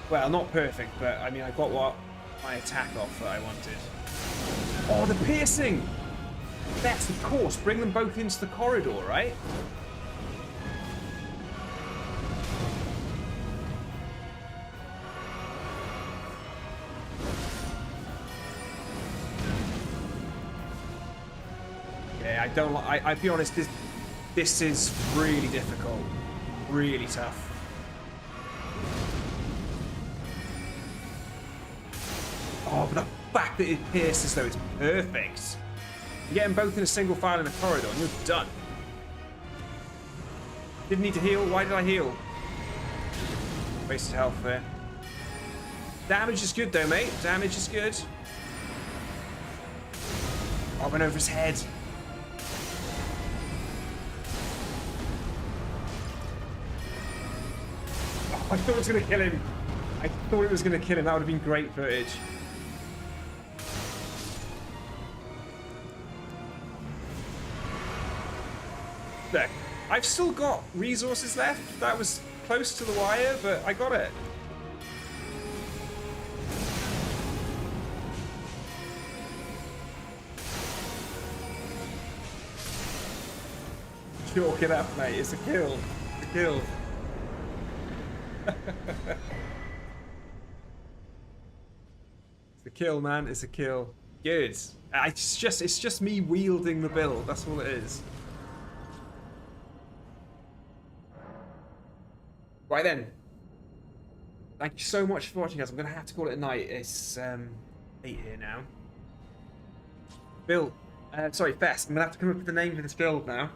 Well, not perfect, but I mean, I got what my attack off that I wanted. Oh, the piercing! That's of course. Bring them both into the corridor, right? I don't like. I'll be honest. This is really difficult, really tough. Oh, but the fact that it pierces though, it's perfect. You get them both in a single file in a corridor, and you're done. Didn't need to heal. Why did I heal? Wasted health there. Damage is good though, mate. Damage is good. I went over his head. I thought it was going to kill him. I thought it was going to kill him. That would have been great footage. Look, I've still got resources left. That was close to the wire, but I got it. Chalk it up, mate. It's a kill. It's a kill. It's a kill, man. It's a kill. Good. It's just me wielding the build. That's all it is. Right then. Thank you so much for watching, guys. I'm gonna have to call it a night. It's 8 here now. Bill, sorry, Fest. I'm gonna have to come up with the name for this build now.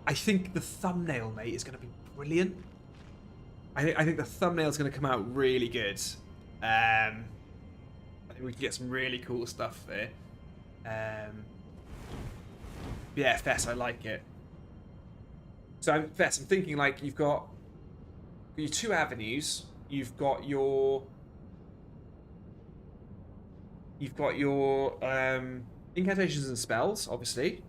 I think the thumbnail, mate, is gonna be brilliant. I think the thumbnail's going to come out really good. I think we can get some really cool stuff there. Yeah, Fess, I like it. So, Fess, I'm thinking like you've got your two avenues. You've got your incantations and spells, obviously.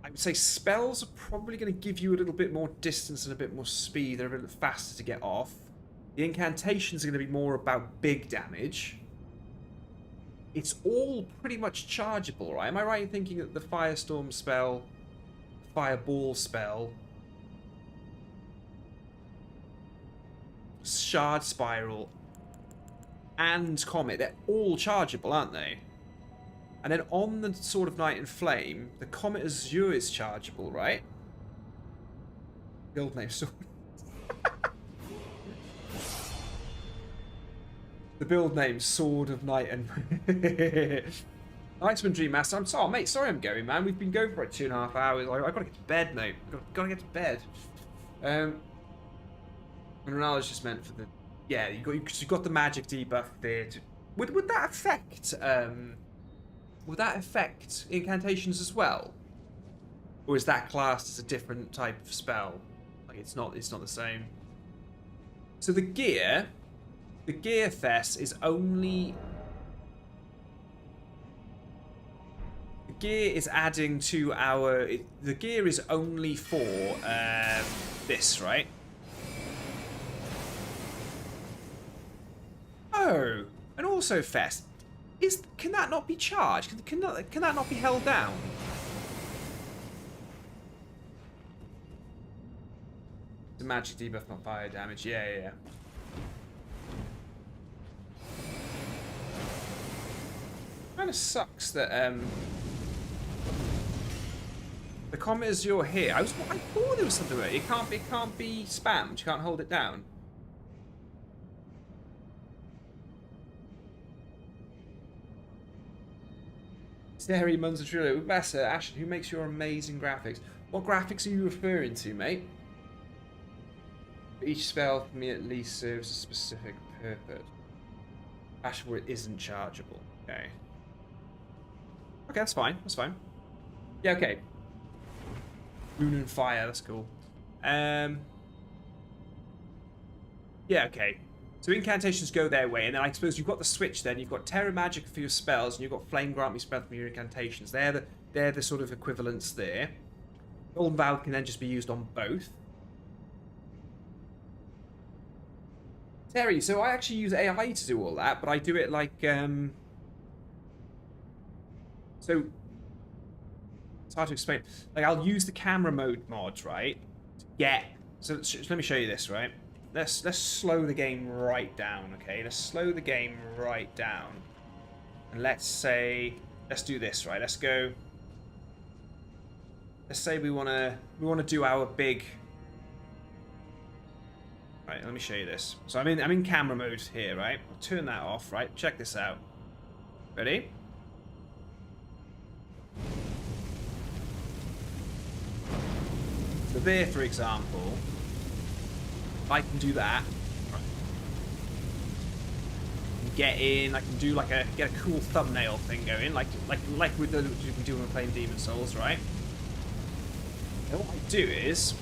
I would say spells are probably going to give you a little bit more distance and a bit more speed. They're a little faster to get off. The incantations are going to be more about big damage. It's all pretty much chargeable, right? Am I right in thinking that the Firestorm spell, Fireball spell, Shard Spiral, and Comet, they're all chargeable, aren't they? And then on the Sword of Night and Flame, the Comet Azure is chargeable, right? Build name sword. The build name, Sword of Night and... Nice one, Dream Master. I'm sorry, mate. Sorry I'm going, man. We've been going for like 2.5 hours. I've got to get to bed, mate. Got to get to bed. And Ronaldo's just meant for the... Yeah, you've got the magic debuff there. Would that affect... would that affect incantations as well? Or is that classed as a different type of spell? Like, it's not the same. So the gear fest is only... The gear is adding to our... The gear is only for this, right? Oh, and also fest. Can that not be charged? Can that not be held down? The magic debuff, not fire damage. Yeah. Kind of sucks that the comment is you're here. I thought there was something where it can't be spammed. You can't hold it down. Terry Munzatrillo, Master Ashen, who makes your amazing graphics? What graphics are you referring to, mate? Each spell for me at least serves a specific purpose. Ashen where it isn't chargeable. Okay. Okay, that's fine. That's fine. Yeah, okay. Moon and fire, that's cool. Yeah, okay. So incantations go their way, and then I suppose you've got the switch then. You've got Terra Magic for your spells, and you've got Flame Grant Me spell for your incantations. They're the sort of equivalents there. Golden Vow can then just be used on both. Terry, so I actually use AI to do all that, but I do it like... So... It's hard to explain. Like, I'll use the camera mode mods, right? To get... So let me show you this, right? Let's slow the game right down, okay? Let's slow the game right down. And let's do this, right? Let's go... Let's say we wanna do our big... Right, let me show you this. So I'm in camera mode here, right? I'll turn that off, right? Check this out. Ready? So there, for example, I can do that. Right. Get in. I can do like get a cool thumbnail thing going, like with the you can do when we're playing Demon Souls, right? And what I do is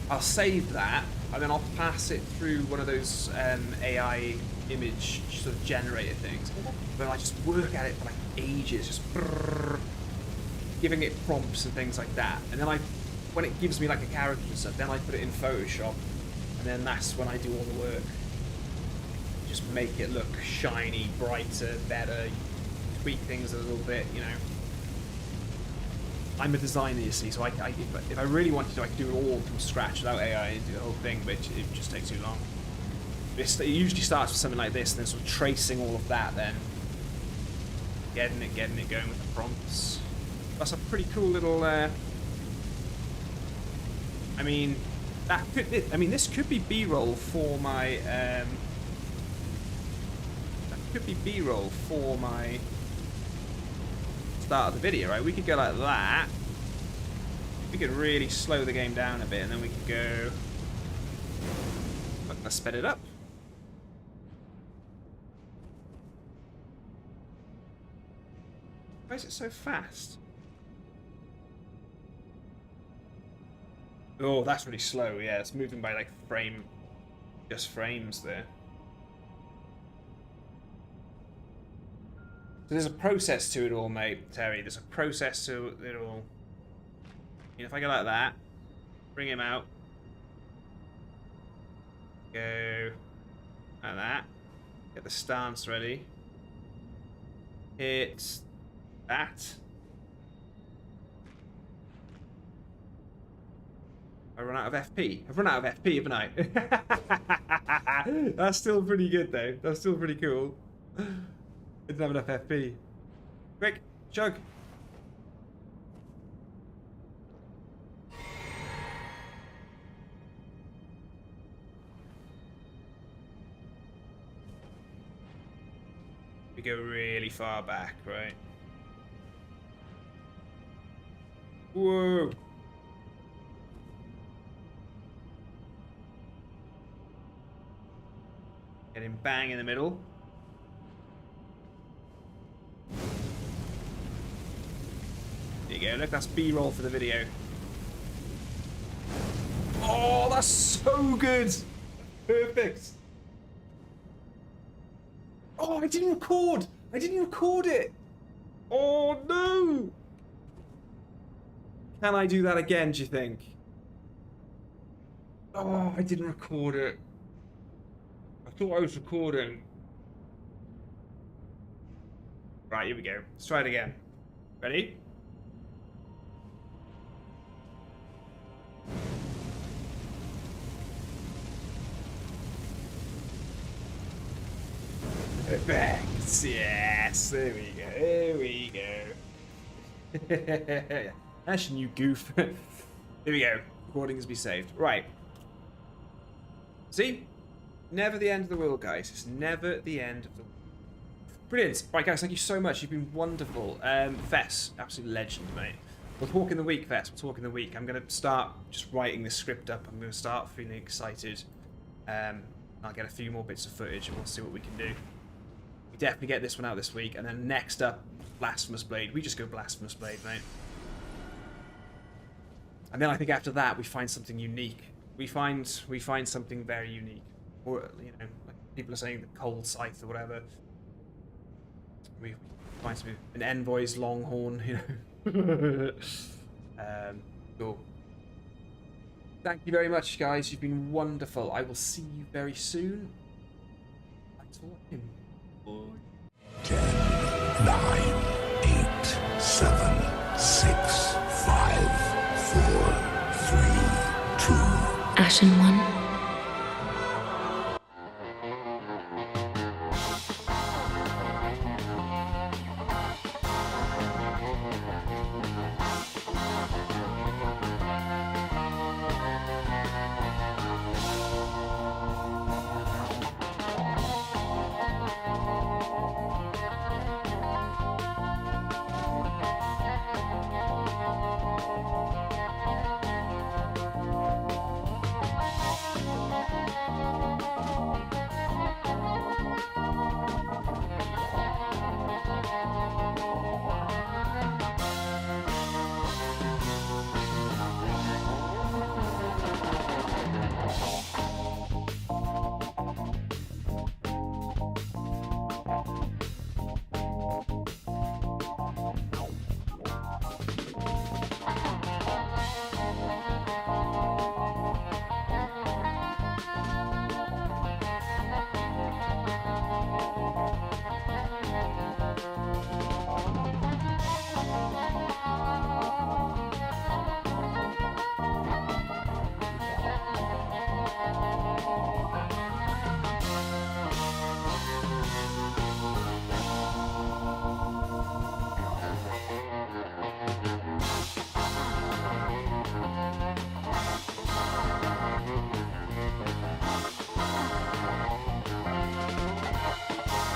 I'll save that, and then I'll pass it through one of those AI image sort of generator things. Then I just work at it for like ages, just giving it prompts and things like that. And then when it gives me like a character and stuff, then I put it in Photoshop, and then that's when I do all the work. Just make it look shiny, brighter, better, tweak things a little bit, you know. I'm a designer, you see, so if I really wanted to, I could do it all from scratch without AI and do the whole thing, but it just takes too long. It usually starts with something like this, and then sort of tracing all of that, then getting it going with the prompts. That's a pretty cool little. I mean, this could be B-roll for my. That could be B-roll for my. Start of the video, right? We could go like that. We could really slow the game down a bit, and then we could go. Look, let's sped it up. Why is it so fast? Oh, that's really slow. Yeah, it's moving by like just frames there. So there's a process to it all, mate, Terry. There's a process to it all. You know, if I go like that, bring him out, go like that, get the stance ready, hit that. I run out of FP. I've run out of FP, haven't I? That's still pretty good, though. That's still pretty cool. Didn't have enough FP. Quick, chug. We go really far back, right? Whoa! Get him bang in the middle. There you go. Look, that's B-roll for the video. Oh, that's so good! Perfect. Oh, I didn't record! I didn't record it! Oh, no! Can I do that again, do you think? Oh, I didn't record it. I thought I was recording. Right, here we go. Let's try it again. Ready? Perfect. Yes, there we go. There we go. Ashen, you goof. Here we go. Recording has been saved. Right. See? Never the end of the world, guys. It's never the end of the world. Brilliant. Right, guys, thank you so much. You've been wonderful. Fess, absolute legend, mate. We'll talk in the week, Fess. We'll talk in the week. I'm going to start just writing this script up. I'm going to start feeling excited. I'll get a few more bits of footage and we'll see what we can do. We definitely get this one out this week. And then next up, Blasphemous Blade. We just go Blasphemous Blade, mate. And then I think after that, we find something unique. We find something very unique. Or, you know, like people are saying the Cold Scythe or whatever. We find something, an Envoy's Longhorn, you know. Cool. Thank you very much, guys. You've been wonderful. I will see you very soon. Thanks for watching. Bye. 10, 9, 8, 7, 6, 5, 4, 3, 2. Ashen one.